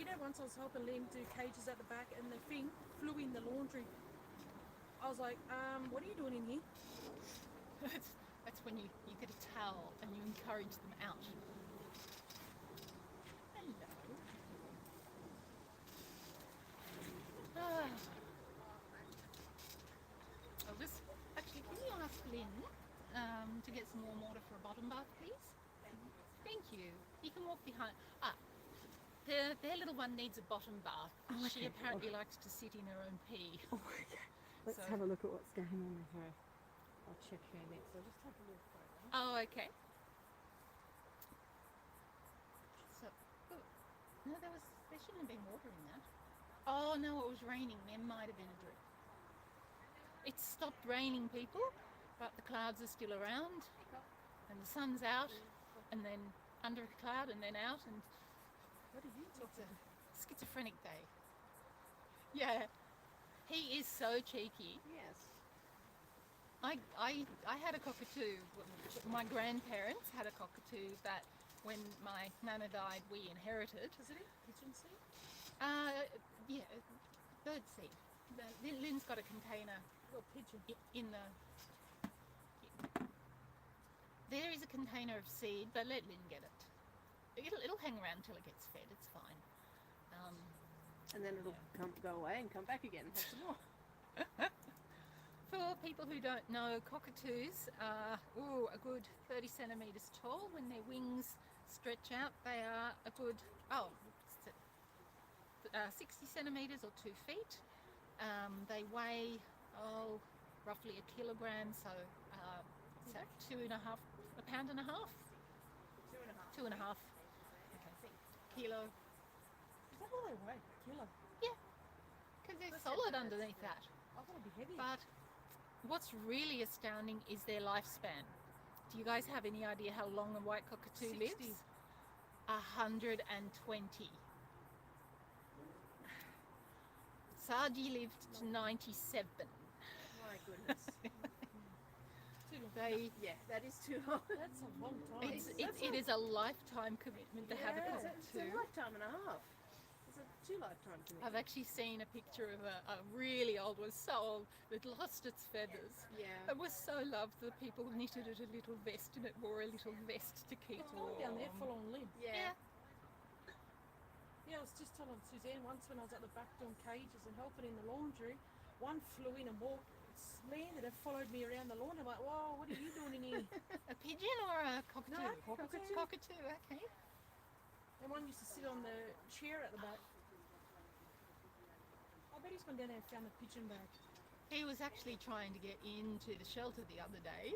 You know, once I was helping Lyn do cages at the back and the thing flew in the laundry. I was like, what are you doing in here? That's when you get a towel and you encourage them out. Hello. I'll just, actually, can you ask Lyn to get some warm water for a bottom bath, please? Thank you. You can walk behind. Their little one needs a bottom bath. Oh, okay. She apparently likes to sit in her own pee. Oh, okay. Let's So- have a look at what's going on with her. I'll check her next. I'll just take a look for her. Oh, okay. So, no, there shouldn't have been water in that. Oh no, it was raining. There might have been a drip. It's stopped raining, people, but the clouds are still around, and the sun's out, and then under a cloud, and then out, and What are you talking it's a schizophrenic day. Yeah, he is so cheeky. Yes. I had a cockatoo. My grandparents had a cockatoo that when my nana died, we inherited. Is it pigeon seed? Yeah, bird seed. Lyn's got a container Or pigeon? in the... There is a container of seed, but let Lyn get it. It'll hang around till it gets fed, it's fine. And then it'll go away and come back again and have some more. For people who don't know, cockatoos are a good 30 centimetres tall. When their wings stretch out, they are a good 60 centimetres or 2 feet. They weigh roughly a kilogram, so what's that? 2.5, a pound and a half? 2.5. 2.5. Okay. Kilo. Is that all they weigh? Kilo? Because they're solid underneath that. I thought it'd be heavy. But what's really astounding is their lifespan. Do you guys have any idea how long a white cockatoo 60. lives? 120. Sardi lived to 97. My goodness. Too long. They, That is too long. That's a long time. it is a lifetime commitment to have a It's a cockatoo. lifetime and a half. It's a 2 lifetime commitment. I've actually seen a picture of a really old one, so old, it lost its feathers. Yeah. It was so loved that people knitted it a little vest, and it wore a little vest to keep It's warm. going down there full on Lyn. Yeah. Yeah, I was just telling Suzanne once when I was at the back doing cages and helping in the laundry, one flew in and walked, landed and followed me around the lawn. I'm like, whoa, what are you doing in here? A pigeon or a cockatoo? No, cockatoo. Cockatoo, okay. And one used to sit on the chair at the back. I bet he's gone down there and found the pigeon bag. He was actually trying to get into the shelter the other day,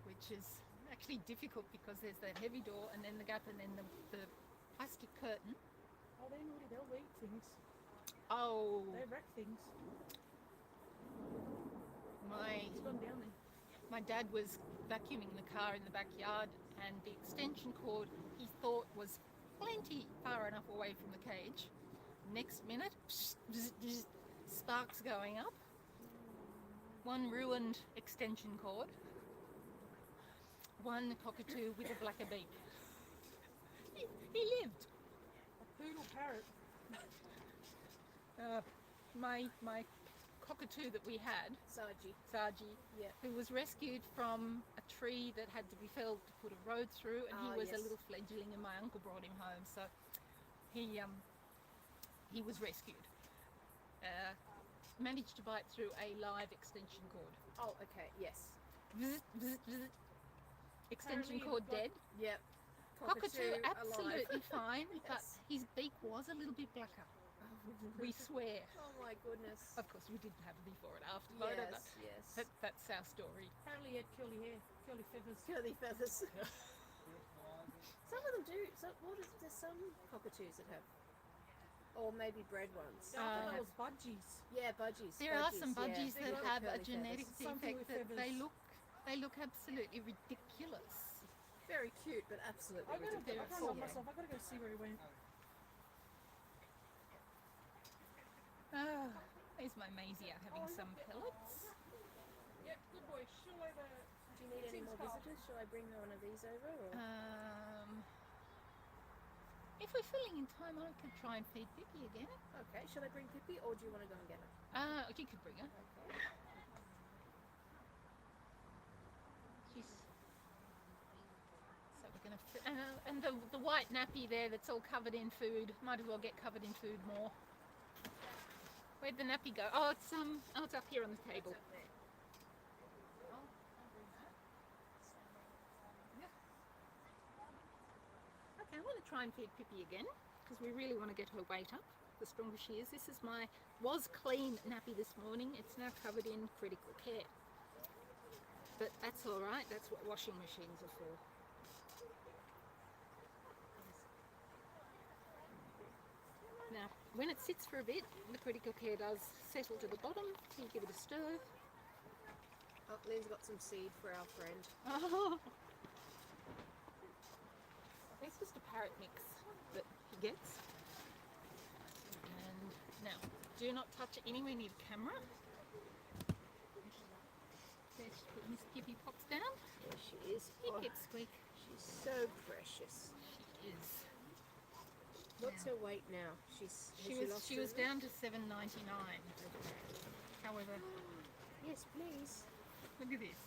which is actually difficult because there's that heavy door and then the gap and then the plastic curtain. Oh, they're naughty, they'll eat things. Oh, They wreck things. He's gone down there. my dad was vacuuming the car in the backyard, and the extension cord he thought was plenty far enough away from the cage. Next minute, sparks going up. One ruined extension cord. One cockatoo with a blacker beak. He lived. A poodle parrot. My cockatoo that we had, Saji. Saji, Yeah. who was rescued from a tree that had to be felled to put a road through, and he was a Yes. little fledgling, and my uncle brought him home. So he was rescued. Managed to bite through a live extension cord. Oh, okay. Yes. Bzz, bzz, bzz. Extension Apparently cord it's got- dead. Yep. Cockatoo alive. absolutely fine, but Yes. his beak was a little bit blacker. We swear. Oh my goodness. Of course, we didn't have a before and after photo, but Yes. that's our story. Apparently he had curly hair, curly feathers. Curly feathers. Some of them do. So there's some cockatoos that have, or maybe bred ones. I thought Uh, that was budgies. Yeah, budgies. There are some yeah. budgies They that got have a curly genetic feathers. Something defect with that they feathers. look absolutely ridiculous. Very cute, but absolutely I can't ridiculous. help myself. I gotta go see where he went. Ah, there's my Maisie out having some pellets. Yep, good boy. She'll over. Do you need any more visitors? Shall I bring one of these over? Or? If we're filling in time, I could try and feed Pippi again. Okay. Shall I bring Pippi, or do you want to go and get her? You could bring her. Okay. She's so we're gonna and the white nappy there that's all covered in food. Might as well get covered in food more. Where'd the nappy go? Oh, it's up here on the table. Okay, I want to try and feed Pippi again because we really want to get her weight up. The stronger she is. This is was clean nappy this morning. It's now covered in critical care. But that's all right. That's what washing machines are for. Now, when it sits for a bit, the critical care does settle to the bottom. You give it a stir. Oh, Lynn's got some seed for our friend. Oh. It's just a parrot mix that he gets. And now, do not touch it anywhere near the camera. There, she's putting Miss Pippi pops down. There she is. Hip Oh, hip squeak. she's so precious. She is. What's Now, her weight now? Has She was lost her- down to 7.99. However, Yes, please. look at this.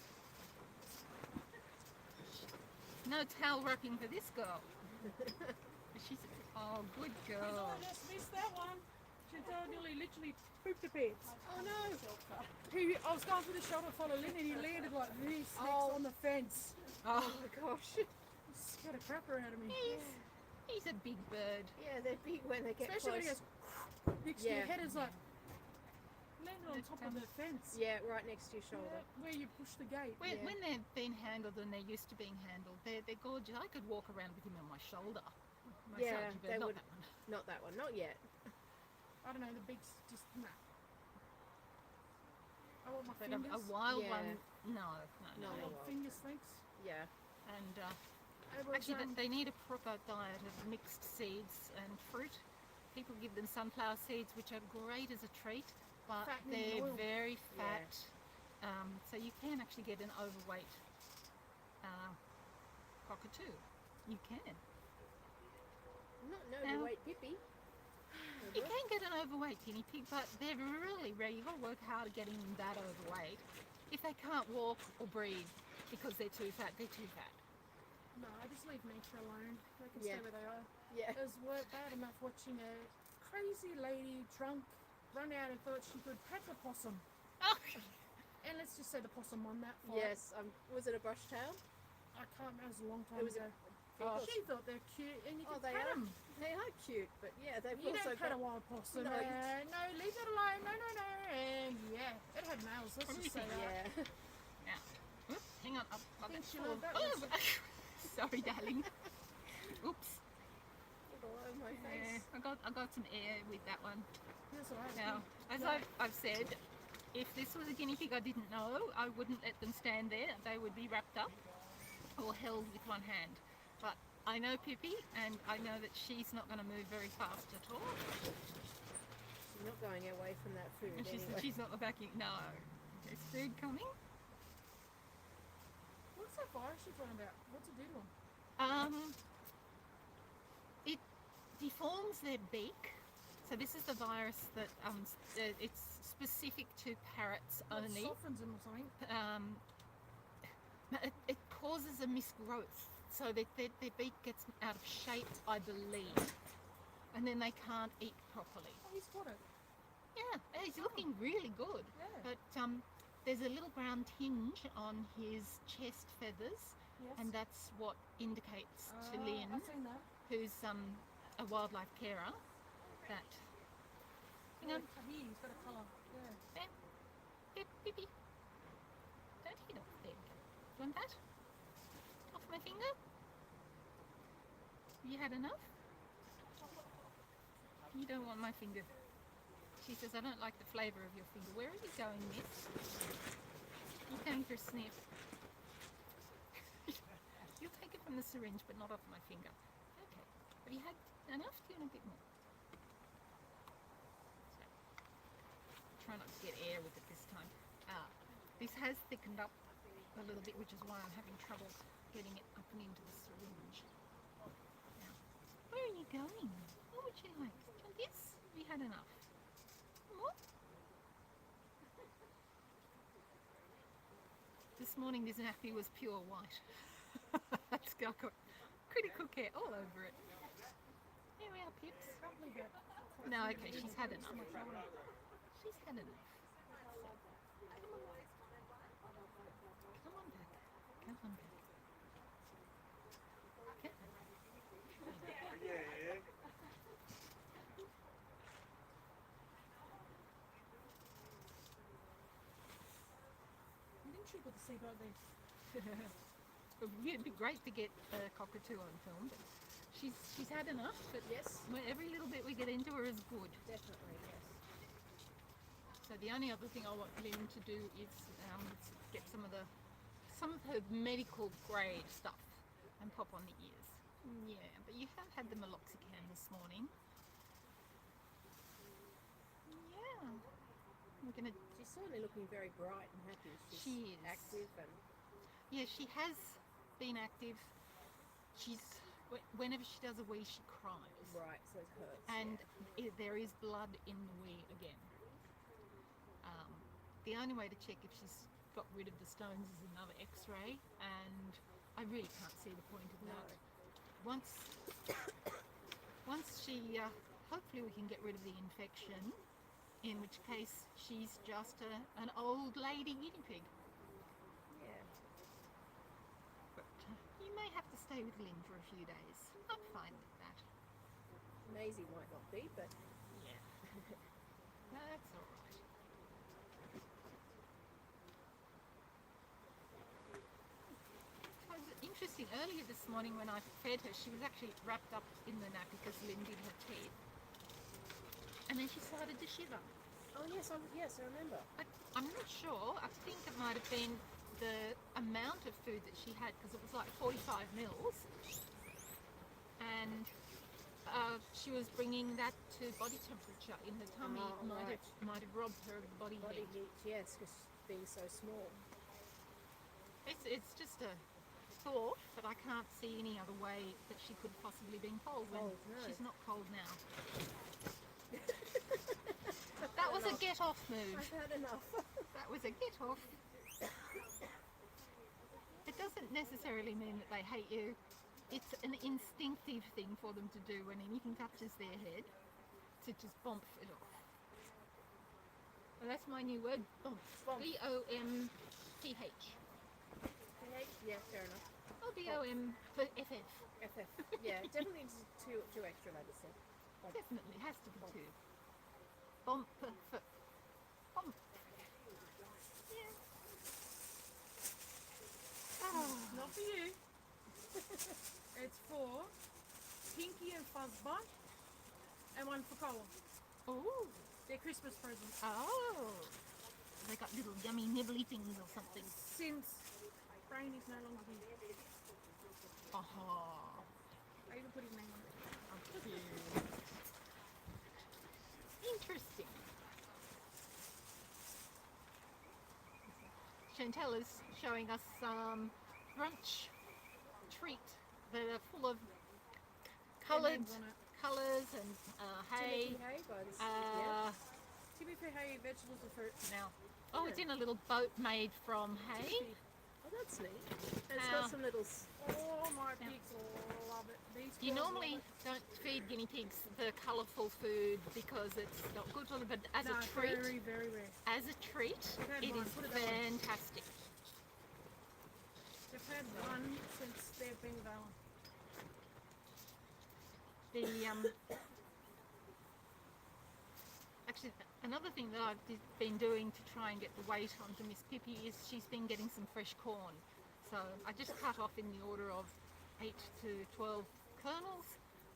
No towel wrapping for this girl. She's good Oh, girl. I just missed that one. She totally, literally pooped her pants. Oh no. I was going through the shoulder follow Lyn and he landed like this Oh. on the fence. Oh, Oh my gosh. Scared a crapper out of me. he's a big bird. Yeah, they're big when they get Especially when he close. goes next to your Yeah. head is like landed on top of the fence. Yeah, right next to your shoulder. Yeah, where you push the gate. When, Yeah. when they've been handled and they're used to being handled, they're gorgeous. I could walk around with him on my shoulder. My Yeah, Sargy bird, they not would- that one. Not that one, not yet. I don't know, the beaks just nah. I want my But fingers. a wild Yeah. one, no. No. I want fingers, thanks. Yeah. And It was, actually, they need a proper diet of mixed seeds and fruit. People give them sunflower seeds, which are great as a treat, but Fattening they're oil. very Yeah. fat. So you can actually get an overweight cockatoo. You can. Not no Now- overweight Pippi. You can get an overweight guinea pig, but they're really rare. You've got to work hard at getting them that overweight. If they can't walk or breathe because they're too fat, they're too fat. No, I just leave nature alone. They can Yeah. stay where they are. Yeah. It was bad enough watching a crazy lady drunk run out and thought she could pet a possum. Oh, And let's just say the possum won that fight. Yes. Was it a brush tail? I can't remember, it was a long time It was ago. Oh, She thought they're cute and you Oh, can they pet are. them. They are cute, but yeah, they've You also don't pet got. a wild possum. No, you- No, leave it alone. No, no, no. And yeah, it had nails. Let's just say that. Yeah. now, oops, hang on. I'll think get she full. loved that Oh, one. sorry, darling. Oops. All over my Yeah, face. I got some air with that one. That's all right. Now, as Yeah. I've said, if this was a guinea pig I didn't know, I wouldn't let them stand there. They would be wrapped up or held with one hand. But I know Pippi, and I know that she's not going to move very fast at all. She's not going away from that food And anyway. she's not backing. No, there's food coming. What's that virus you're talking about? What's it do to them? It deforms their beak So this is the virus that it's specific to parrots It only. softens them or something. It causes a misgrowth, so that their beak gets out of shape, I believe, and then they can't eat properly. Oh, he's got it. Yeah, he's looking really good. Yeah. But there's a little brown tinge on his chest feathers, Yes. and that's what indicates to Lyn, I've seen that. who's a wildlife carer, that Yeah, here, he's got a colour. Yeah. Pippi, don't hit off there. Do you want that? Off my finger? You had enough? You don't want my finger. She says, I don't like the flavour of your finger. Where are you going, miss? You're going for a sniff. You'll take it from the syringe, but not off my finger. Okay. Have you had enough? Do you want a bit more? So, try not to get air with it this time. This has thickened up a little bit, which is why I'm having trouble getting it up and into the syringe. Now, where are you going? What would you like? Do you want this? Have you had enough? More? This morning this nappy was pure white. It's got critical care all over it. Here we are, Pips. No, okay, she's had enough. She's had enough. Come on back. Come on back. Come on. You didn't shoot with the seabird there. It'd be great to get a cockatoo on film, but she's had enough. But Yes, every little bit we get into her is good. definitely, yes. So the only other thing I want Lyn to do is get some of her medical grade stuff and pop on the ears. Yeah, but you have had the meloxicam this morning. Yeah, we're gonna. She's certainly looking very bright and happy. She is active and Yeah, she has been active. Whenever she does a wee, she cries. right, so it hurts. And there is blood in the wee again. The only way to check if she's got rid of the stones is another x-ray, and I really can't see the point of that. Once she, hopefully we can get rid of the infection, in which case she's just an old lady guinea pig. Yeah. But you may have to stay with Lyn for a few days. I'm fine with that. Maisie might not be, but Yeah. That's all right. It was interesting. Earlier this morning when I fed her, she was actually wrapped up in the nappy because Lyn did her teeth. And then she started to shiver. oh yes, I remember. I'm not sure. I think it might have been the amount of food that she had, because it was like 45 mils. And she was bringing that to body temperature in her tummy. Oh, might right. have robbed her of body Body heat. heat, yes, because being so small. It's just a thought, but I can't see any other way that she could possibly been cold when Cold, no. she's not cold now. That was a get off move. I've had enough. That was a get off. It doesn't necessarily mean that they hate you. It's an instinctive thing for them to do when anything touches their head, to just bump it off. Well, that's my new word, bump. Bump. B-O-M-P-H. Yeah, fair enough. Oh, B-O-M for F-F. FF. Yeah, definitely just two extra letters there. Definitely has to be two. Bump. Bump. Yeah. Oh. Not for you. It's for Pinky and Fuzzbot and one for Cole. Oh. Their Christmas presents. Oh. They got little yummy nibbly things or something. Since Brain is no longer here. Aha. I even put his name on it. Interesting. Chantel is showing us some brunch treat that are full of coloured names on it. colours and hay. Timothy hay by this. Timothy hay, vegetables or fruit. Now, oh, it's in a little boat made from hay. Oh, that's neat. And it's Now- got some little. Oh, my pigs all love it. These You girls normally love it. don't feed guinea pigs the colourful food because it's not good for them, but as No, a treat, very, very rare. as a treat, had it mine. is Put it that way. fantastic. They've had one since they've been with Alan. The actually another thing that I've been doing to try and get the weight onto Miss Pippi is she's been getting some fresh corn. So I just cut off in the order of 8 to 12 kernels,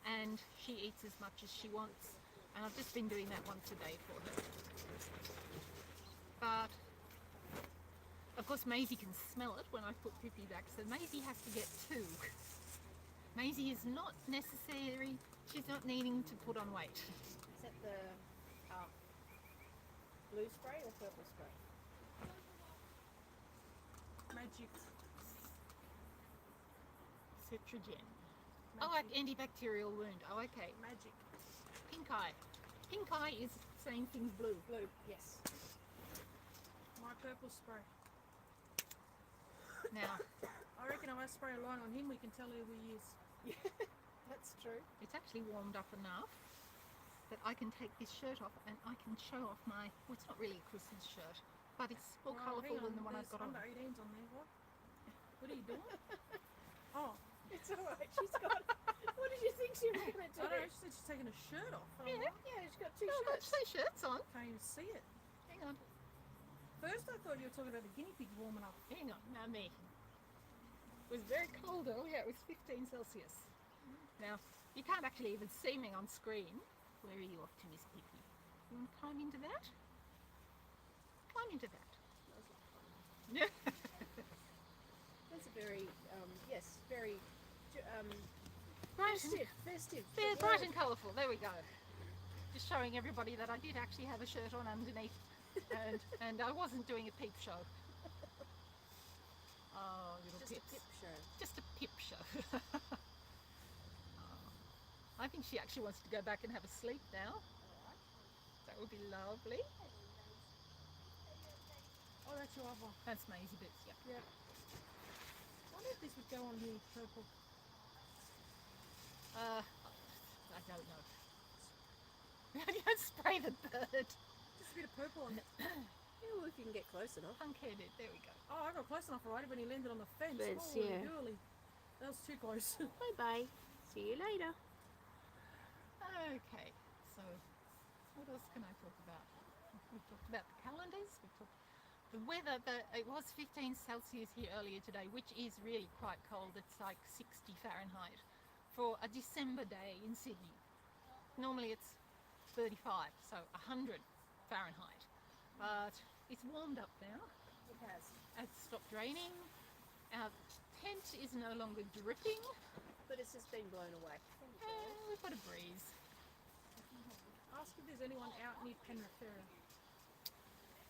and she eats as much as she wants. And I've just been doing that once a day for her. But of course Maisie can smell it when I put Pippi back, so Maisie has to get 2. Maisie is not necessary, she's not needing to put on weight. Is that the blue spray or purple spray? Magic. Citrogen. Oh, like antibacterial wound. Oh, okay. Magic. Pink eye. Pink eye is saying things blue. Blue, yes. My purple spray. Now, I reckon if I spray a line on him, we can tell who he is. That's true. it's actually warmed up enough that I can take this shirt off and I can show off my, well, it's not really a Christmas shirt, but it's more Well, colourful hang than the one I've there's got on. under 18s on there. What are you doing? Oh, It's alright. She's got. What did you think she was going to do? I don't know. She said she's taking a shirt off. Oh, Yeah. Yeah, she's got 2 No, I've got shirts. 2 shirts on. can't even see it. Hang on, First, I thought you were talking about the guinea pigs warming up. hang on. Now me. It was very cold earlier. It was 15 Celsius. Now, you can't actually even see me on screen. Where are you off to, Miss Pippi? You want to climb into that? Climb into that. Yeah. That's a very, yes, very Bright and, festive. Festive. yeah, Good bright word. and colourful. There we go. Just showing everybody that I did actually have a shirt on underneath, and I wasn't doing a peep show. Oh, little Just a pips. Pip show. Just a pip show. Oh, I think she actually wants to go back and have a sleep now. That would be lovely. Oh, that's your other. That's Maisie Bits, yeah. Yeah. I wonder if this would go on here, purple. I don't know. You don't spray the bird. Just a bit of purple on it. Yeah, well, if you can get close enough. Punk-headed, there we go. Oh, I got close enough already when he landed on the fence. Fence, Holy yeah. dooly. That was too close. Bye-bye. See you later. Okay, so what else can I talk about? We've talked about the calendars. We've talked the weather. It was 15 Celsius here earlier today, which is really quite cold. It's like 60 Fahrenheit for a December day in Sydney. Normally it's 35, so 100 Fahrenheit. But it's warmed up now. It has. It's stopped raining. Our tent is no longer dripping. But it's just been blown away. We've got a breeze. Ask if there's anyone out near Penrith area.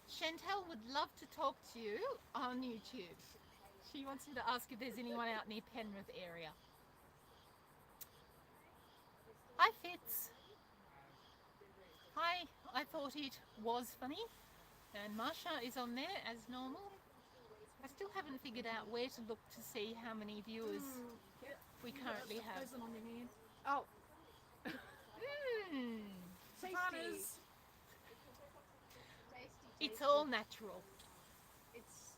Chantel would love to talk to you on YouTube. She wants me to ask if there's anyone out near Penrith area. Hi Fitz. Hi, I thought it was funny. And Marsha is on there as normal. I still haven't figured out where to look to see how many viewers we currently have. Present on your hand. Oh, Sopranos. It's all natural. it's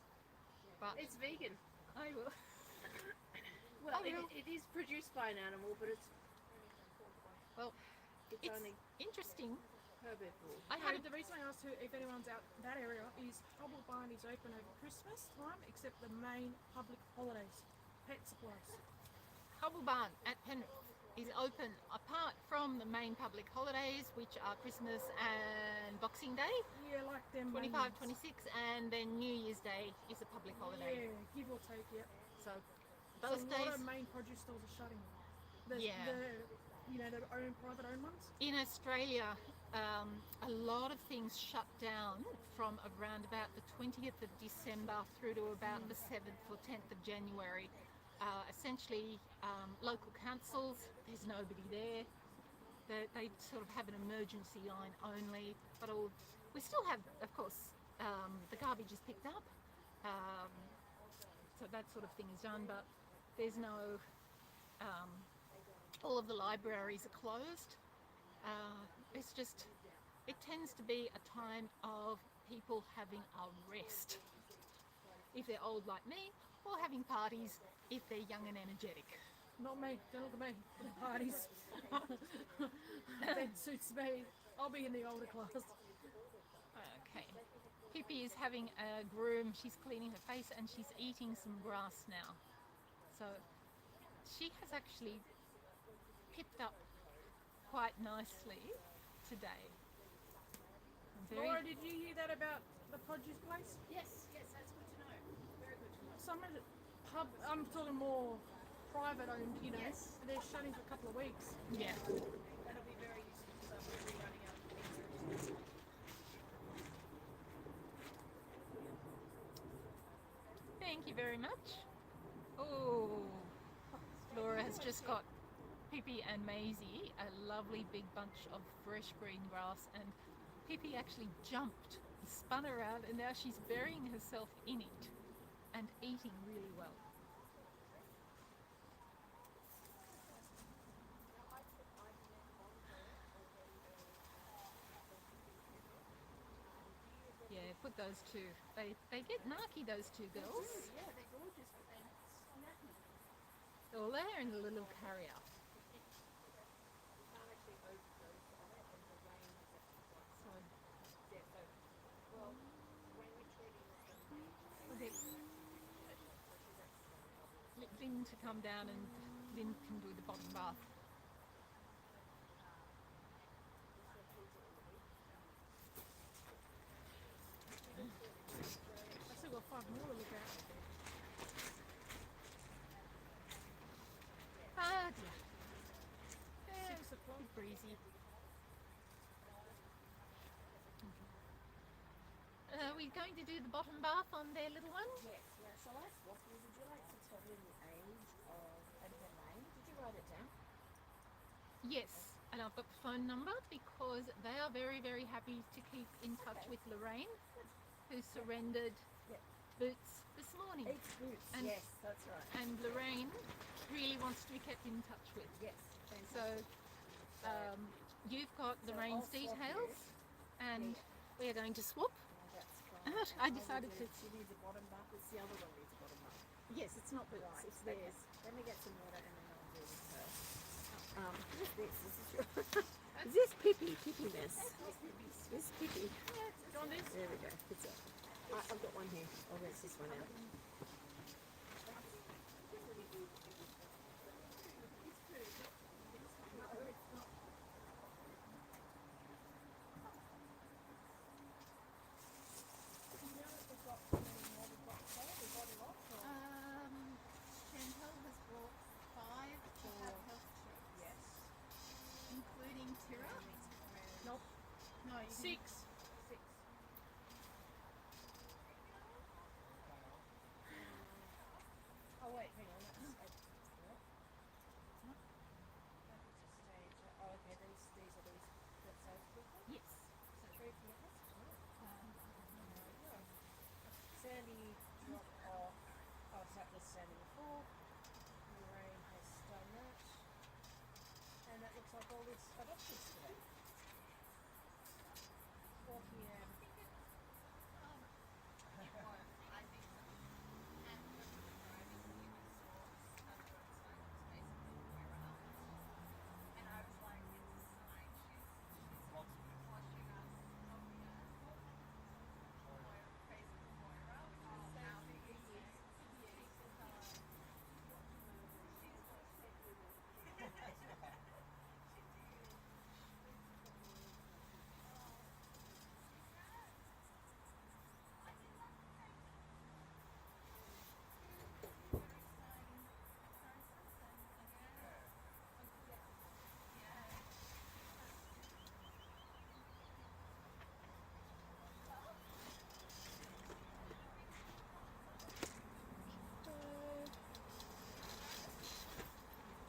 But vegan. I will. Well, Oh, yeah. it is produced by an animal, but it's Well, it's it's only interesting. herbivore. I No, had the reason I asked her if anyone's out that area is Hubble Barn is open over Christmas time, except the main public holidays. Pet supplies. Hubble Barn at Penrith is open apart from the main public holidays, which are Christmas and Boxing Day, Yeah, like them. 25, main 26, and then New Year's Day is a public ones. holiday. Yeah, give or take, yeah. So So those a lot days of main produce stores are shutting. The, Yeah. the own private owned ones. in Australia, a lot of things shut down from around about the 20th of December through to about the 7th or 10th of January. Essentially, local councils, there's nobody there. they sort of have an emergency line only, but we still have, of course, the garbage is picked up, so that sort of thing is done, but there's no, all of the libraries are closed. It's just, it tends to be a time of people having a rest, if they're old like me, or having parties if they're young and energetic. Not me. Don't look at me. Parties. That suits me. I'll be in the older class. Okay. Pippi is having a groom. She's cleaning her face and she's eating some grass now. So she has actually pipped up quite nicely today. Laura, did you hear that about the produce place? Yes, that's good to know. Very good to know. Some of the pub, I'm talking more private owned, you know, Yes. they're shutting for a couple of weeks. Yeah. That'll be very useful because we're running out of things. Thank you very much. Oh, Laura has just got Pippi and Maisie a lovely big bunch of fresh green grass, and Pippi actually jumped, spun around, and now she's burying herself in it and eating really well. Yeah, put those two. They get narky, those two girls. Yeah, they're gorgeous, but they're snappy. Well, they're in the little carrier. So, was it Lyn to come down and Lyn can do the bottom bath. I still got 5 more to look at. Ah, dear. Yeah, 6 o'clock. breezy. We're going to do the bottom bath on their little one. Yes, yeah. Shall I swap you? Would you like to tell me the age of and her name? Did you write it down? Yes, and I've got the phone number because they are very, very happy to keep in touch with Lorraine, who surrendered Yep. Boots this morning. 8 boots. And- Yes, that's right. And Lorraine really wants to be kept in touch with. Yes. So you've got So Lorraine's I'll swap details, you. and we are going to swap. Oh, that's fine. I decided to. She needs a bottom bath. It's the other one needs a bottom bath. Yes, it's not Boots, Right, it's theirs. Let me get some water and then I'll do this first. Who's this? This is your. Is this Pippi? Pippi mess. This is Pippi. You want this? There we go. It's it. I've got one here. I'll rinse this one out. Chantal has brought 5 to have health checks. Yes. Including Tira. Nope. No, you 6. Six. Oh wait, hang on. That's what? That was a stage. Oh, okay. These are these. That's those people. Yes. So 3 for your hospital. Sandy dropped off. Oh, so that was Sandy before. Lorraine has done that. And that looks like all this adoptions today. 4 p.m.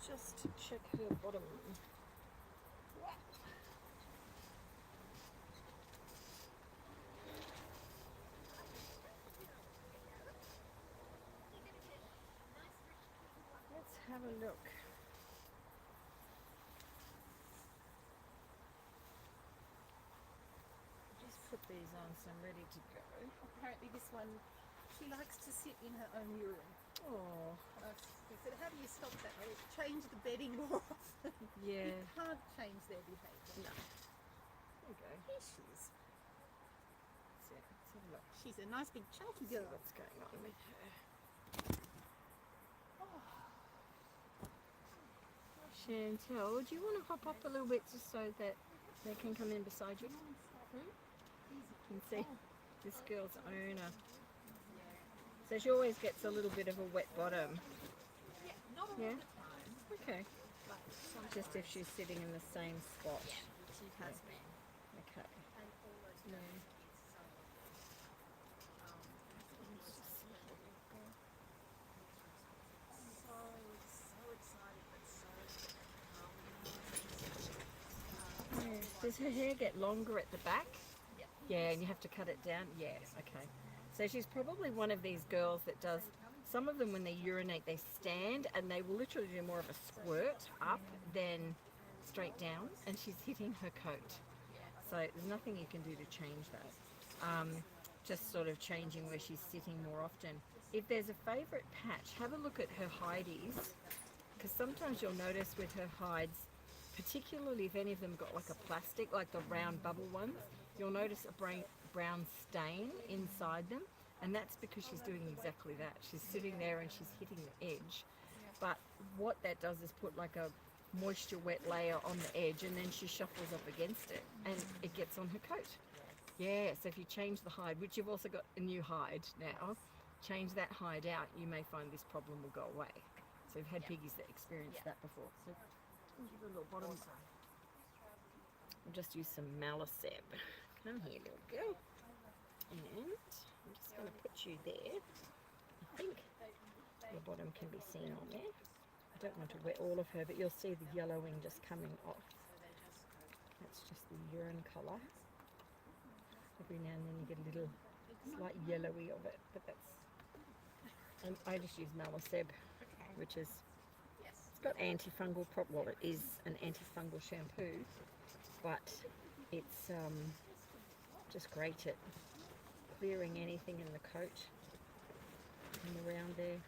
Just to check her bottom. look. Just put these on so I'm ready to go. Apparently this one, she likes to sit in her own urine. Oh, He said, how do you stop that? I would change the bedding more often. yeah. You can't change their behaviour. No. There you go. Here she is. That's it. Let's have a look. She's a nice big chunky See girl. what's going on with her. Chantel, do you want to hop up a little bit just so that they can come in beside you? You can see this girl's owner. So she always gets a little bit of a wet bottom. Yeah, not all Yeah? the time. Okay. But sometimes. Just if she's sitting in the same spot. Yeah, she has been. Okay. And all those No. days so excited but so Yeah. Does her hair get longer at the back? Yeah. Yeah, and you have to cut it down? Yeah, okay. So she's probably one of these girls that does, some of them when they urinate, they stand and they will literally do more of a squirt up than straight down, and she's hitting her coat. So there's nothing you can do to change that. Just sort of changing where she's sitting more often. If there's a favourite patch, have a look at her hides, because sometimes you'll notice with her hides, particularly if any of them got like a plastic, like the round bubble ones, you'll notice a brown stain inside them, and that's because she's doing exactly that. She's sitting there and she's hitting the edge. But what that does is put like a moisture wet layer on the edge, and then she shuffles up against it and it gets on her coat. Yeah, so if you change the hide, which you've also got a new hide now, change that hide out, you may find this problem will go away. So we've had piggies that experienced that before. So give her a little bottom. I'll just use some malaseb. Come here, little girl. And I'm just going to put you there. I think the bottom can be seen on there. I don't want to wet all of her, but you'll see the yellowing just coming off. That's just the urine colour. Every now and then you get a little slight yellowy of it, but that's... And I just use malaseb, which is... It's got antifungal well, it is an antifungal shampoo, but it's just great at clearing anything in the coat and around there.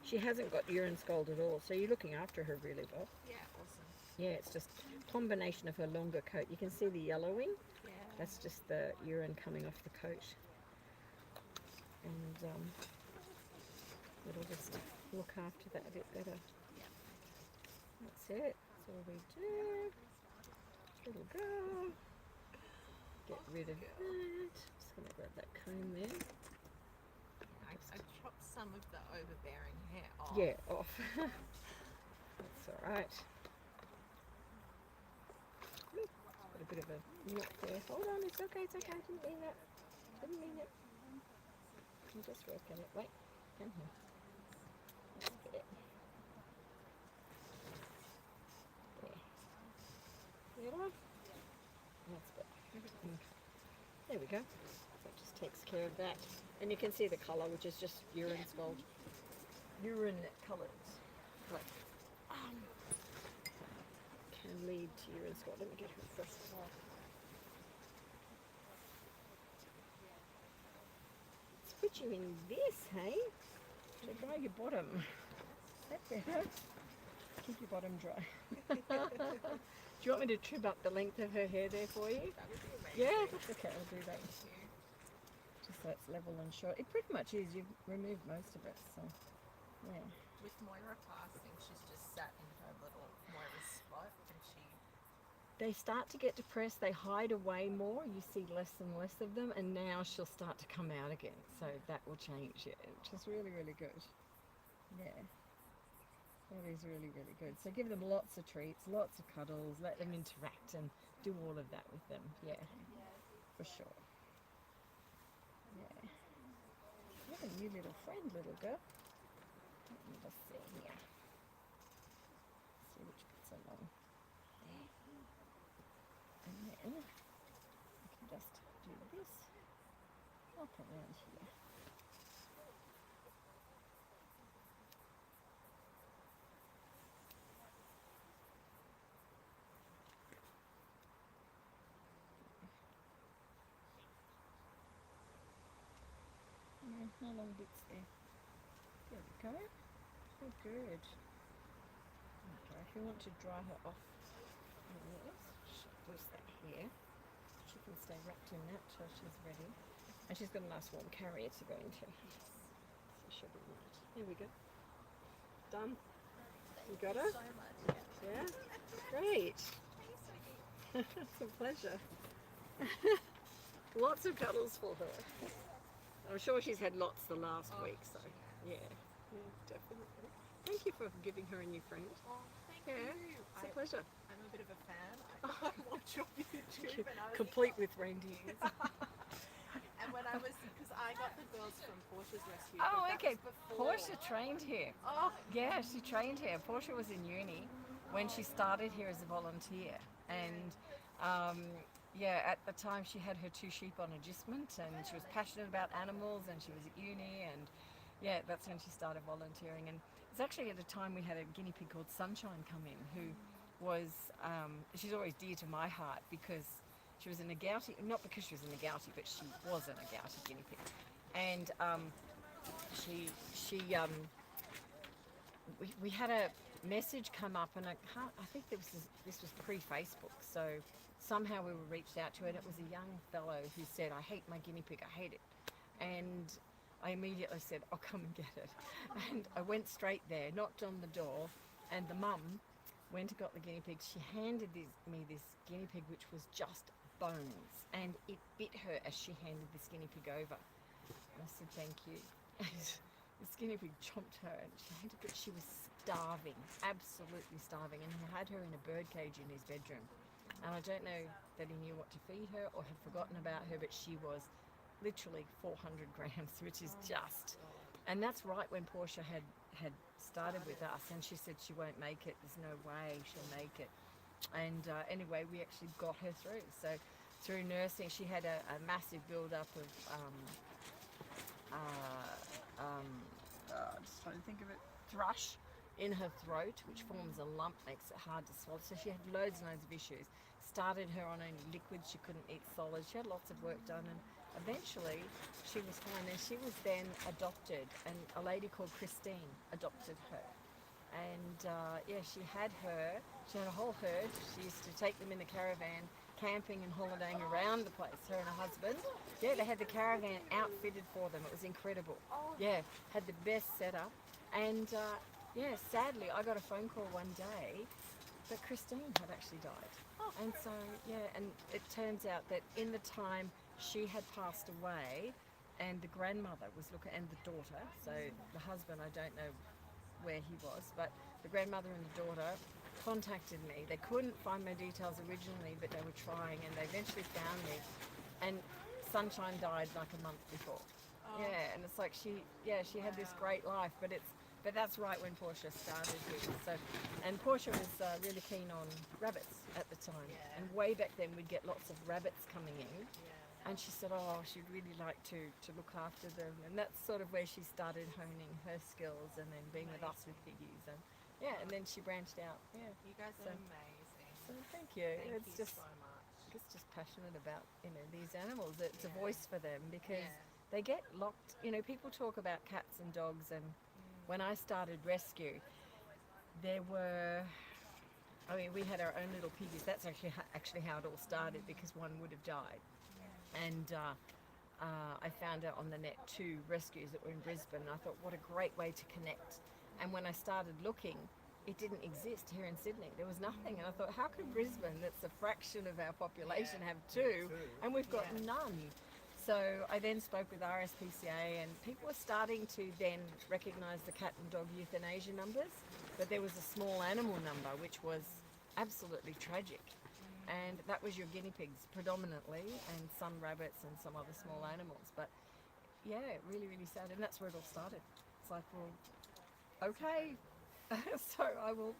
She hasn't got urine scald at all, so you're looking after her really well. Yeah, awesome. Yeah, it's just a combination of her longer coat. You can see the yellowing. Yeah. That's just the urine coming off the coat. And it'll just look after that a bit better. Yeah. That's it. That's all we do. Little girl. Get rid of that. Just going to grab that comb there. I chopped some of the overbearing hair off. Yeah, off. That's alright. Got a bit of a knot there. Hold on, it's okay, it's okay. I didn't mean that. Didn't mean it. I'm just working it. Wait, come here. That's it. There. There. That's better. Okay. There we go. So it just takes care of that. And you can see the colour, which is just urine scald. Urine colours. Like, can lead to urine scald. Let me get her first of all. Let's put you in this, hey? To dry your bottom. Is that better? Keep your bottom dry. Do you want me to trim up the length of her hair there for you? That would be amazing. Yeah, that's okay. I'll do that. Just so it's level and short. It pretty much is. You've removed most of it, so yeah. With Moira passing, she's just sat in her little Moira spot, and They start to get depressed. They hide away more. You see less and less of them, and now she'll start to come out again. So that will change, yeah, which is really, really good. Yeah. That is really, really good. So give them lots of treats, lots of cuddles, let them interact and do all of that with them. Yeah, for sure. Yeah. You have a new little friend, little girl. Let me just see here. See which bit's along. There. And then I can just do this up around here. more long bits there. There we go. Oh, good. Okay, if you want to dry her off, yes, loose that hair. She can stay wrapped in that till she's ready. And she's got a nice warm carrier to go into. So she'll be right. Here we go. Done. You got her? So much. Yeah? Great. It's a pleasure. Lots of cuddles for her. I'm sure she's had lots the last week, so yeah, definitely. Thank you for giving her a new friend. Oh, thank Yeah, you. it's a pleasure. I'm a bit of a fan. I watch your YouTube and I was Complete with reindeers. and when I was because I got the girls from Portia's rescue. Oh, but that okay. was before. Portia trained here. Oh, Yeah, she trained here. Portia was in uni when she started here as a volunteer, and yeah, at the time she had her 2 sheep on agistment, and she was passionate about animals, and she was at uni, and yeah, that's when she started volunteering. And it's actually at the time we had a guinea pig called Sunshine come in, who was she's always dear to my heart because she was an agouti, not because she was an agouti, but she was an agouti guinea pig, and we had a message come up, and I think this was pre-Facebook, so somehow we were reached out to it. It was a young fellow who said, "I hate my guinea pig, I hate it," and I immediately said, "I'll come and get it," and I went straight there, knocked on the door, and the mum went and got the guinea pig. She handed me this guinea pig, which was just bones, and it bit her as she handed this guinea pig over. And I said, "Thank you." And this guinea pig chomped her, and she hated it. She was starving, absolutely starving, and he had her in a bird cage in his bedroom. And I don't know that he knew what to feed her or had forgotten about her, but she was literally 400 grams, which is just, and that's right when Portia had started with us, and she said she won't make it, there's no way she'll make it. And anyway, we actually got her through. So through nursing, she had a massive build-up of just trying to think of it, thrush in her throat, which forms a lump, makes it hard to swallow. So she had loads and loads of issues. Started her on only liquids, she couldn't eat solids. She had lots of work done, and eventually she was fine. And she was then adopted, and a lady called Christine adopted her. And yeah, she had a whole herd. She used to take them in the caravan, camping and holidaying around the place, her and her husband. Yeah, they had the caravan outfitted for them. It was incredible. Yeah, had the best setup. And yeah, sadly, I got a phone call one day that Christine had actually died. And so, yeah, and it turns out that in the time she had passed away, and the grandmother was looking, and the daughter, so the husband, I don't know where he was, but the grandmother and the daughter contacted me. They couldn't find my details originally, but they were trying, and they eventually found me. And Sunshine died like a month before. Yeah, and it's like she had this great life, but that's right when Portia started here. So, and Portia was really keen on rabbits at the time, and way back then we'd get lots of rabbits coming in. And she said, oh, she'd really like to look after them, and that's sort of where she started honing her skills, and then being with us with piggies, and yeah, and then she branched out. Yeah, you guys are amazing. so thank you. Thank It's you just so much. just passionate about these animals. It's a voice for them because they get locked. People talk about cats and dogs, and when I started rescue, there were. We had our own little piggies. That's actually how it all started, because one would have died. And I found out on the net 2 rescues that were in Brisbane, and I thought, what a great way to connect. And when I started looking, it didn't exist here in Sydney. There was nothing, and I thought, how could Brisbane, that's a fraction of our population, have 2, and we've got none? So I then spoke with RSPCA, and people were starting to then recognise the cat and dog euthanasia numbers, but there was a small animal number, which was absolutely tragic. And that was your guinea pigs predominantly, and some rabbits and some other small animals. But yeah, really, really sad. And that's where it all started. It's like, well, okay, so I will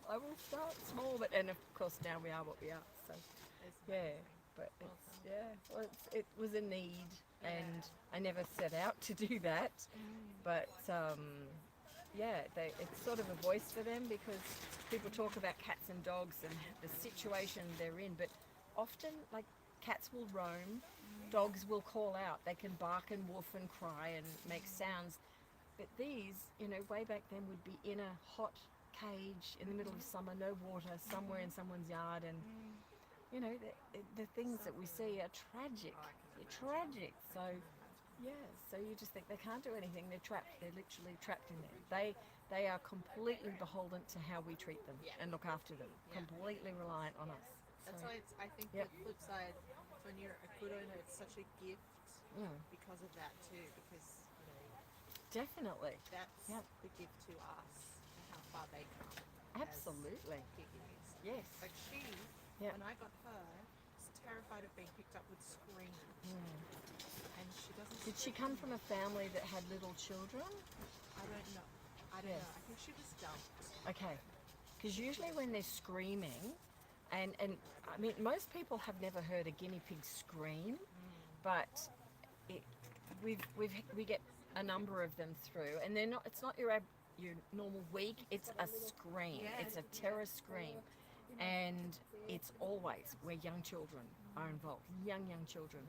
start small. And of course now we are what we are. So yeah, but it was a need, and I never set out to do that. But it's sort of a voice for them, because people talk about cats and dogs and the situation they're in, but often, like, cats will roam Dogs will call out. They can bark and woof and cry and make sounds. But these, you know, way back then would be in a hot cage in the middle of summer, no water, somewhere in someone's yard. And, you know, the things that we see are tragic. They're tragic. So, yeah, so you just think they can't do anything. They're trapped. They're literally trapped in there. They are completely beholden to how we treat them and look after them. Completely reliant on us. That's So, why I think the flip side, when you're a good owner, it's such a gift because of that too. Because you know, definitely. that's the gift to us and how far they come. Absolutely. As piggies. Yes. Like she, when I got her, was terrified of being picked up with screaming. And she doesn't. Did she come from a family that had little children? I don't know. I don't know. I think she was dumped. Okay. Because usually when they're screaming, and I mean, most people have never heard a guinea pig scream, but we get a number of them through, and they're not. It's not your normal weak. It's a scream. It's a terror scream, and it's always where young children are involved. Young children.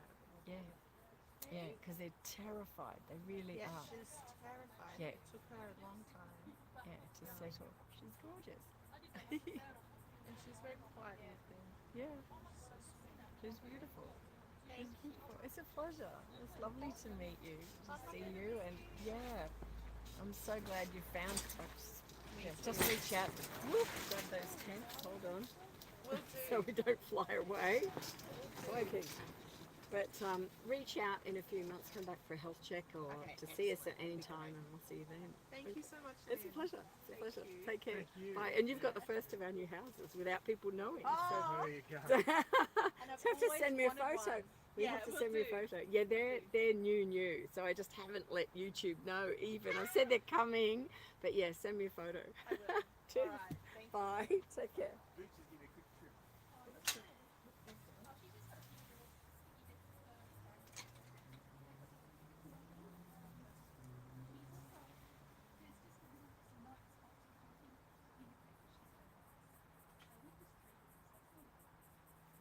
Yeah, because they're terrified. They really are. She was terrified. Yeah. It took her a long time. Yeah, to settle. She's gorgeous. And she's very quiet with them. Yeah, So sweet. she's beautiful. She's beautiful. It's a pleasure. It's lovely to meet you, to see you, and I'm so glad you found us. Just reach out. Whoop, grab those tents. Hold on. Will do. So we don't fly away. Okay. But reach out in a few months, come back for a health check or to see us at any time, and we'll see you then. Thank you so much. It's a Lyn. pleasure. It's a pleasure. you. Take care. Thank you. Bye. And you've got the first of our new houses without people knowing. There you go. So And I've you have to always send me a wanted photo. one. You Yeah, have to will send me a do. photo. Yeah, they're new. So I just haven't let YouTube know even. I said they're coming, but yeah, send me a photo. I will. Cheers. All right. Thank you. Bye. Take care. Boots is giving a quick trip.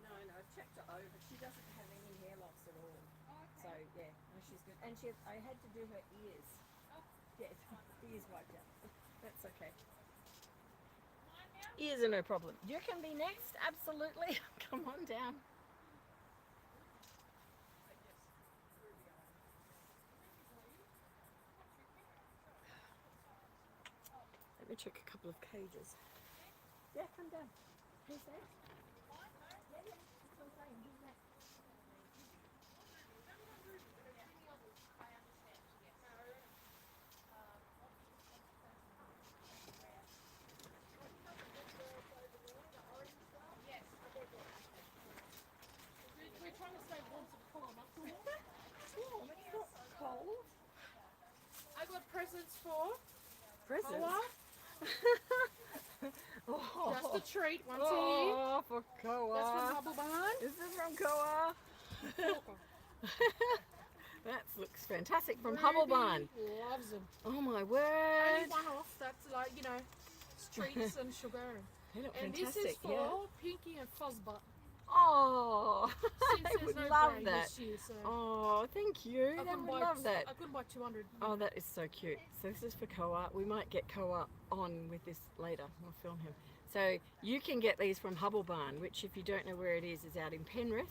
No, I've checked her over. She doesn't have any hair loss at all. So yeah, no, she's good. And I had to do her ears. Yes, ears wiped out. That's okay. Ears are no problem. You can be next, absolutely. Come on down. Let me check a couple of cages. Yeah, come down. Who's that? We're trying to stay warm to cool them up. Oh, it's not cold. I got presents for Presents. Koa. Oh, Just a treat once a year. oh, for Koa. That's from Bubble Barn. Is this from Koa? That looks fantastic. From Hubble Barn. Loves them. Oh my Only word. one off. That's like, you know, treats and sugar. They look And fantastic. this is for yeah. Pinky and Fuzzbutt. Oh, Since they there's would no love brain that. this year, so Oh, thank you. I They couldn't would buy love that. I couldn't buy 200. Oh, that is so cute. So this is for Koa. We might get Koa on with this later. We'll film him. So you can get these from Hubble Barn, which if you don't know where it is out in Penrith.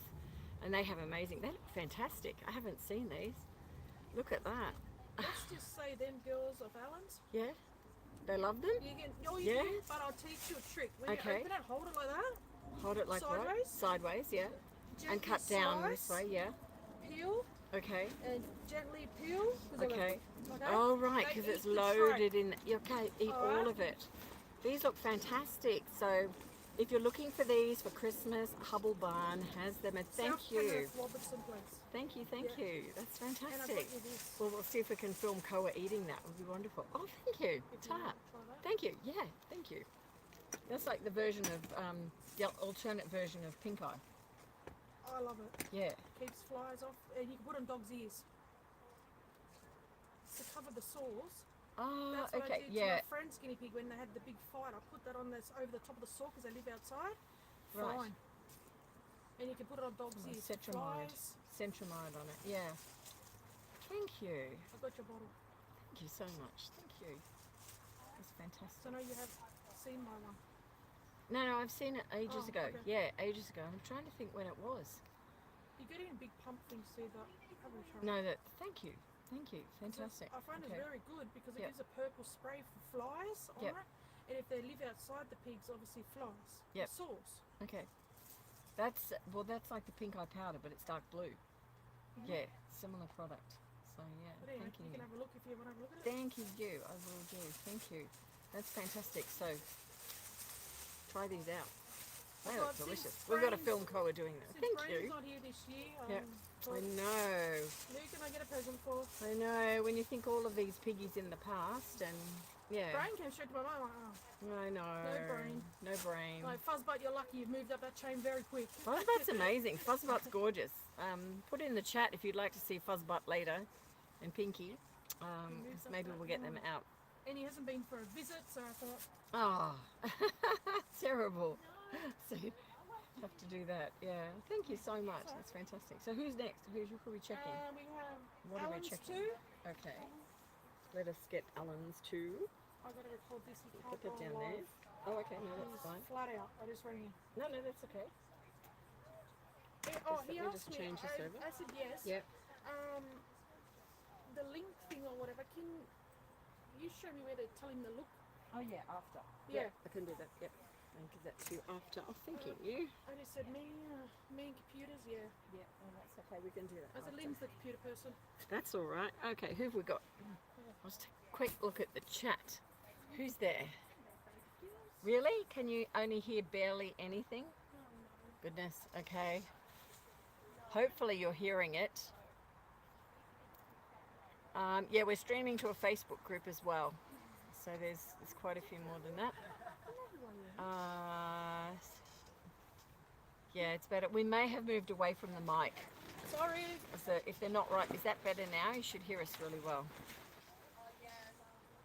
And they have amazing, they look fantastic. I haven't seen these. Look at that. Let's just say them girls of Allen's. Yeah? They love them? You can, you Yeah. can, but I'll teach you a trick. When Okay. you open it, hold it like that. Hold it like what? Sideways? Sideways, yeah. And Gently cut down this slice, way, yeah. Peel Okay. and gently peel. 'cause they Okay. Like that. Oh, right, They because eat it's the loaded tray. in. Okay, eat all Alright. of it. These look fantastic. So if you're looking for these for Christmas, Hubble Barn has them. And thank South you. Penrith, Robertson Place. Thank you, thank Yeah. you. That's And I've fantastic. got you this. Well, we'll see if we can film Koa eating that. It would be wonderful. Oh, thank you. If you Tart. want, try that. Thank you. Yeah, thank you. That's like the version of, the alternate version of pink eye. I love it. Yeah. Keeps flies off, and you can put on dogs' ears to cover the sores. Oh, That's what I okay. did to Yeah. my friend's guinea pig when they had the big fight. I put that on this over the top of the saw because they live outside. Right. Fine. And you can put it on dogs' Oh, ears. for cetramide. flies. Centromide on it. Yeah. Thank you. I've got your bottle. Thank you so much. Thank you. That's fantastic. So I know you have seen my one. No, I've seen it ages Oh, ago. okay. Yeah, ages ago. I'm trying to think when it was. You get in big pump things too, but probably try. No, that. Thank you. Thank you. Fantastic. I find Okay. it very good because it Yep. gives a purple spray for flies on Yep. it. And if they live outside the pigs, obviously flies. Yep. Sores. Okay. That's like the pink eye powder, but it's dark blue. Yeah, similar product. So yeah, But anyway, thank you you. can have a look if you want to have a look at it. Thank you. I will do. Thank you. That's fantastic. So try these out. They Well, look since delicious. We've got a Brains- film co doing that. Since Thank Brain's you. not here this year, Yeah. I thought, know. who can I get a present for? I know. When you think all of these piggies in the past, and yeah, Brain came straight to my mind. Like, oh. I know. No brain. No brain. Like, Fuzzbutt, you're lucky you've moved up that chain very quick. Fuzzbutt's amazing. Fuzzbutt's gorgeous. Put it in the chat if you'd like to see Fuzzbutt later, and Pinky. 'Cause maybe we'll get them out. And he hasn't been for a visit, so I thought, Oh, terrible. So you have to do that. Yeah. Thank you so much. That's fantastic. So who's next? Who's you probably checking? we have What are we Alan's checking? too. Okay. Let us get Alan's too. I've got to record this. He Put can't that go down there. live. Oh, okay. No, that's He's fine. flat out. I just rang him. No, that's okay. Oh, Just he let me asked just me. change this over. I said yes. Yep. The link thing or whatever. Can you show me where to tell him the look? Oh yeah, after. Yeah. I can do that. Yep. And give that to you after. Oh, thanking you. I just said me and computers. Yeah. Yep. Oh, that's okay. We can do that. I said after. Lynn's the computer person. That's all right. Okay, who've we got? Let's take a quick look at the chat. Who's there? Really? Can you only hear barely anything? Goodness. Okay. Hopefully you're hearing it. Yeah, we're streaming to a Facebook group as well. So there's quite a few more than that. Yeah, it's better. We may have moved away from the mic. Sorry. So if they're not right, is that better now? You should hear us really well.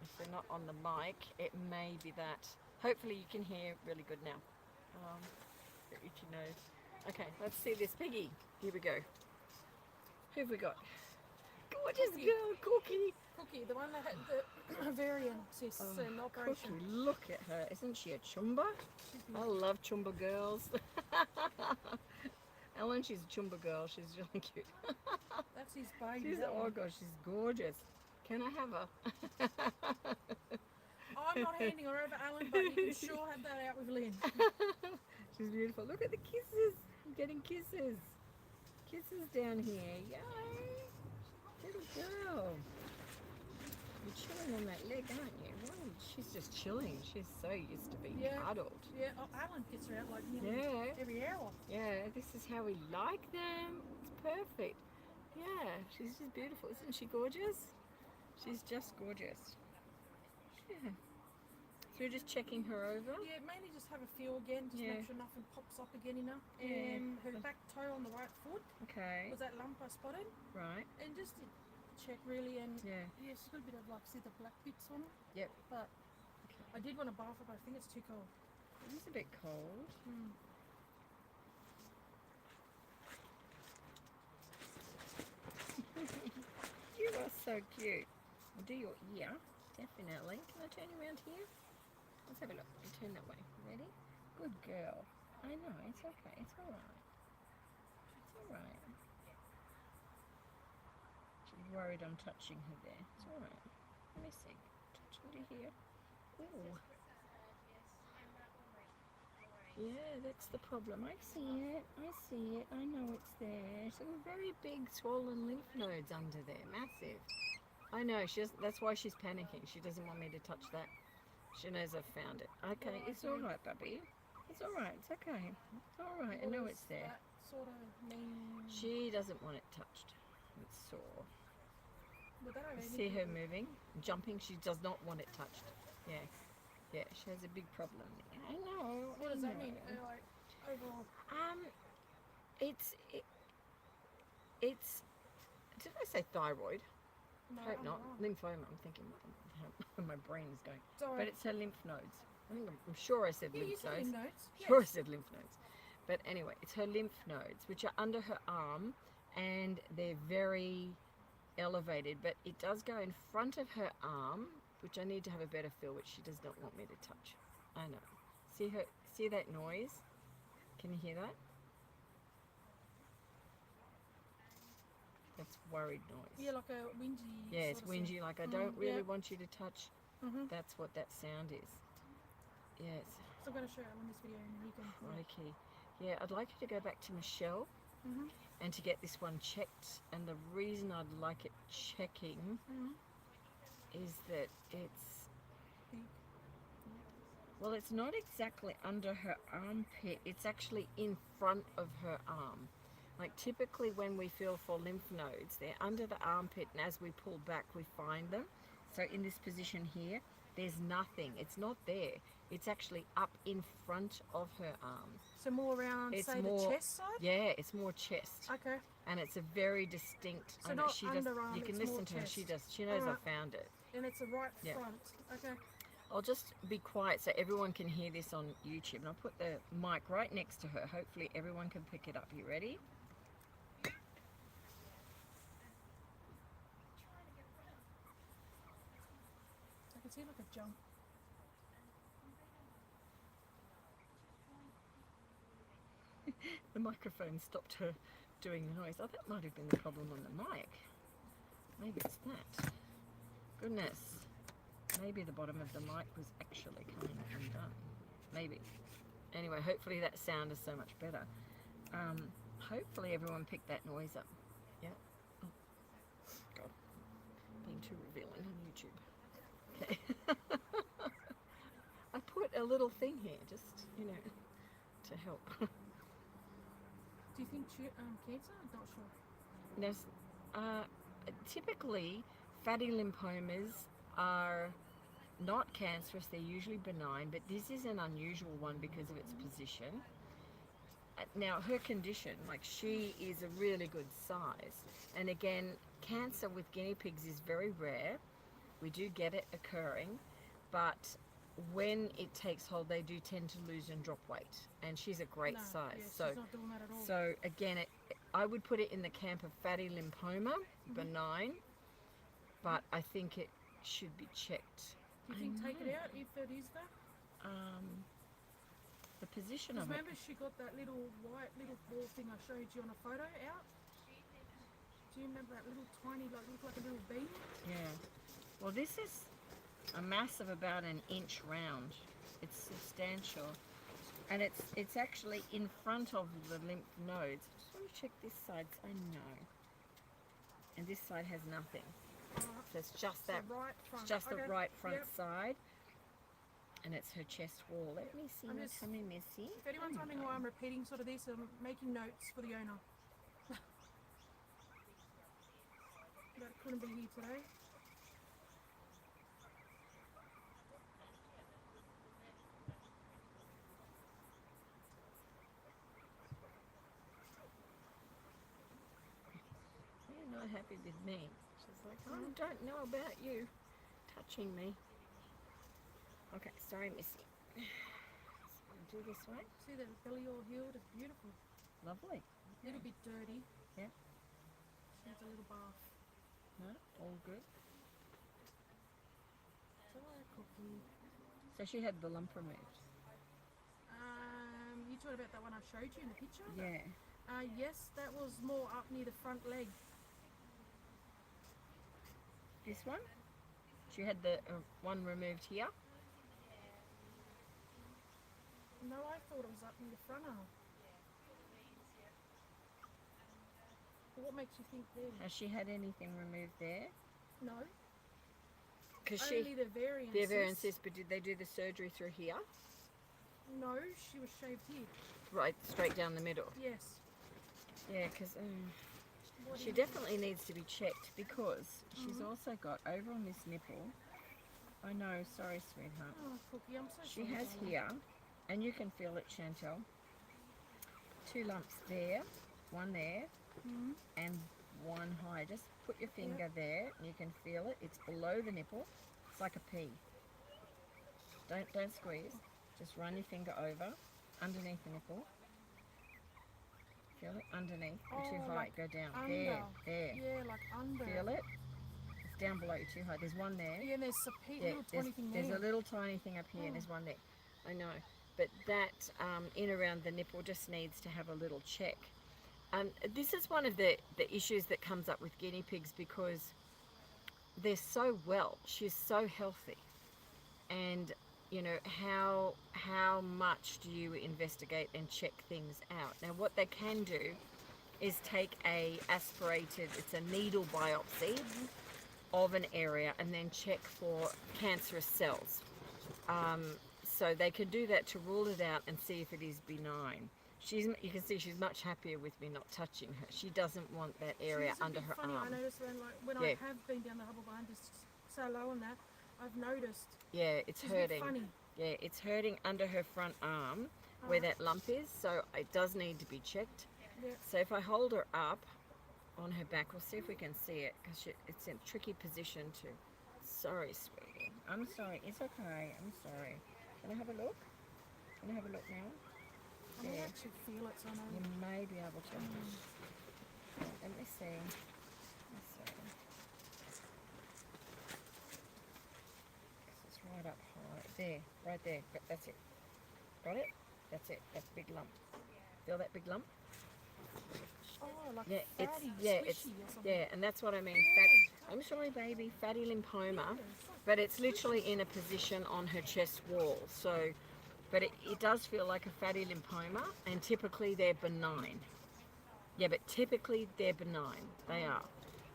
If they're not on the mic, it may be that. Hopefully you can hear really good now. Itchy nose. Okay, let's see this piggy. Here we go. Who have we got? Gorgeous Cookie. girl, Cookie. Cookie, the one that had the ovarian cysts and operation. Cookie, look at her. Isn't she a chumba? I love chumba girls. Ellen, she's a chumba girl. She's really cute. That's his baby. She's, that oh one. gosh, she's gorgeous. Can I have her? I'm not handing her over, Alan, but you can sure have that out with Lynn. She's beautiful. Look at the kisses. I'm getting kisses. Kisses down here. Yay. Little girl. You're chilling on that leg, aren't you? Why? She's just chilling. She's so used to being cuddled. Yeah, Alan gets her out like nearly Yeah. every hour. Yeah, this is how we like them. It's perfect. Yeah, she's just beautiful. Isn't she gorgeous? She's just gorgeous. Yeah. So we're just checking her over. Yeah, mainly just have a feel again, just Yeah. make sure nothing pops up again in her. Yeah. And her back toe on the right foot Okay. was that lump I spotted. Right. And just to check really, and Yeah. yeah, she's got a bit of like, see the black bits on her. Yep. But I did want to bath her, but I think it's too cold. It is a bit cold. You are so cute. I'll do your ear, definitely. Can I turn you around here? Let's have a look. You turn that way. Ready? Good girl. I know, it's okay. It's alright. It's alright. She's worried I'm touching her there. It's alright. Let me see. Touch under here. Ooh. Yeah, that's the problem. I see it. I see it. I know it's there. Some very big swollen lymph nodes under there. Massive. I know. That's why she's panicking. She doesn't want me to touch that. She knows I've found it. Okay, it's all right, Bubby. It's all right. It's okay. It's all right. I know it's there. That sort of mean. She doesn't want it touched. It's sore. But that You see her moving, jumping. She does not want it touched. Yeah. Yeah, she has a big problem. I know. What I does that know. mean? Like overall. It's did I say thyroid? No, Hope I'm not. wrong. Lymphoma. I'm thinking how my brain is going. Sorry. But it's her lymph nodes. I'm sure I said Yeah, you lymph said nodes. lymph nodes. Sure I Yes. said lymph nodes. But anyway, it's her lymph nodes, which are under her arm, and they're very elevated, but it does go in front of her arm, which I need to have a better feel, which she does not want me to touch. I know. See that noise? Can you hear that? That's worried noise. Yeah, like a whingy. Yeah, it's sort of whingy, sound. like I don't really yeah. want you to touch. Mm-hmm. That's what that sound is. Yes. So I'm going to show you in this video and you can. Crikey. Yeah, I'd like you to go back to Michelle Mm-hmm. and to get this one checked. And the reason I'd like it checking Mm-hmm. is that it's, Big. well, it's not exactly under her armpit. It's actually in front of her arm. Like typically when we feel for lymph nodes, they're under the armpit, and as we pull back, we find them. So in this position here, there's nothing. It's not there. It's actually up in front of her arm. So more around, It's say, more- the chest side? Yeah, it's more chest. Okay. And it's a very distinct. So I know not she does. underarm, You can it's more listen to her. She chest. does. She knows Alright. I found it. And it's the right Yeah. front. Okay. I'll just be quiet so everyone can hear this on YouTube. And I'll put the mic right next to her. Hopefully everyone can pick it up. You ready? I can see like a jump. The microphone stopped her doing the noise. Oh, that might have been the problem on the mic. Maybe it's that. Goodness. Maybe the bottom of the mic was actually coming undone. Maybe. Anyway, hopefully that sound is so much better. Hopefully everyone picked that noise up. Yeah. Oh, God. Being too revealing on YouTube. Okay. I put a little thing here, just, you know, to help. Do you think cancer? I'm not sure. Now, typically, fatty lymphomas are not cancerous. They're usually benign, but this is an unusual one because of its position. Now, her condition, like she is a really good size. And again, cancer with guinea pigs is very rare. We do get it occurring, but when it takes hold, they do tend to lose and drop weight. And she's a great No, size. yeah, So she's not doing that at all. so again, I would put it in the camp of fatty lymphoma, benign, but I think it should be checked. Do you think take it out if it is that? The position Because of it. remember she got that little white little ball thing I showed you on a photo out? Do you remember that little tiny, like looked like a little bean? Yeah. Well, this is a mass of about an inch round. It's substantial, and it's actually in front of the lymph nodes. I just want to check this side. So I know. And this side has nothing. So it's just that. So right front. It's just okay. the right front Yep. side, and it's her chest wall. Let me see I'm my just- tummy, Missy. If anyone's wondering why I'm repeating sort of this, I'm making notes for the owner. That couldn't be here today. You're not happy with me. She's like, I don't know about you touching me. Okay, sorry, Missy. So do this way. See that belly all healed? It's beautiful. Lovely. A little bit dirty. Yeah. Needs a little bath. No, all good. So Cookie. So she had the lump removed. You talked about that one I showed you in the picture? Yeah. Yes, that was more up near the front leg. This one? She had the one removed here. No, I thought it was up near the front arm. What makes you think there? Has she had anything removed there? No. Because Only the variant. the ovarian cyst, but did they do the surgery through here? No, she was shaved here. Right, straight down the middle. Yes. Yeah, because What she is- definitely needs to be checked because she's also got over on this nipple. I know, sorry, sweetheart. Oh, Cookie, I'm so She sorry. has here, and you can feel it, Chantel. 2 lumps there, one there, Mhm. and one high. Just put your finger there, and you can feel it. It's below the nipple. It's like a pea. Don't squeeze. Just run your finger over, underneath the nipple, Feel it underneath. You're too Oh, high. like Go down. under. There. Yeah, like under. Feel it? It's down below. You're too high. There's one there. Yeah, and there's a little tiny thing there's there. a little tiny thing up here. Oh. There's one there. I know. But that in around the nipple just needs to have a little check. This is one of the issues that comes up with guinea pigs because they're so well. She's so healthy. And you know, how much do you investigate and check things out? Now what they can do is take a aspirated, it's a needle biopsy of an area and then check for cancerous cells. So they can do that to rule it out and see if it is benign. You can see she's much happier with me not touching her. She doesn't want that area She's a under bit her funny. arm. I noticed when I have been down the hubble barn, just so low on that, I've noticed. Yeah, it's She's a bit hurting. funny. Yeah, it's hurting under her front arm where that lump is, so it does need to be checked. Yeah. So if I hold her up on her back, we'll see if we can see it because it's in a tricky position to. Sorry, sweetie. I'm sorry. It's okay. I'm sorry. Can I have a look? Can I have a look now? I might Yeah. actually feel it, so I know. You may be able to. Let me see. Let's see. It's right up high. There, right there. That's it. Got it? That's it. That's a big lump. Feel that big lump? Oh, like Yeah, it's fatty, yeah, squishy it's or something. yeah, and that's what I mean. I'm sorry, baby. Fatty lymphoma, Yeah, but it's literally in a position on her chest wall. So, but it does feel like a fatty lymphoma, and typically they're benign. Yeah, but typically they're benign. They are.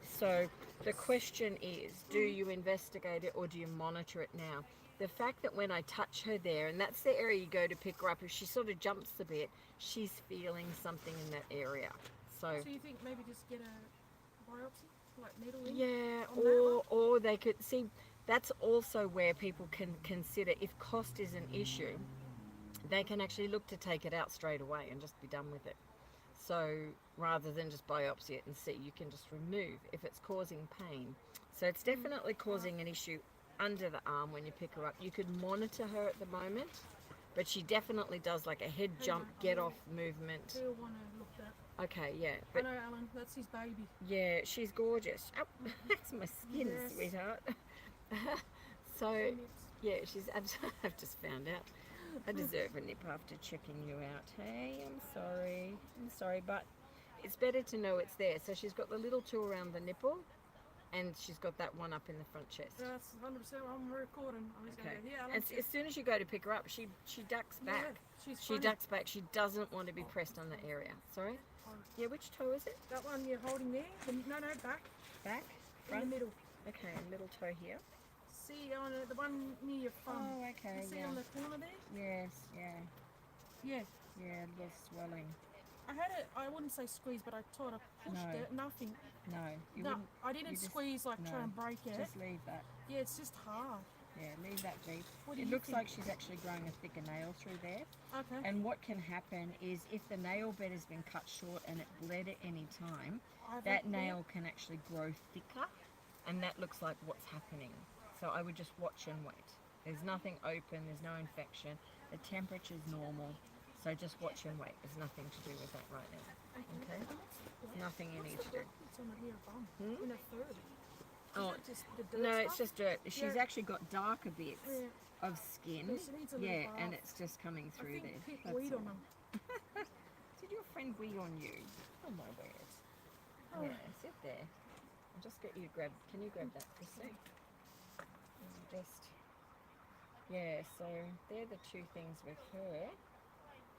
So the question is, do you investigate it or do you monitor it now? The fact that when I touch her there, and that's the area you go to pick her up, if she sort of jumps a bit, she's feeling something in that area. So you think maybe just get a biopsy, like needle in? yeah, on that or they could see. That's also where people can consider if cost is an issue. They can actually look to take it out straight away and just be done with it. So rather than just biopsy it and see, you can just remove if it's causing pain. So it's definitely causing an issue under the arm when you pick her up. You could monitor her at the moment, but she definitely does like a head jump, get off movement. He'll want to look that. Okay, yeah, I but know, Alan, that's his baby. yeah, she's gorgeous. Oh, that's my skin, Yes. sweetheart. So yeah, I've just found out. I deserve a nip after checking you out. Hey, I'm sorry, but it's better to know it's there. So she's got the little two around the nipple, and she's got that one up in the front chest. That's 100%. I'm recording. I'm just Okay. going to go, yeah, Alan. And as soon as you go to pick her up, she ducks back. Yeah, she's She funny. ducks back. She doesn't want to be pressed on the area. Sorry? Yeah, which toe is it? That one you're holding there? No, back. Back? In Front? the middle. Okay, middle toe here. See on the one near your thumb. Oh, okay, You see yeah. on the corner there? Yes, yeah. Yeah. Yeah, yes, swelling. I had it, I wouldn't say squeeze, but I thought I pushed No. it. Nothing. No, you No, wouldn't. I didn't you just- squeeze like try no, and break it. Just leave that. Yeah, it's just hard. Yeah, leave that be. What do It you looks think? like she's actually growing a thicker nail through there. Okay. And what can happen is if the nail bed has been cut short and it bled at any time, that nail can actually grow thicker, and that looks like what's happening. So I would just watch and wait. There's nothing open, there's no infection, the temperature's normal, so just watch and wait. There's nothing to do with that right now. Okay? Nothing you need to do. It's on the near bum. Hmm? In a third. Oh, Is that just the dirt no, stuff? it's just dirt. She's Yeah. actually got darker bits Yeah. of skin. Yeah, she needs a little Yeah, and bath. it's just coming I through think there. Pip That's weed all. on them. Did your friend wee on you? Oh my word. Oh. Yeah, sit there. I'll just get you to grab. Can you grab that for a sec? Just. Yeah, so they're the two things with her.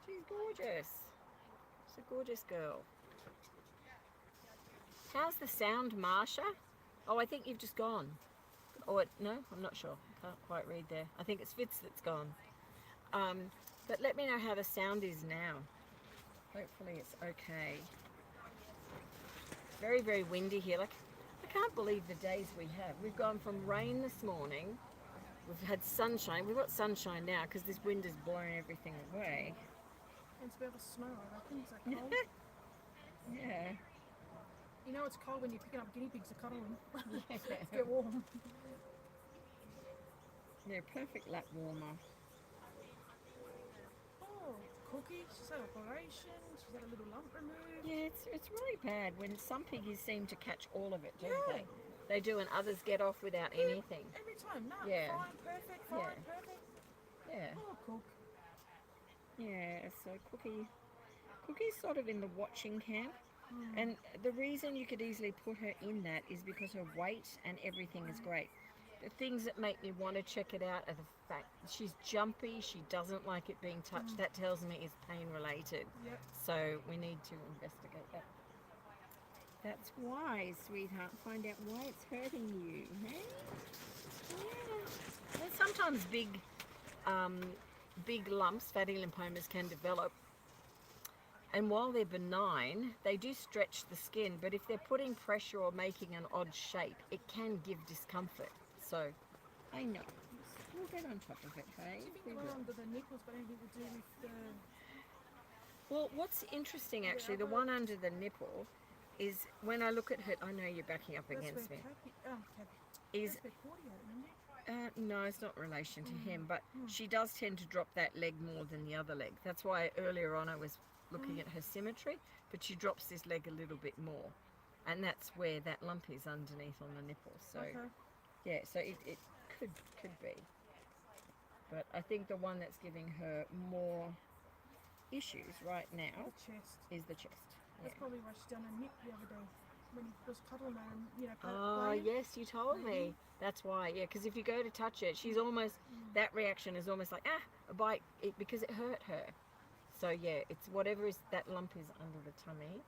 She's gorgeous. She's a gorgeous girl. How's the sound, Marsha? Oh, I think you've just gone. Oh, no, I'm not sure. Can't quite read there. I think it's Fitz that's gone. But let me know how the sound is now. Hopefully it's okay. Very, very windy here. Like, I can't believe the days we have. We've gone from rain this morning. We've had sunshine. We've got sunshine now because this wind is blowing everything away. And it's about to snow, I reckon. It's that cold. Yeah. You know it's cold when you're picking up guinea pigs to cuddle them. It's get warm. Yeah, perfect lap warmer. Oh, Cookie, she's had operation, she's had a little lump removed. Yeah, it's really bad when some piggies seem to catch all of it, don't Yeah. they? They do, and others get off without anything. Every time, no, Yeah. fine, perfect, fine, Yeah. perfect. Yeah. Oh, Cook. Yeah, so Cookie's sort of in the watching camp. And the reason you could easily put her in that is because her weight and everything is great. The things that make me want to check it out are the fact she's jumpy, she doesn't like it being touched. That tells me it's pain related. Yep. So we need to investigate that. That's why, sweetheart. Find out why it's hurting you. Hey? Yeah. And sometimes big lumps, fatty lymphomas, can develop. And while they're benign, they do stretch the skin, but if they're putting pressure or making an odd shape, it can give discomfort. So, I know. We'll get on top of it, hey? Do you think We the will. one under the nipples got anything to do with the... Well, what's interesting actually, the one under the nipple, is when I look at her, I know you're backing up against me, is, That's where Cordy had, remember? no, it's not relation to him, but she does tend to drop that leg more than the other leg. That's why earlier on I was looking at her symmetry, but she drops this leg a little bit more. And that's where that lump is underneath on the nipple. So, Okay. yeah, so it could be. But I think the one that's giving her more issues right now The chest. is the chest. That's Yeah. probably why she done her nip the other day when he was cuddling her and, you know, Oh, playing. yes, you told me. That's why, yeah, because if you go to touch it, she's almost, that reaction is almost like, a bite, because it hurt her. So, yeah, it's whatever is, that lump is under the tummy.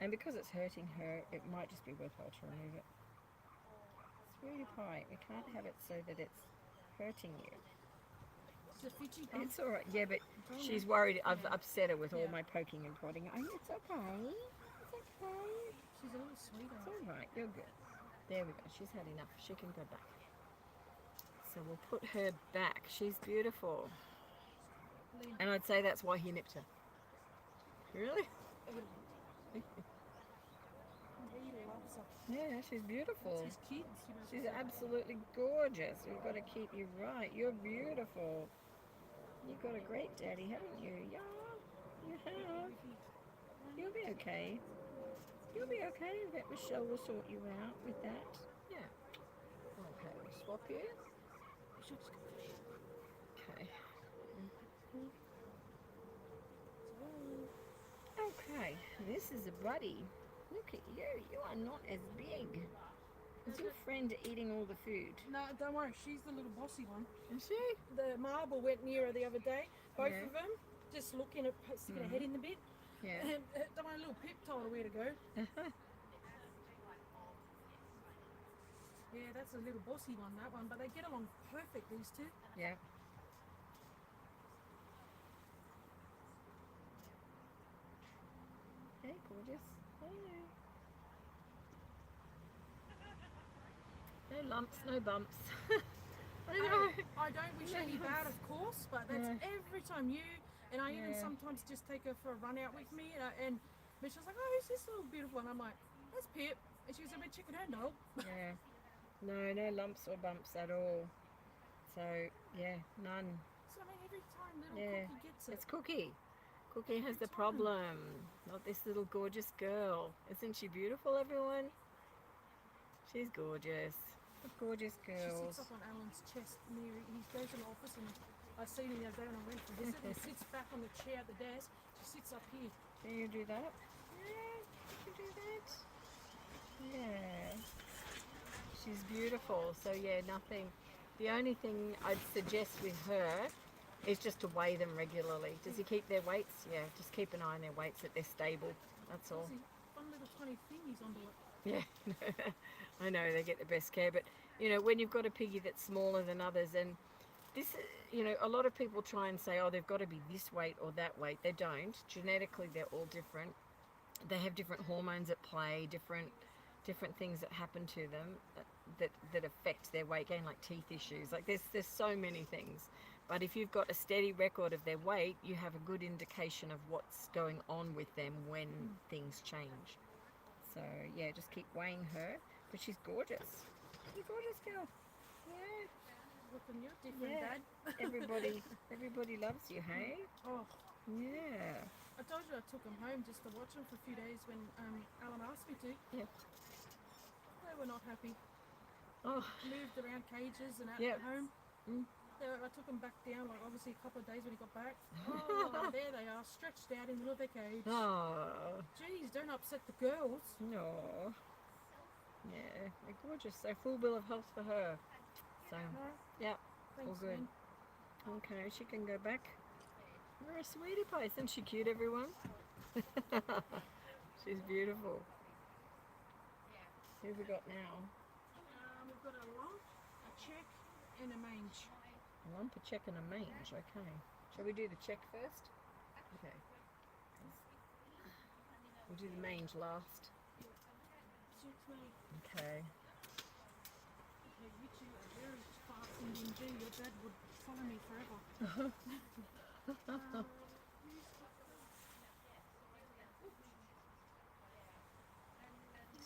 And because it's hurting her, it might just be worthwhile to remove it. Sweetie pie, we can't have it so that it's hurting you. It's a fidgy bump. It's all right, yeah, but told she's you. worried. I've upset her with all Yeah. my poking and prodding. Oh, it's okay. It's okay. She's a little sweetheart. It's all right. You're good. There we go. She's had enough. She can go back. So we'll put her back. She's beautiful. Lyn. And I'd say that's why he nipped her. Really? He loves her. Yeah, she's beautiful. It's his kids. You know, She's absolutely gorgeous. We've got to keep you right. You're beautiful. You've got a great daddy, haven't you? Yeah, you have. You'll be okay. You'll be okay. Vet Michelle will sort you out with that. Yeah. Okay, we'll swap you. Okay. Okay, this is a buddy. Look at you. You are not as big. Is your friend eating all the food? No, don't worry. She's the little bossy one. Is she? The marble went near her the other day. Both Yeah. of them just looking at, sticking her head in the bit. Yeah. And don't worry, little Pip told her where to go. Yeah, that's a little bossy one, that one. But they get along perfect, these two. Yeah. Hey, gorgeous. Hey. No lumps, no bumps. I know. I don't wish any bad, of course, but that's Yeah. every time you and I even Yeah. sometimes just take her for a run out with me, and Michelle's like, "Oh, who's this little beautiful one?" I'm like, "That's Pip," and she was a bit chicken her no. Yeah. No lumps or bumps at all. So, yeah, none. So I mean, every time little Yeah. Cookie gets it. It's Cookie. Cookie has the problem. Not this little gorgeous girl. Isn't she beautiful, everyone? She's gorgeous. A gorgeous She girl. sits up on Alan's chest near. He goes to the office, and I seen him the other day when I went to visit. He sits back on the chair at the desk. She sits up here. Can you do that? Yeah, you can do that. Yeah. She's beautiful. So yeah, nothing. The only thing I'd suggest with her is just to weigh them regularly. Does he keep their weights? Yeah, just keep an eye on their weights, that they're stable. That's all. See, fun little tiny thingies onto it. Yeah, I know they get the best care, but you know, when you've got a piggy that's smaller than others, and this, you know, a lot of people try and say, oh, they've got to be this weight or that weight. They don't. Genetically, they're all different. They have different hormones at play, different things that happen to them that affect their weight gain, like teeth issues. Like there's so many things. But if you've got a steady record of their weight, you have a good indication of what's going on with them when things change. So yeah, just keep weighing her. But she's gorgeous. She's a gorgeous girl. Yeah. Looking, you're different, Yeah. Dad. Everybody loves you, hey? Oh, Yeah. I told you I took them home just to watch them for a few days when Alan asked me to. Yeah. They were not happy. Oh, Moved around cages and out Yep. at home. Mm. I took them back down, like obviously a couple of days when he got back. Oh, there they are, stretched out in the middle of their cage. oh, Jeez, don't upset the girls. no. Yeah, they're gorgeous. So full bill of health for her. So, No, yeah, thanks, all good. Lyn. Okay, she can go back. You're a sweetie pie. Isn't she cute, everyone? She's beautiful. Who have we got now? We've got a lump, a check, and a mange. A lump, a check, and a mange. Okay. Shall we do the check first? Okay. We'll do the mange last. Suits me. Okay. Yeah, you two are very fast Indian G. Your dad would follow me forever.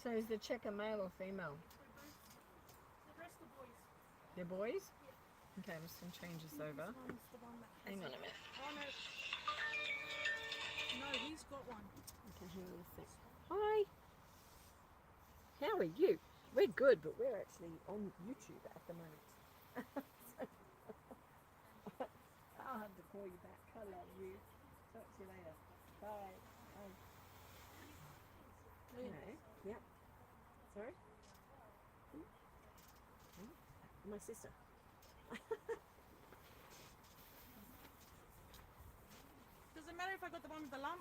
So is the check a male or female? The rest of the boys. They're boys? Okay, I'm just going to change this over. This one's the one that has Hang on it. a minute. Oh no. No, he's got one. Okay, hang on a sec. Hi. How are you? We're good, but we're actually on YouTube at the moment. I'll have to call you back. I love you. Talk to you later. Bye. Bye. Okay. Yep. Sorry? My sister. Does it matter if I got the one with the lump?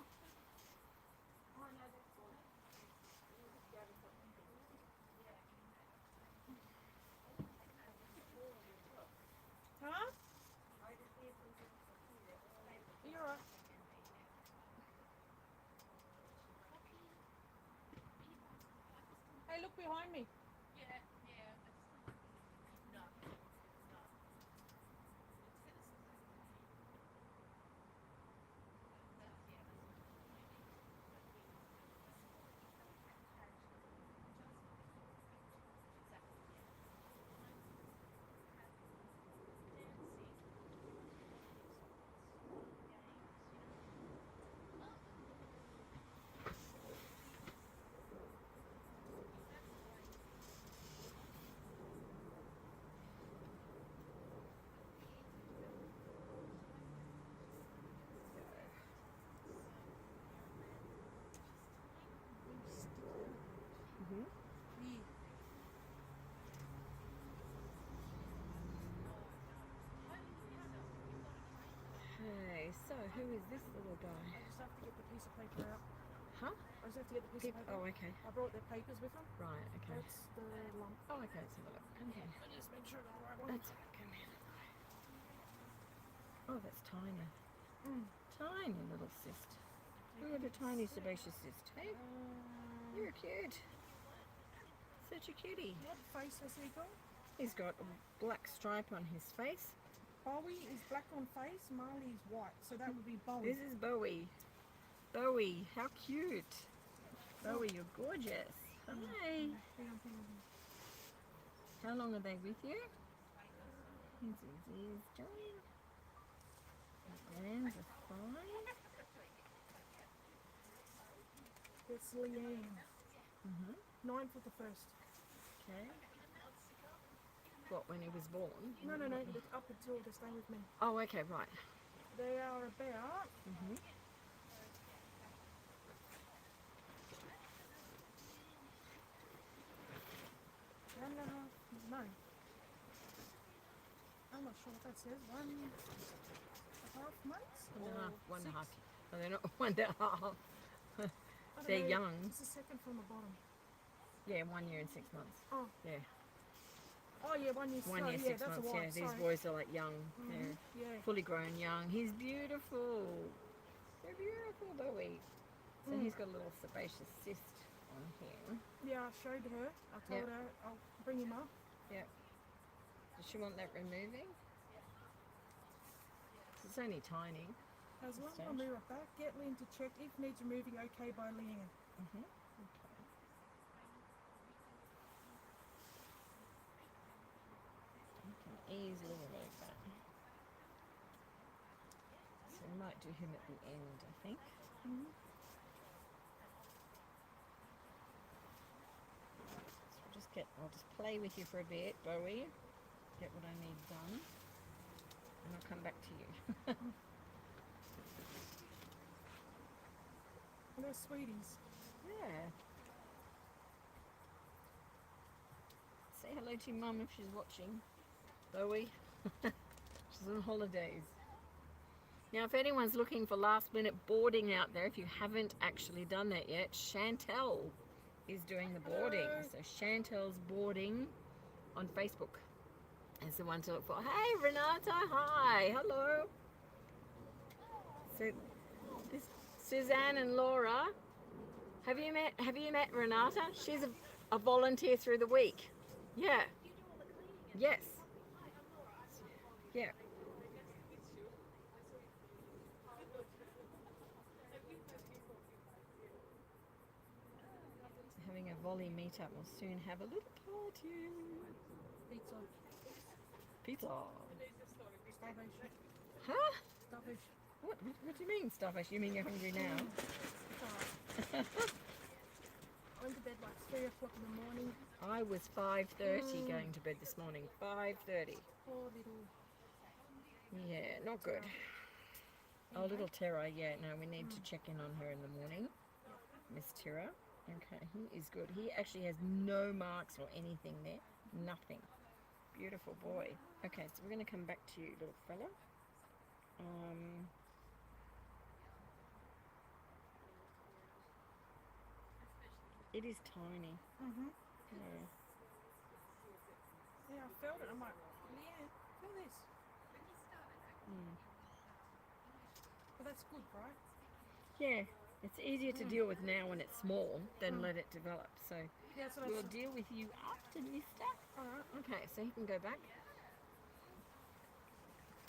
Huh? You're right. Hey, look behind me. Mm-hmm. Yeah. Hey, so who is this little guy? I just have to get the piece of paper out. Huh? I just have to get the piece Pip. of paper Oh, out. okay. I brought the papers with them. Right, okay. That's the lump. Oh, okay, let's have a look. Okay. I just make sure I got the right one. That's all right. Come here. Oh, that's tiny. Mm. Tiny little cyst. Look at a tiny sebaceous cyst. Hey, you're cute. Such a cutie. What face has he got? He's got a black stripe on his face. Bowie is black on face, Marley is white, so that would be Bowie. This is Bowie. Bowie, how cute. Bowie, you're gorgeous. Hi. Hang on. How long are they with you? He's joining. The glands are fine. It's Leanne. Mm-hmm. 9th of the 1st. Okay. What, when he was born? No, it's up until they're staying with me. Oh, okay, right. They are about Mm-hmm. 1.5, no. I'm not sure what that says. 1.5 months? One and a half. 6? Oh, they're not 1.5. I don't They're know. young. It's the second from the bottom. Yeah, 1 year and 6 months. Oh. Yeah. Oh yeah, 1 year. 1 year, yeah, 6 that's months. a white. Yeah, these sorry. boys are like young. Mhm, Yeah. yeah. Fully grown young. He's beautiful. They're beautiful, Bowie. So he's got a little sebaceous cyst on him. Yeah, I showed her. I told her I'll bring him up. Yep. Does she want that removing? It's only tiny. As long as Stage. I'll be right back. Get Lyn to check if needs removing okay by Leanne. Mm-hmm. Okay. You can easily remove that. So We might do him at the end, I think. So I'll just play with you for a bit, Bowie. Get what I need done, and I'll come back to you. And they're sweeties. Yeah. Say hello to your mum if she's watching, Bowie. She's on holidays. Now, if anyone's looking for last minute boarding out there, if you haven't actually done that yet, Chantel is doing the boarding. So Chantel's boarding on Facebook is the one to look for. Hey, Renata, hi, hello. So this Suzanne and Laura, have you met Renata? She's a volunteer through the week. Yeah. Yes. Yeah. Having a volley meetup. We'll soon have a little party. Pizza. Pizza. Starvation. Huh? Starvation. What do you mean, Starfish? You mean you're hungry now? I went to bed like 3 o'clock in the morning. I was 5:30 going to bed this morning. 5:30. Poor little. Yeah, not good. Oh, little Terra. Yeah, no, we need to check in on her in the morning. Miss Terra. Okay, he is good. He actually has no marks or anything there. Nothing. Beautiful boy. Okay, so we're going to come back to you, little fella. It is tiny. Yeah. Yeah, I felt it. I'm like, yeah, feel this. But that's good, right? Yeah, it's easier to deal with now when it's small than let it develop. So Yeah, so we'll that's deal with you after, mister. alright. Okay, so he can go back.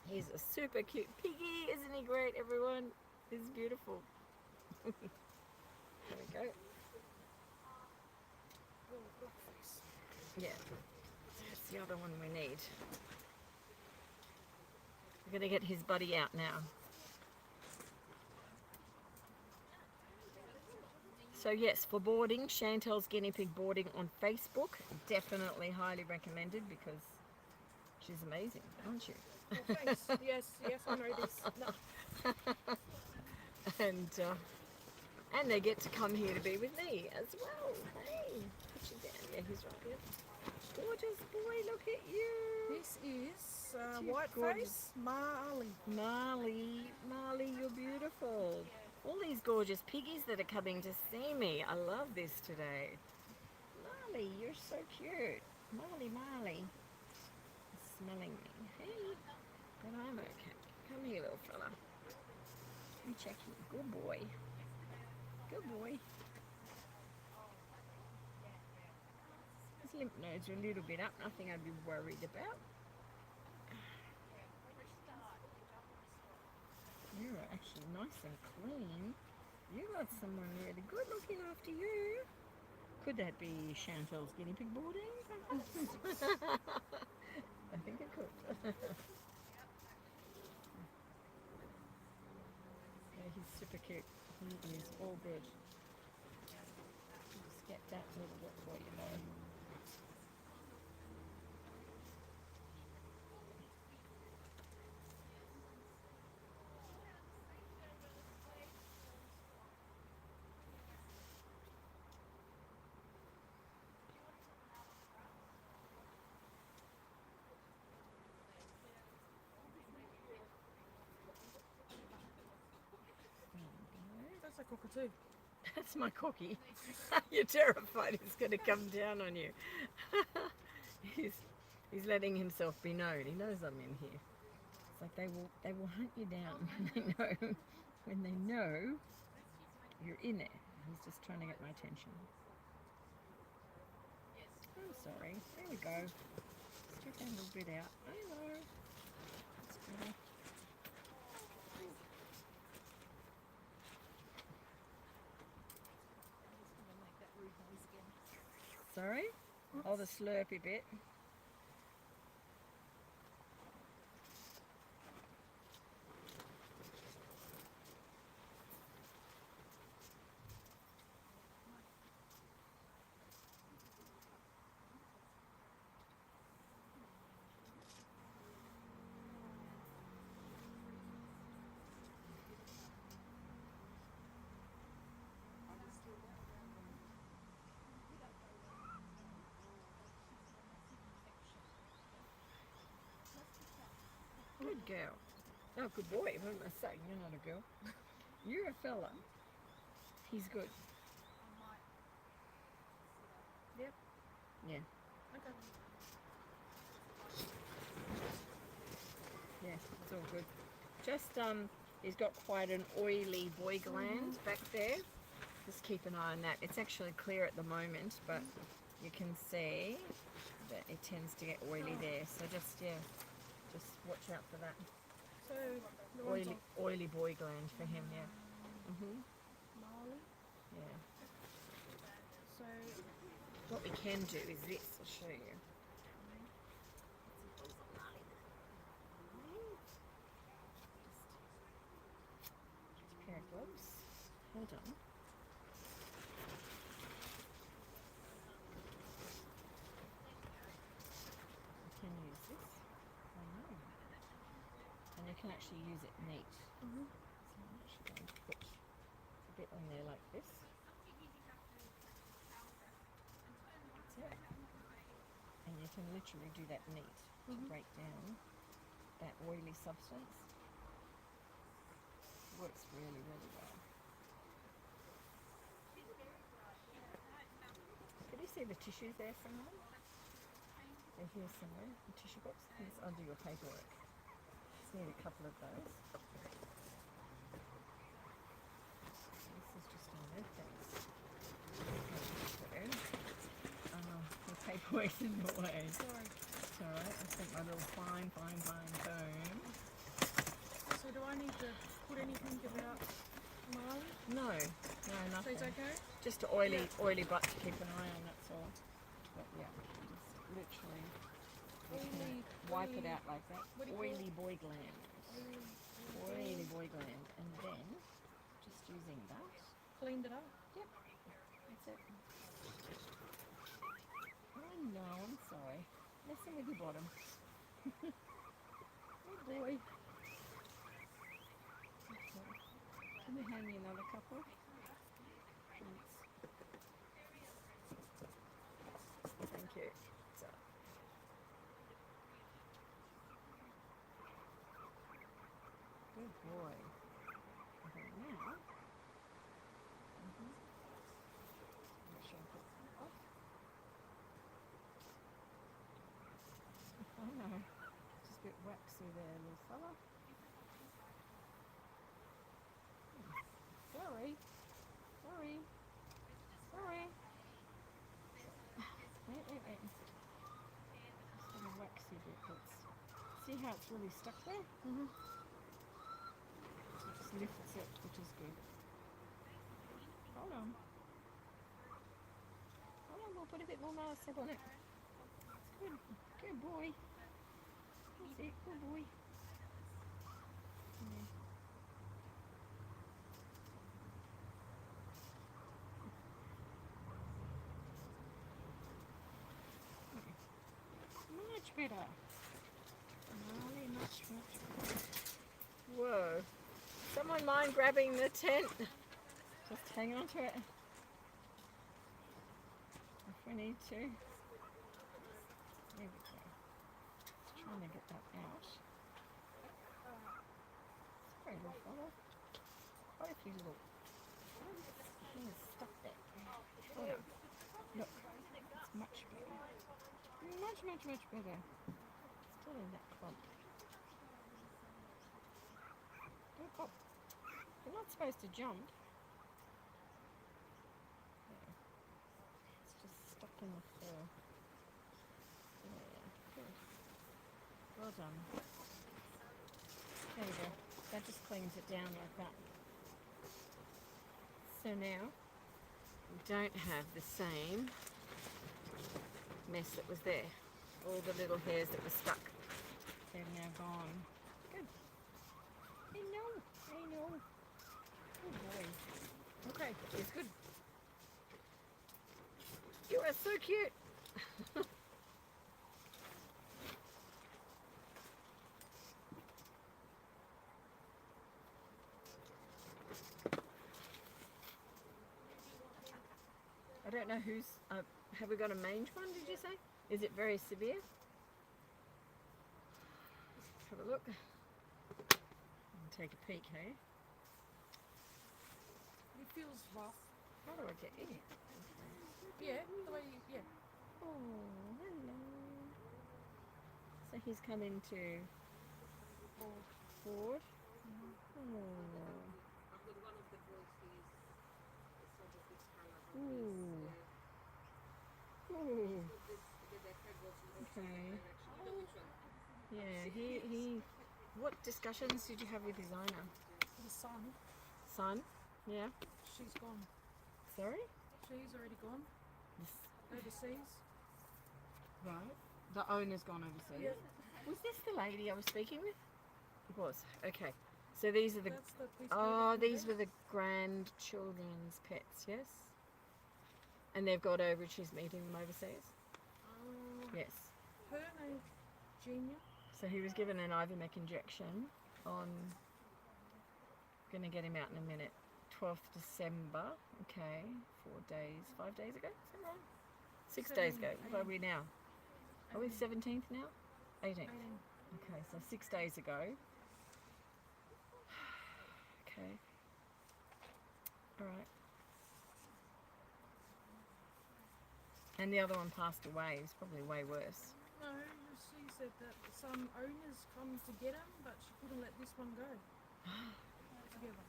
He's a super cute piggy, isn't he great, everyone? He's beautiful. There we go. Yeah, that's the other one we need. We're going to get his buddy out now. So yes, for boarding, Chantel's Guinea Pig boarding on Facebook, definitely highly recommended because she's amazing, aren't you? Well, thanks. Yes, I know this. No. And they get to come here to be with me as well. Hey, put you down. Yeah, he's right here. Gorgeous boy, look at you. This is Too white gorgeous. face Marley. Marley, you're beautiful. All these gorgeous piggies that are coming to see me. I love this today. Marley, you're so cute. Marley. Smelling me. Hey, but I'm okay. Come here, little fella. Let me check you. Good boy. Good boy. His lymph nodes are a little bit up. Nothing I'd be worried about. You're actually nice and clean. You got someone really good looking after you. Could that be Chantel's guinea pig boarding? I think it could. Yeah, he's super cute. He is all good. Just get that little bit for you though. That's a cockatoo. That's my cookie. You're terrified he's going to come down on you. He's letting himself be known. He knows I'm in here. It's like they will hunt you down when they know you're in there. He's just trying to get my attention. I'm sorry. There we go. Stretch that little bit out. Hello. That's better. Sorry? Oh, the slurpy bit. Good girl. Oh, good boy. What am I saying? You're not a girl. You're a fella. He's good. Yep. Yeah. Okay. Yeah, it's all good. Just, he's got quite an oily boy gland back there. Just keep an eye on that. It's actually clear at the moment, but you can see that it tends to get oily there. So just, yeah, just watch out for that. So the one's Oily boy gland for him, yeah. Marley. Yeah. So What we can do is this, I'll show you. Just a pair of gloves. Hold on. You can use this. I know. And you can actually use it neat. So I'm actually going to put a bit on there like this. That's it. And you can literally do that neat to break down that oily substance. Works really, really well. Can you see the tissues there somewhere? They're here somewhere, the tissue box. I think it's under your paperwork. Just need a couple of those. This is just on there, thanks. The paperwork's in the way. sorry. It's alright, I think my little fine comb. So do I need to put anything about Marley? No, So nothing. it's okay? Just an oily butt to keep an eye on, that's all. But yeah, just literally wipe it out like that. what do you call Oily boy gland. Oily boy gland. And then, just using that. Cleaned it up. Yep, that's it. Oh no, I'm sorry. Messing with your bottom. Oh boy. Okay. Can you hand me another couple? Thanks. Thank you. So. Good boy. Okay, now. Make sure I put that off. Oh no, just a bit waxy there, little fella. Sorry. Sorry. Wait. Just a waxy bit. See how it's really stuck there? It just lifts it, which is good. Hold on, we'll put a bit more malaseb on it. It's good. Good boy. That's it, good boy. Yeah. Much better. Really much better. Whoa. Someone mind grabbing the tent? Just hang on to it. If we need to. There we go. Just trying to get that out. Sorry, little fella. Quite a few little things stuck there. Hold on. Look, it's much better. Much better. Still in that clump. Don't go. You're not supposed to jump. There. It's just stuck in the fur. Yeah, good. Well done. There you go. That just cleans it down like that. So now, we don't have the same mess that was there. All the little hairs that were stuck, they're now gone. Good. I know. Good boy. Okay, it's good. You are so cute. I don't know who's, have we got a mange one, did you say? Is it very severe? Have a look. take a peek, hey? It feels rough. How do I get in? Yeah, the way you, yeah. Oh, hello. So he's come into board. Oh. Ooh. Ooh. Okay. Yeah, he. What discussions did you have with his owner? The son, Son? Yeah. she's gone. Sorry? She's already gone overseas. Right. The owner's gone overseas. Yeah. Was this the lady I was speaking with? It was. Okay. So these are the. That's the piece Oh, of these were the grandchildren's pets, yes? And they've got over, she's meeting them overseas? Yes. Her name's Genia. So he was given an ivermectin injection on, gonna get him out in a minute, 12th December, okay, 5 days ago, is that right? 6 days ago, what are we now? Are we 17th now? 18th. Okay, so 6 days ago. Okay. Alright. And the other one passed away, it was probably way worse. No, she said that some owners come to get him, but she couldn't let this one go. Together.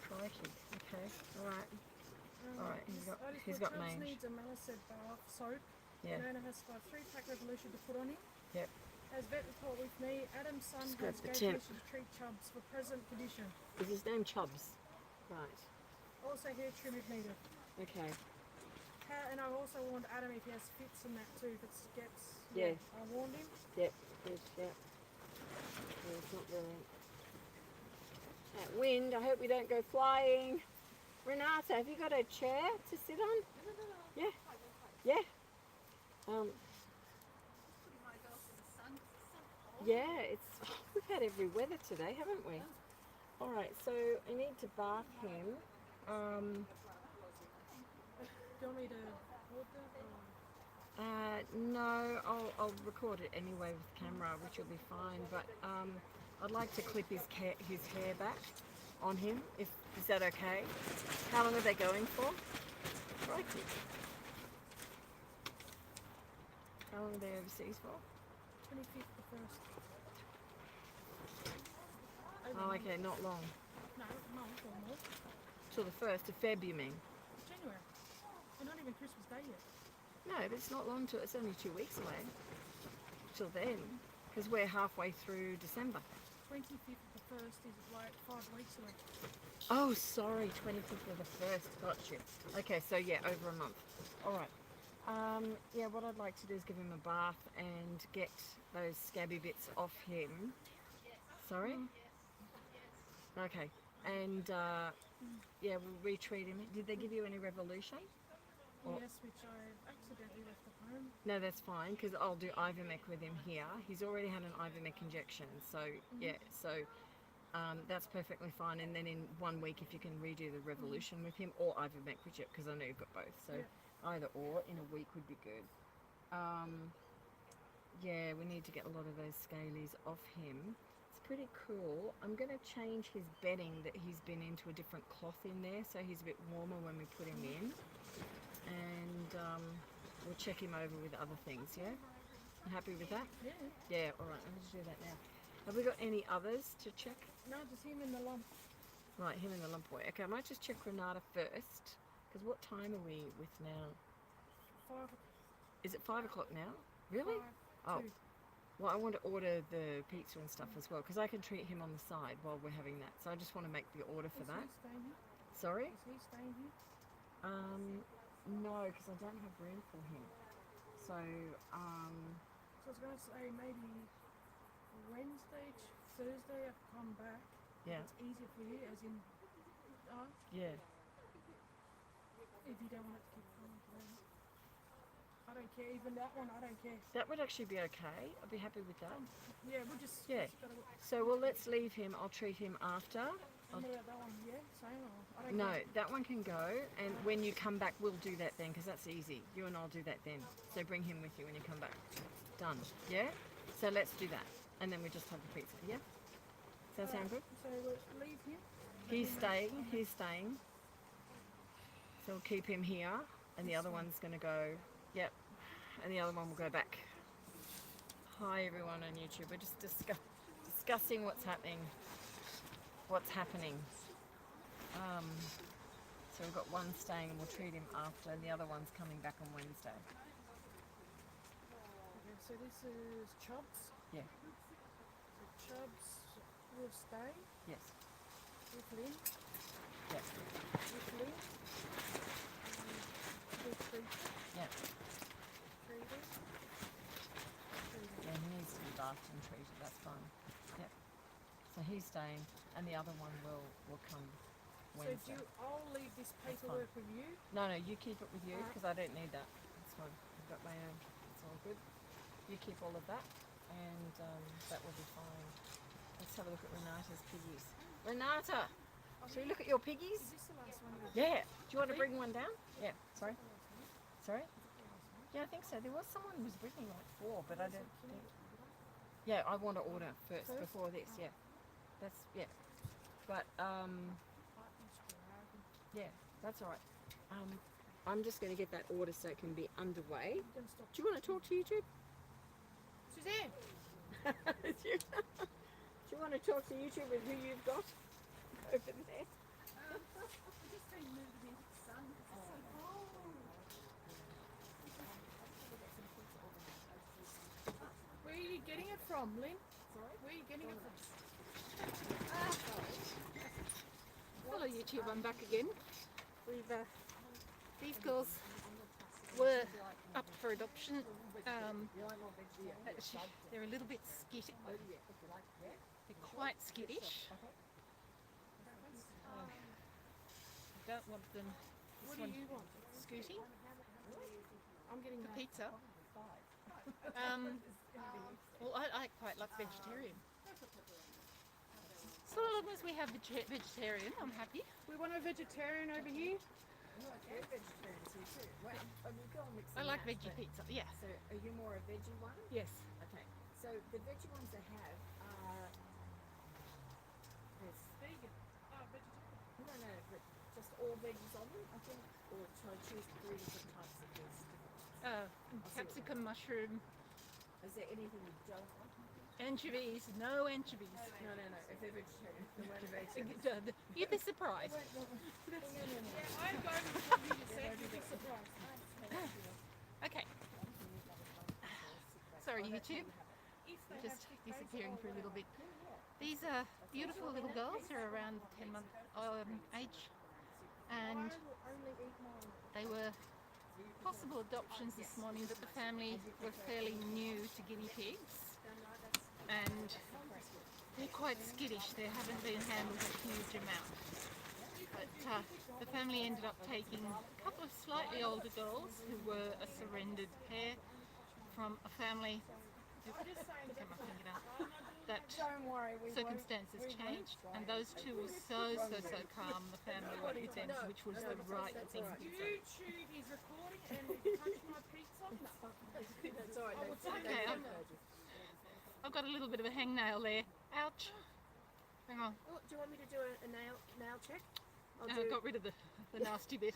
Crikey, okay, alright. Alright, he's Otis got Tubbs mange. needs a malaseb bath soap. Yeah, The owner has a 3-pack revolution to put on him. yep. As vet report with me, Adam's son Just grab has the gave tip. permission to treat Chubbs for present condition. Is his name Chubbs? Right, Also hair trim if needed. okay. And I also warned Adam if he has fits and that too, if it gets. Yeah. I warned him. Yep, good, yep. Yeah, it's not brilliant. That wind, I hope we don't go flying. Renata, have you got a chair to sit on? Yeah, yeah. Yeah, it's, we've had every weather today, haven't we? Alright, so I need to bath him. Do you want me to hold that? Or? No, I'll record it anyway with camera, which will be fine. But I'd like to clip his hair back on him. Is that okay? How long are they going for? Crikey. How long are they overseas for? 25th the 1st. Oh, okay, not long. No, a month or more. Till the 1st of Feb, you mean? January. We're not even Christmas Day yet. No, but it's not long till, it's only 2 weeks away. Till then, because we're halfway through December. 25th of the 1st is like 5 weeks away. Oh, sorry, 25th of the 1st. Got you. Okay, so yeah, over a month. All right. Yeah, what I'd like to do is give him a bath and get those scabby bits off him. Sorry? Okay. And yeah, we'll retreat him. Did they give you any revolution? Or- Yes, which I accidentally left at home. No, that's fine, because I'll do ivermec with him here. He's already had an ivermec injection, so yeah, so that's perfectly fine. And then in 1 week, if you can redo the revolution with him or ivermec, because I know you've got both, so either or in a week would be good. Yeah, we need to get a lot of those scalies off him. It's pretty cool. I'm going to change his bedding that he's been into a different cloth in there, so he's a bit warmer when we put him in. And we'll check him over with other things, yeah? You happy with that? Yeah. Yeah, alright, let's do that now. Have we got any others to check? No, just him in the lump. Right, him and the lump boy. Okay, I might just check Renata first, because what time are we with now? 5 Is it 5 o'clock now? Really? 5, Oh, 2. well, I want to order the pizza and stuff as well, because I can treat him on the side while we're having that. So I just want to make the order for Is that. he staying here? Sorry? Is he staying here? No, because I don't have room for him. So, So I was going to say maybe Wednesday, Thursday I can come back. yeah, It's easier for you, as in, yeah. if you don't want it to keep coming to them. I don't care, even that one, I don't care. That would actually be okay. I'd be happy with that. Yeah, we'll just, Yeah. just gotta, So, well, let's leave him. I'll treat him after. what about that one? Yeah, same or? I don't No, care. that one can go, and when you come back, we'll do that then, because that's easy. You and I'll do that then. So bring him with you when you come back. Done. Yeah? So let's do that, and then we just have the pizza. Yeah? Does that sound good? So we'll leave him. He's staying. So we'll keep him here, and the other one's going to go, yep, and the other one will go back. Hi everyone on YouTube, we're just discussing what's happening. So we've got one staying and we'll treat him after, and the other one's coming back on Wednesday. Okay, so this is Chubbs. Yeah, So Chubbs will stay yes, with Lyn. yeah, With Lyn. We'll treat it. yeah. Treat it. Treat it. Yeah, he needs to be bathed and treated, that's fine. Yep. So he's staying, and the other one will come Wednesday. I'll leave this That's fine. paperwork with you. No, you keep it with you, Alright. because I don't need that. It's fine. I've got my own. It's all good. You keep all of that, and that will be fine. Let's have a look at Renata's piggies. Renata! Shall we look at your piggies? Is this the last one? Yeah. Do you want to bring one down? Yeah. Sorry? Sorry? Yeah, I think so. There was someone who was bringing like 4, but I don't think... Yeah, I want to order first before this, yeah. That's, yeah. But, yeah, that's all right. I'm just going to get that order so it can be underway. Do you want to talk to YouTube? Suzanne! Do you want to talk to YouTube with who you've got over there? Where are you getting it from, Lyn? Sorry? Where are you getting it from? Hello YouTube, I'm back again. These girls were up for adoption. They're a little bit skittish. They're quite skittish. I don't want them. What do you want? Scooting I'm getting for that. pizza. Well, I quite like vegetarian. So long as we have vegetarian, I'm happy. We want a vegetarian over here. I like veggie pizza. Yeah. So are you more a veggie one? Yes. Okay. So the veggie ones I have are there's Vegan. Vegetarian. no, but just all veggies on them, I think, or should I choose 3 different types of this? Capsicum, mushroom, Is there anything you don't want? anchovies. No anchovies. No. If they're vegetarian, they won't be vegetarian. You'd be surprised. I'm going with what you just said. You'll be surprised. Okay. Sorry, YouTube. If they Just have disappearing for a little bit. These are beautiful little girls. They're around 10-month age, and they were possible adoptions this morning, but the family were fairly new to guinea pigs, and they're quite skittish. They haven't been handled a huge amount. But the family ended up taking a couple of slightly older girls who were a surrendered pair from a family. That circumstances changed, and those two were so calm. The family went with them, which was the right thing to do. YouTube is recording and you touch my pizza. That's all right. I would say Okay, I've got a little bit of a hangnail there. Ouch. Hang on. Oh, do you want me to do a nail check? I got rid of the nasty bit.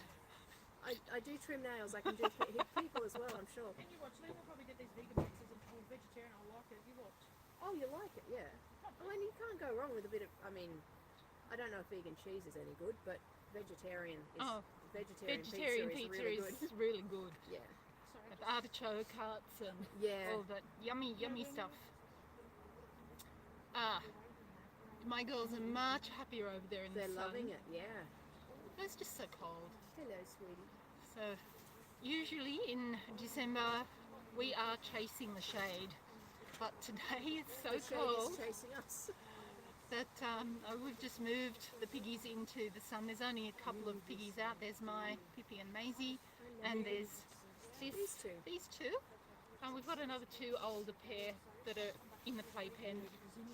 I do trim nails. I can do hit people as well, I'm sure. Can you watch? Lee will probably get these vegan pizzas and vegetarian. I like it. You watch. Oh, you like it, yeah. I mean, you can't go wrong with a bit of, I mean, I don't know if vegan cheese is any good, but vegetarian Vegetarian pizza is really is good. really good. Yeah. With artichoke hearts and Yeah. all that yummy stuff. My girls are much happier over there in They're the sun. loving it, yeah. It's just so cold. Hello, sweetie. So usually in December we are chasing the shade, but today it's so The shade cold is chasing us. that we've just moved the piggies into the sun. There's only a couple of piggies out. There's my Pippi and Maisie, and there's these two. And we've got another 2 older pair that are in the playpen,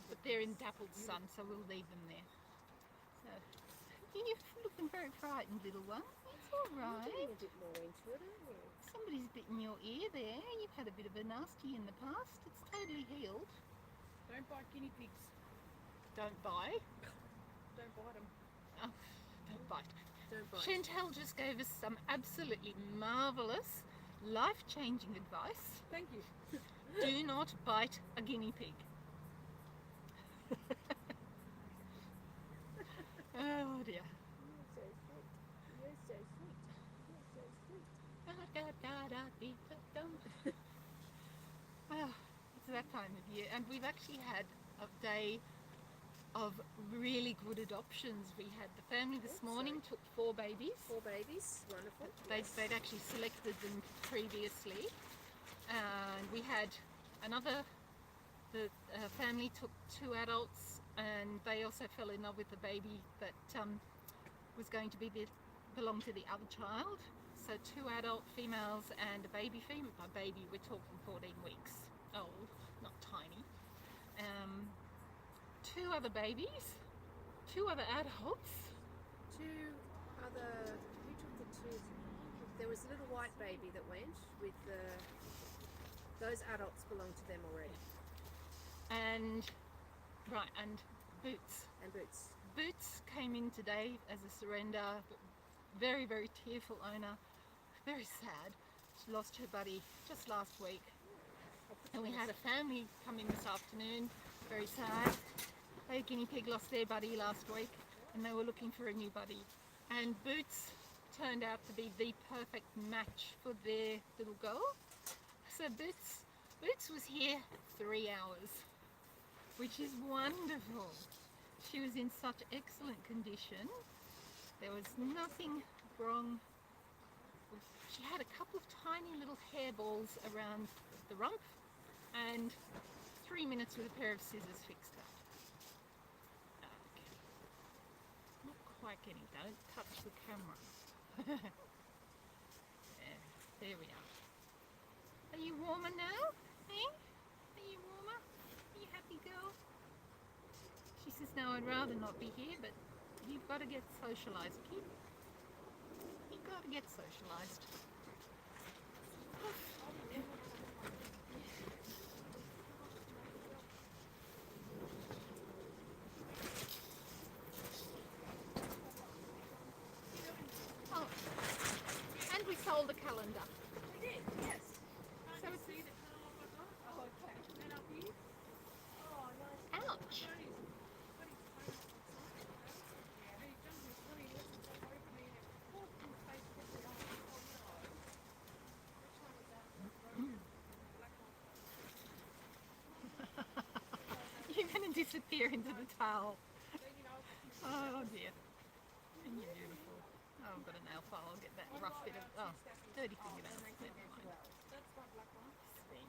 but they're in dappled sun, so we'll leave them there. So, you're looking very frightened, little one. It's all right. Getting a bit more into it, aren't you? Somebody's bitten your ear there. You've had a bit of a nasty in the past. It's totally healed. Don't bite guinea pigs. don't buy. Don't bite them. Oh, don't bite. Don't bite. Chantel just gave us some absolutely marvellous, life-changing advice. Thank you. Do not bite a guinea pig. Oh dear. You're so sweet. You're so sweet. You're so sweet. Oh, it's that time of year, and we've actually had a day of really good adoptions. We had the family this morning took 4 babies. 4 babies. Wonderful. They'd actually selected them previously, and we had another. The family took 2 adults, and they also fell in love with the baby that was going to belong to the other child. So 2 adult females and a baby female. By baby, we're talking 14 weeks old, not tiny. 2 other babies, 2 other adults. 2 other. Who took the 2? There was a little white baby that went with the. Those adults belong to them already. And Boots. And Boots. Boots came in today as a surrender. Very, very tearful owner. Very sad. She lost her buddy just last week. And we had a family come in this afternoon. Very sad. A guinea pig lost their buddy last week, and they were looking for a new buddy. And Boots turned out to be the perfect match for their little girl. So Boots was here 3 hours, which is wonderful. She was in such excellent condition. There was nothing wrong. She had a couple of tiny little hairballs around the rump, and 3 minutes with a pair of scissors fixed that. Okay. Not quite getting, don't touch the camera. There we are. Are you warmer now? Eh? Are you warmer? Are you happy, girl? She says, no, I'd rather not be here, but you've got to get socialised, kid. You've got to get socialised. Oh, and we sold the calendar. We did, yes. So it's See the colour of my dog? Oh, okay. And up here? Oh, nice. ouch. You're going to disappear into the towel. Oh dear. And you're beautiful. Oh, I've got a nail file. I'll get that rough bit of dirty fingernails. Never mind. That's my black one. Spin.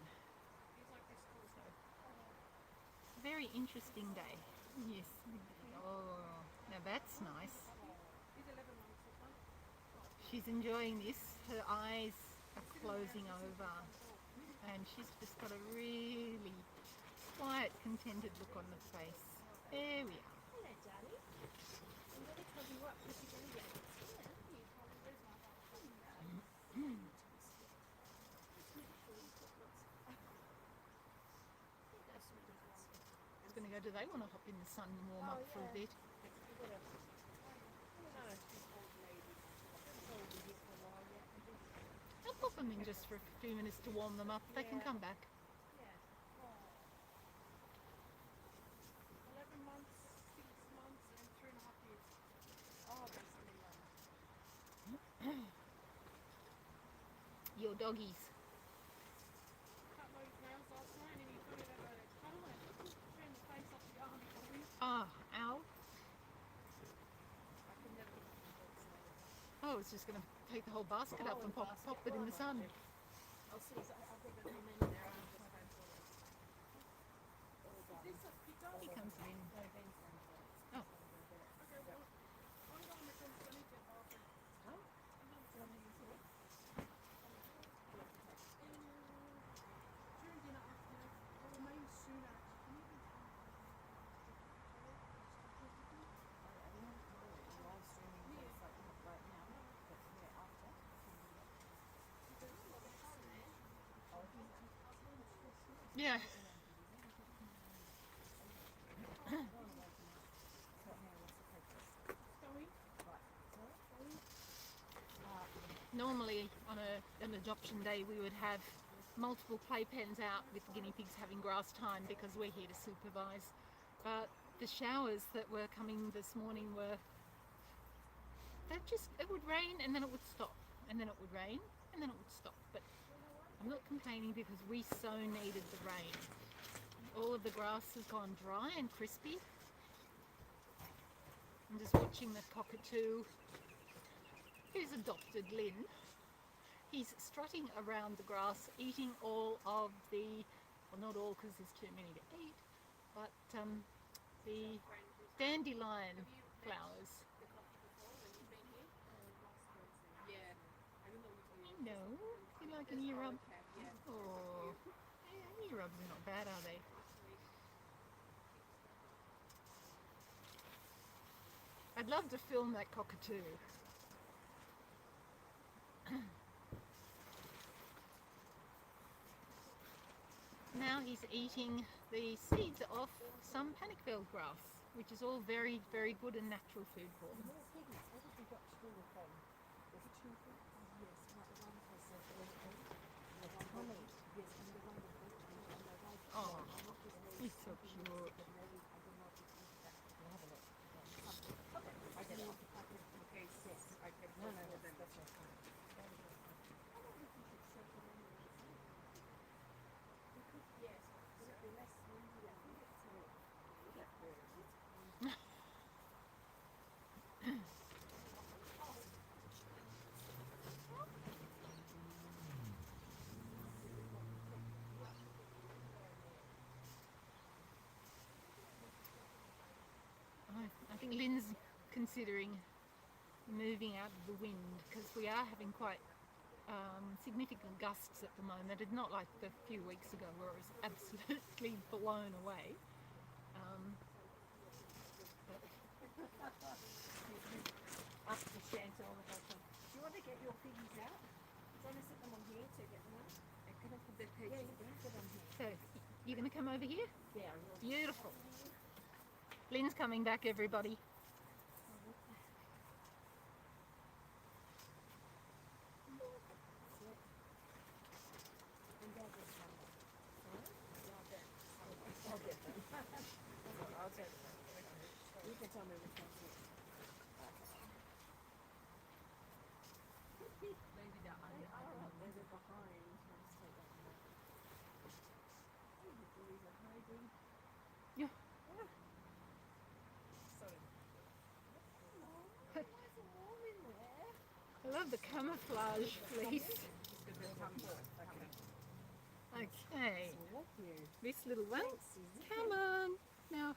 He's like this cool. Very interesting day. Yes. Oh, now that's nice. He's 11 months this one. She's enjoying this. Her eyes are closing over, and she's just got a really quiet, contented look on the face. There we are. Hello, Daddy. I'm going to cover you up because you're going to get a bit scared. It's going to go, do they want to hop in the sun and warm up for a bit? I'll pop them in just for a few minutes to warm them up. They can come back. 11 months, 6 months, and 3.5 years. Oh, basically young. Your doggies. Cut those nails last night, and he thought he'd have a cuddle, and turned the face off the arm for him. Ah, ow. I can never get my dog's nails. Oh, it's just going to take the whole basket up and pop it in the sun. I'll see. I've got the how many there are. Is this a pizza? He comes in. Oh. Okay, well, I'm going with some sunny tip after. Huh? I'm going with some during dinner after, or maybe sooner. Yeah. normally on an adoption day we would have multiple playpens out with the guinea pigs having grass time because we're here to supervise. But the showers that were coming this morning were, it would rain and then it would stop, and then it would rain and then it would stop. But I'm not complaining because we so needed the rain. All of the grass has gone dry and crispy. I'm just watching the cockatoo who's adopted Lyn. He's strutting around the grass eating all of the, well not all because there's too many to eat, but the dandelion flowers. No, you like an ear rub? Oh, yeah, ear rubs are not bad, are they? I'd love to film that cockatoo. Now he's eating the seeds off some panic-filled grass, which is all very, very good and natural food for them. Oh, he's so cute. I think Lyn's considering moving out of the wind because we are having quite significant gusts at the moment. It's not like the few weeks ago where it was absolutely blown away. Up to Chantal. Do you want to get your piggies out? Do you want to sit them on here to get them out? They're going to put their piggies. Yeah, you put them here. So, you're going to come over here? Yeah, I will. Beautiful. Lyn's coming back, everybody. I'll get them. I'll take them. You can tell me which one's which. Maybe that I don't know. Maybe behind. Let's take that one. Oh, the boys are hiding. Yeah. I love the camouflage fleece. Okay, this little one, come on. Now,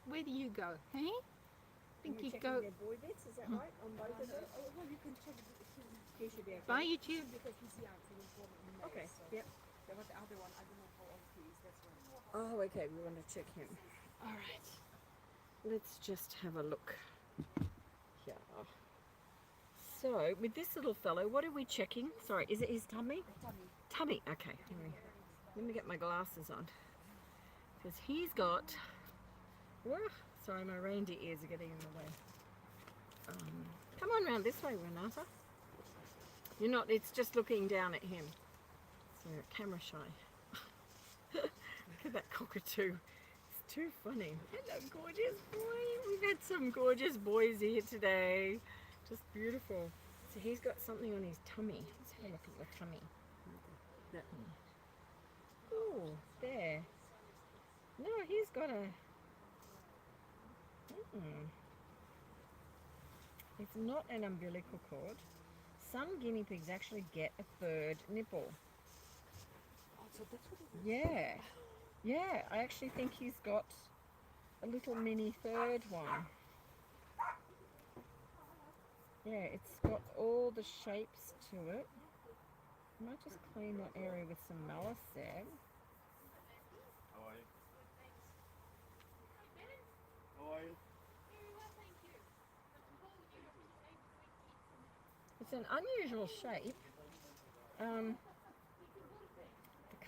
where do you go, hey? I think you go Their boy bits, is that right? On both of them? Oh, well, you can check he should be okay. by YouTube. Because he's young, so he's born in May. Okay, So yep. there was the other one, I don't know how old he is, that's why. Oh, okay, we want to check him. All right. Let's just have a look. Yeah. So, with this little fellow, what are we checking? Sorry, is it his tummy? Tummy, okay. Let me get my glasses on. Because he's got... sorry, my reindeer ears are getting in the way. Come on round this way, Renata. You're not, it's just looking down at him. So, camera shy. Look at that cockatoo. It's too funny. Hello, gorgeous boy. We've had some gorgeous boys here today. Just beautiful. So he's got something on his tummy. Let's have a look at your tummy. Oh, there. No, he's got a... It's not an umbilical cord. Some guinea pigs actually get a third nipple. Oh, so that's what it is. Yeah. Yeah, I actually think he's got a little mini third one. Yeah, it's got all the shapes to it. I might just clean that area with some malaseb. How are you? How are you? It's an unusual shape. The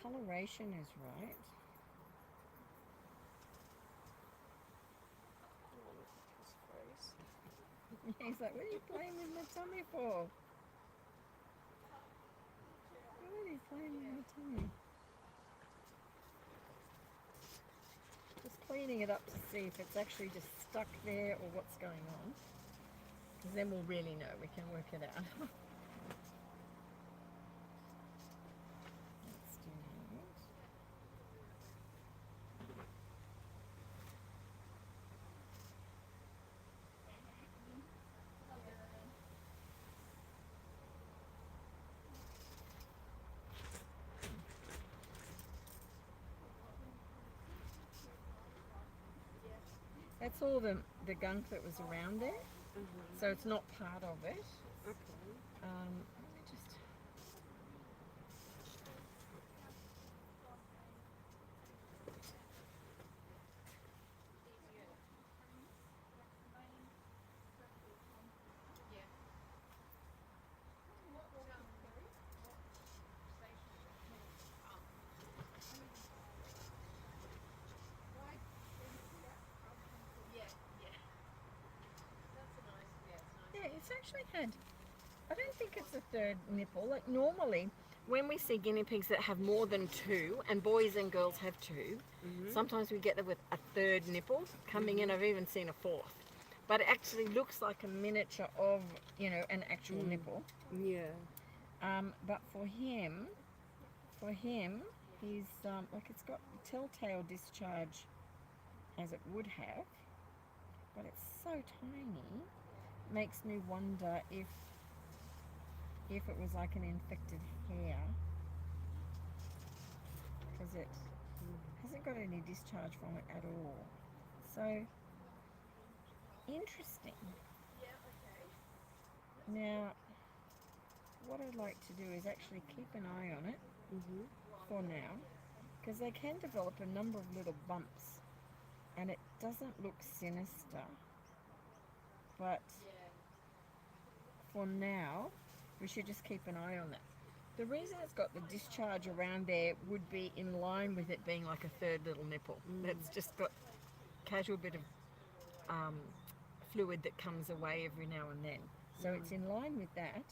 coloration is right. He's like, what are you playing with my tummy for? playing on the tummy. Just cleaning it up to see if it's actually just stuck there or what's going on. Because then we'll really know. We can work it out. Let's do that. That's all the gunk that was around there, so it's not part of it. Okay. Let me just. Yeah, it's actually had. I don't think it's a third nipple. Like normally, when we see guinea pigs that have more than two, and boys and girls have two, sometimes we get them with a third nipple coming in. I've even seen a fourth, but it actually looks like a miniature of, you know, an actual nipple. Yeah. But for him, he's like it's got telltale discharge, as it would have, but it's so tiny. Makes me wonder if it was like an infected hair, because it hasn't got any discharge from it at all. So interesting. Now, what I'd like to do is actually keep an eye on it for now, because they can develop a number of little bumps, and it doesn't look sinister. But for now, we should just keep an eye on that. The reason it's got the discharge around there would be in line with it being like a third little nipple. That's just got casual bit of fluid that comes away every now and then. So it's in line with that.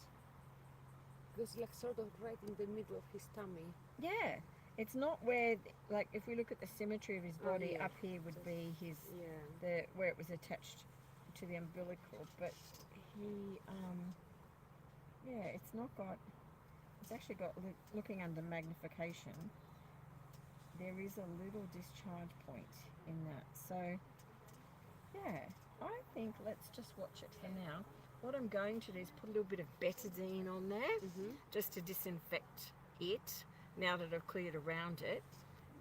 It's like sort of right in the middle of his tummy. Yeah, it's not where, like if we look at the symmetry of his body, yeah. up here would be his, Yeah. where it was attached to the umbilical, but he, yeah, it's not got, it's actually got, looking under magnification, there is a little discharge point in that. So, yeah, I think let's just watch it for now. What I'm going to do is put a little bit of betadine on there, just to disinfect it, now that I've cleared around it,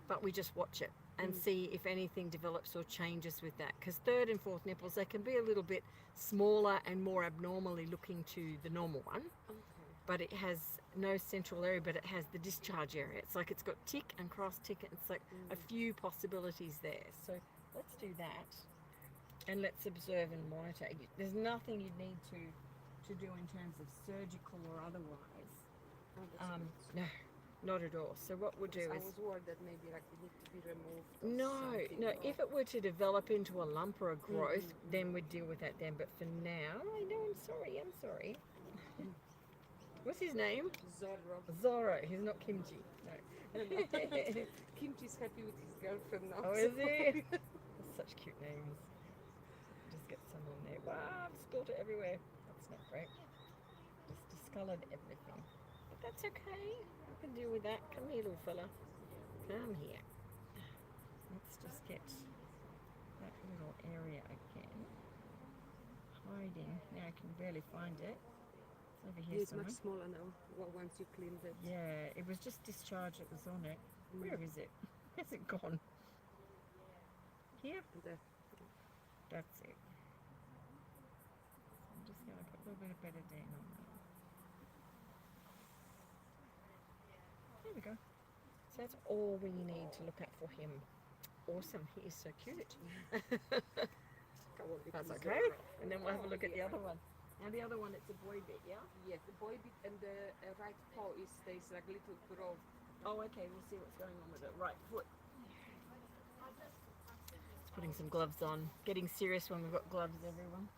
but we just watch it and see if anything develops or changes with that. Because third and fourth nipples, they can be a little bit smaller and more abnormally looking to the normal one, but it has no central area, but it has the discharge area. It's like it's got tick and cross tick, it's like a few possibilities there. So let's do that. And let's observe and monitor. There's nothing you need to do in terms of surgical or otherwise. No, not at all. So what we'll do I is... was worried that maybe like it needs to be removed. No, if it were to develop into a lump or a growth, then we'd deal with that then. But for now, I know, I'm sorry. What's his name? Zorro. Zorro. He's not Kimchi. No. Kimchi's happy with his girlfriend now. Oh, is he? Such cute names. Just get some on there. Wow, I've spilled it everywhere. That's not great. Just discoloured everything. But that's okay. I can deal with that. Come here, little fella. Come here. Let's just get that little area again. Hiding. Now I can barely find it. It's over here It's somewhere. much smaller now. Once you cleaned it. Yeah, it was just discharge that was on it. Where is it? Where's it gone? Here? There. That's it. I'm just going to put a little bit of betadine on that. There we go. So that's all we need to look at for him. Awesome. He is so cute. That's okay. And then we'll have a look at the other one. Now the other one, it's a boy bit, yeah? Yes, the boy bit and the right paw stays like a little grove. Oh, okay. We'll see what's going on with it. Right foot. Just putting some gloves on. Getting serious when we've got gloves, everyone.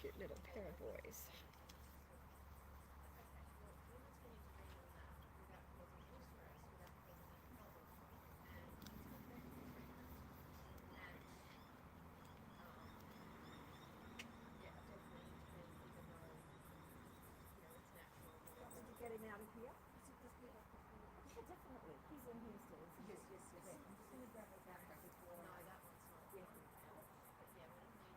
cute little pair of boys. Get him out of here? Yeah, definitely. He's in here still. Yes, yes, yes. I'm just going to grab a backpack before. No, that one's not. Yeah. But yeah, but it needs.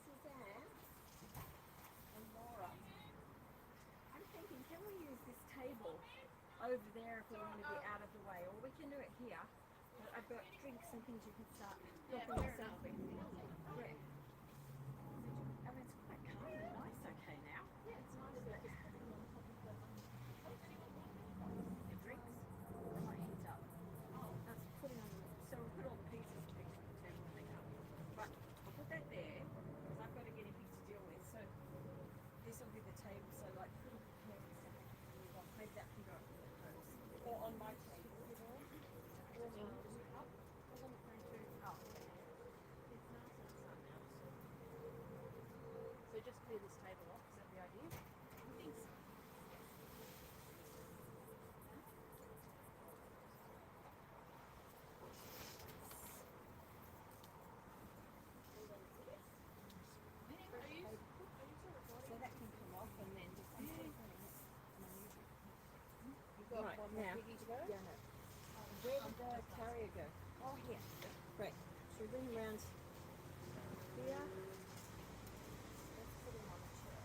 Suzanne and Laura, I'm thinking, can we use this table over there if we want to be out of the way, or we can do it here. But I've got drinks and things you can start dropping yourself with. Yeah. Oh, it's quite calm and nice, okay now. Yeah, it's nice that it's putting on top of the drinks. They might heat up. Oh, that's putting on, so we'll put all the pieces to the table when they come. But I'll put that there, because I've got a guinea pig to deal with. So this will be the table, so like little pear and stuff, maybe that can go up in the clothes. Or on my table, you know. Or on the up. Or on the phone too. Oh, okay. It's nice and sun now. So just clear this table off, is that the idea? I think so. So that can come off and then just You've got Right, one more now. piggy to go? Yeah, no. Where did the carrier go? Oh, here. Right. So we bring him around here. Let's put him on the chair.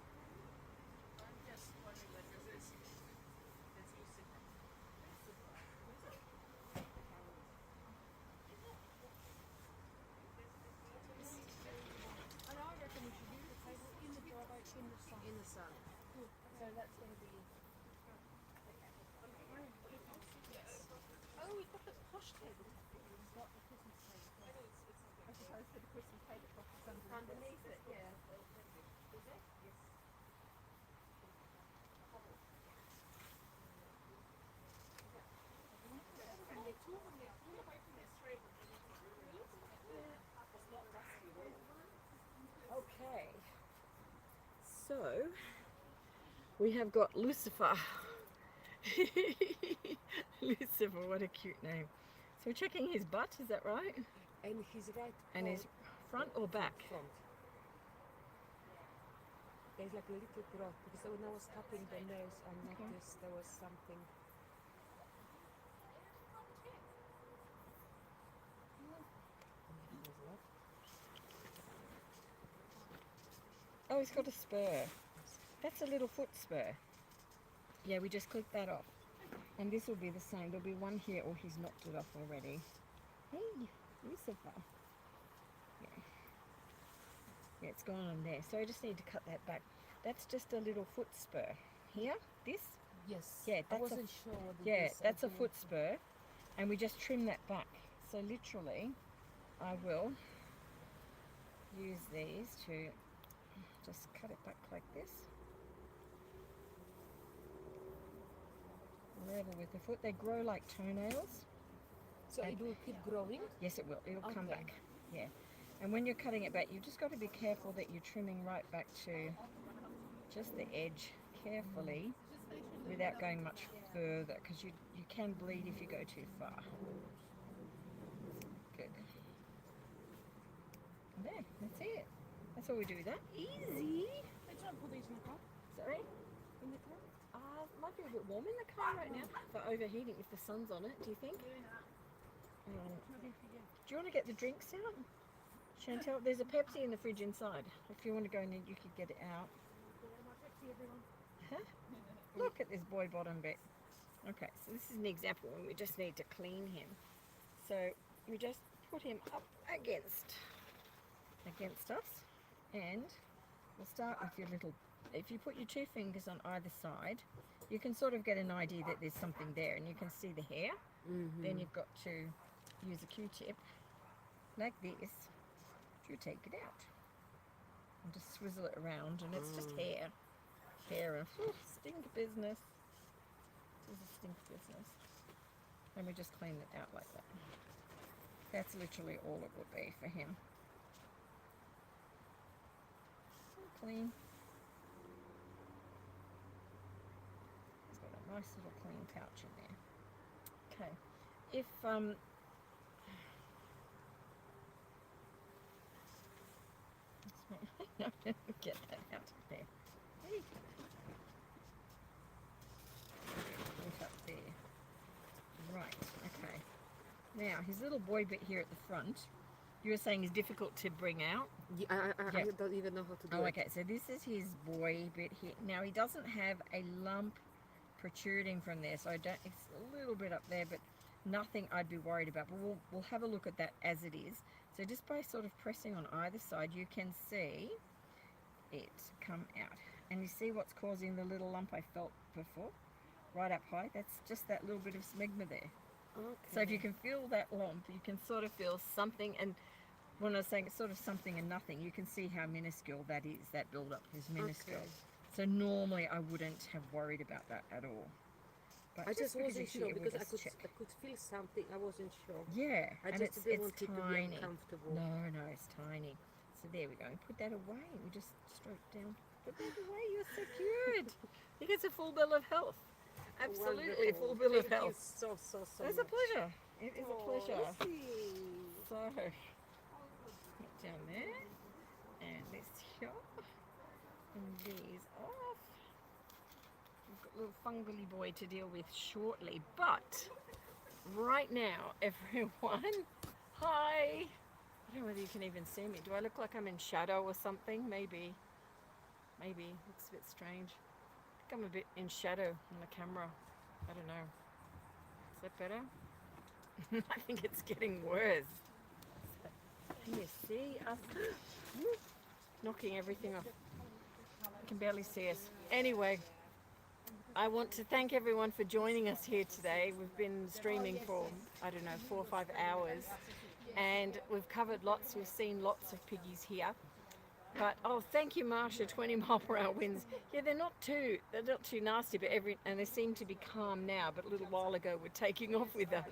I'm just wondering whether this is Lucifer. I know, I reckon we should use the table in the driveway in the sun. In the sun. So that's going to be. Oh, we've got the posh table. It's not the Christmas table. I suppose for the Christmas tablecloth is Underneath it, yeah. Is it? Yes. And they're two of them, they're all away from their thread. Okay. So we have got Lucifer. Lucifer, what a cute name. So we're checking his butt, is that right? And his right And his front or back? front. There's like a little growth because when I was tapping the nose, I noticed there was something. Oh, he's got a spur. That's a little foot spur. Yeah, we just click that off. And this will be the same. There'll be one here, or he's knocked it off already. Hey, Lucifer. Yeah, it's gone on there. So I just need to cut that back. That's just a little foot spur. Here, this? Yes. Yeah, I that's wasn't sure whether Yeah, this that's a actually- foot spur. And we just trim that back. So literally, I will use these to just cut it back like this. Level with the foot. They grow like toenails. So it will keep growing. Yes, it will. It'll come Okay. back. Yeah. And when you're cutting it back, you've just got to be careful that you're trimming right back to just the edge carefully without going much further, because you can bleed if you go too far. Good. There, that's it. That's all we do with that. Easy. Let's not put these in the car. Sorry? In the car? It might be a bit warm in the car right now for overheating if the sun's on it, do you think? Do you want to get the drinks out? Chantel, there's a Pepsi in the fridge inside. If you want to go in there, you could get it out. see everyone. Look at this boy bottom bit. Okay, so this is an example when we just need to clean him. So we just put him up against us, and we'll start with your little, if you put your 2 fingers on either side, you can sort of get an idea that there's something there, and you can see the hair. Then you've got to use a Q-tip like this to take it out and just swizzle it around, and it's just hair and stink business. This is a stink business. And we just clean it out like that. That's literally all it would be for him. Clean. He's got a nice little clean pouch in there. Okay. If get that out of there. Hey. Put up there. Right, okay. Now, his little boy bit here at the front, you were saying is difficult to bring out? Yeah, I don't even know how to do it. Okay, so this is his boy bit here. Now, he doesn't have a lump protruding from there, so I don't, it's a little bit up there, but nothing I'd be worried about. But we'll have a look at that as it is. So just by sort of pressing on either side, you can see it come out. And you see what's causing the little lump I felt before? Right up high, that's just that little bit of smegma there. Okay. So if you can feel that lump, you can sort of feel something, and when I was saying it's sort of something and nothing, you can see how minuscule that is, that build-up is minuscule. Okay. So normally I wouldn't have worried about that at all. But I just because wasn't it's sure here, we'll because I just could check. feel something. I wasn't sure. Yeah, I and just didn't want it's it to be tiny. uncomfortable. No, it's tiny. So there we go. Put that away. We just stroke down. Put that away. You're so cute. He gets a full bill of health. Absolutely, a full bill of health. So It's much. a pleasure. It is a pleasure. Lovely. So, put down there, and this here, and these off. We've got a little fungally boy to deal with shortly, but right now, everyone, hi. I don't know whether you can even see me. Do I look like I'm in shadow or something? Maybe. Looks a bit strange. I think I'm a bit in shadow on the camera. I don't know. Is that better? I think it's getting worse. Can you see us knocking everything off? You can barely see us. Anyway, I want to thank everyone for joining us here today. We've been streaming for, I don't know, 4 or 5 hours, and we've covered lots. We've seen lots of piggies here. But oh, thank you, Marsha. 20 mile per hour winds. Yeah, they're not too nasty, but and they seem to be calm now. But a little while ago, we're taking off with us.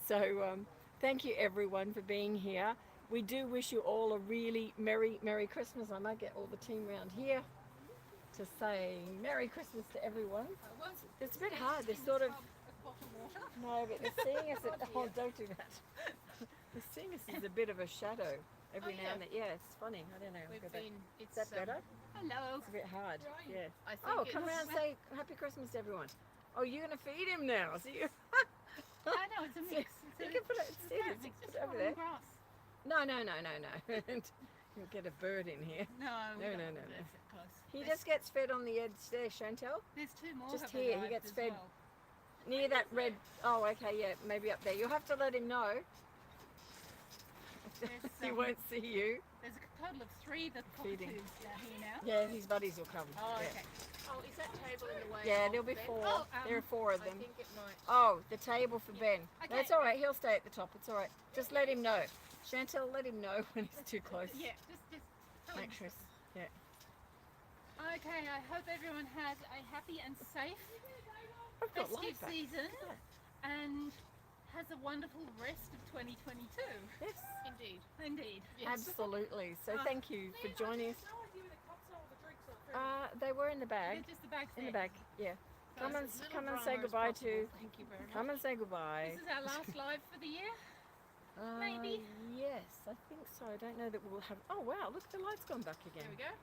So thank you, everyone, for being here. We do wish you all a really Merry Christmas. I might get all the team around here to say Merry Christmas to everyone. It's a bit hard. They're sort of no, but they're seeing us. Oh, don't do that. They're seeing us as a bit of a shadow. Every now and then, yeah, it's funny. I don't know. Is that better? Hello. It's a bit hard. Yeah. I think Oh, come around and say Happy Christmas to everyone. Oh, you're gonna feed him now. So you. I know it's a mix. You can put it. See it. Put it over there. Grass. No. You'll get a bird in here. No. No. That's close. He just gets fed on the edge there, Chantel. There's 2 more. Just have here, he arrived gets as fed. well. Near that red. Oh, okay, yeah, maybe up there. You'll have to let him know. He won't see you. There's a total of 3 that Feeding. cockatoos are here now. Yeah, his buddies will come. Oh, Yeah. okay. Oh, is that table in the way? Yeah, of there'll be Ben? 4. Oh, There are 4 of I them. think it might. Oh, the table for Ben. Okay. That's all right. He'll stay at the top. It's all right. Just let him know. Chantel, let him know when he's too close. Yeah, just tell him. Actress. Yeah. Okay, I hope everyone had a happy and safe I've got festive light back. season and has a wonderful rest of 2022. Yes, Indeed. Indeed. absolutely. So thank you for joining us. They were in the bag. They're just the bags In the there. bag. Yeah. So Come and as little come and drama say as goodbye possible. to. Thank you very much. Come and say goodbye. This is our last live for the year. maybe? Yes, I think so. I don't know that we'll have. Oh wow! Look, the light's gone back again. There we go.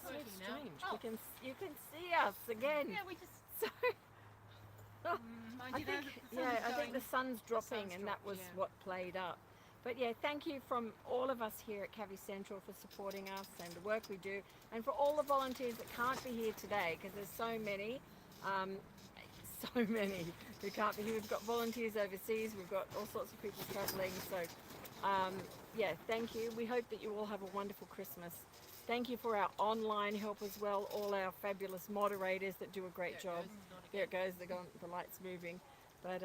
So Working now. strange. Oh. You can see us again. Yeah, we just. So Mind I you, think the sun is I think going. the sun's dropping, sun's and that dropped, was yeah. what played up. But yeah, thank you from all of us here at Cavy Central for supporting us and the work we do, and for all the volunteers that can't be here today, because there's so many, so many who can't be here. We've got volunteers overseas, we've got all sorts of people traveling, so yeah, thank you. We hope that you all have a wonderful Christmas. Thank you for our online help as well, all our fabulous moderators that do a great job. There it goes, the light's moving. But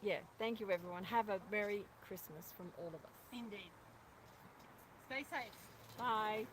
yeah, thank you everyone. Have a Merry Christmas from all of us. Indeed. Stay safe. Bye.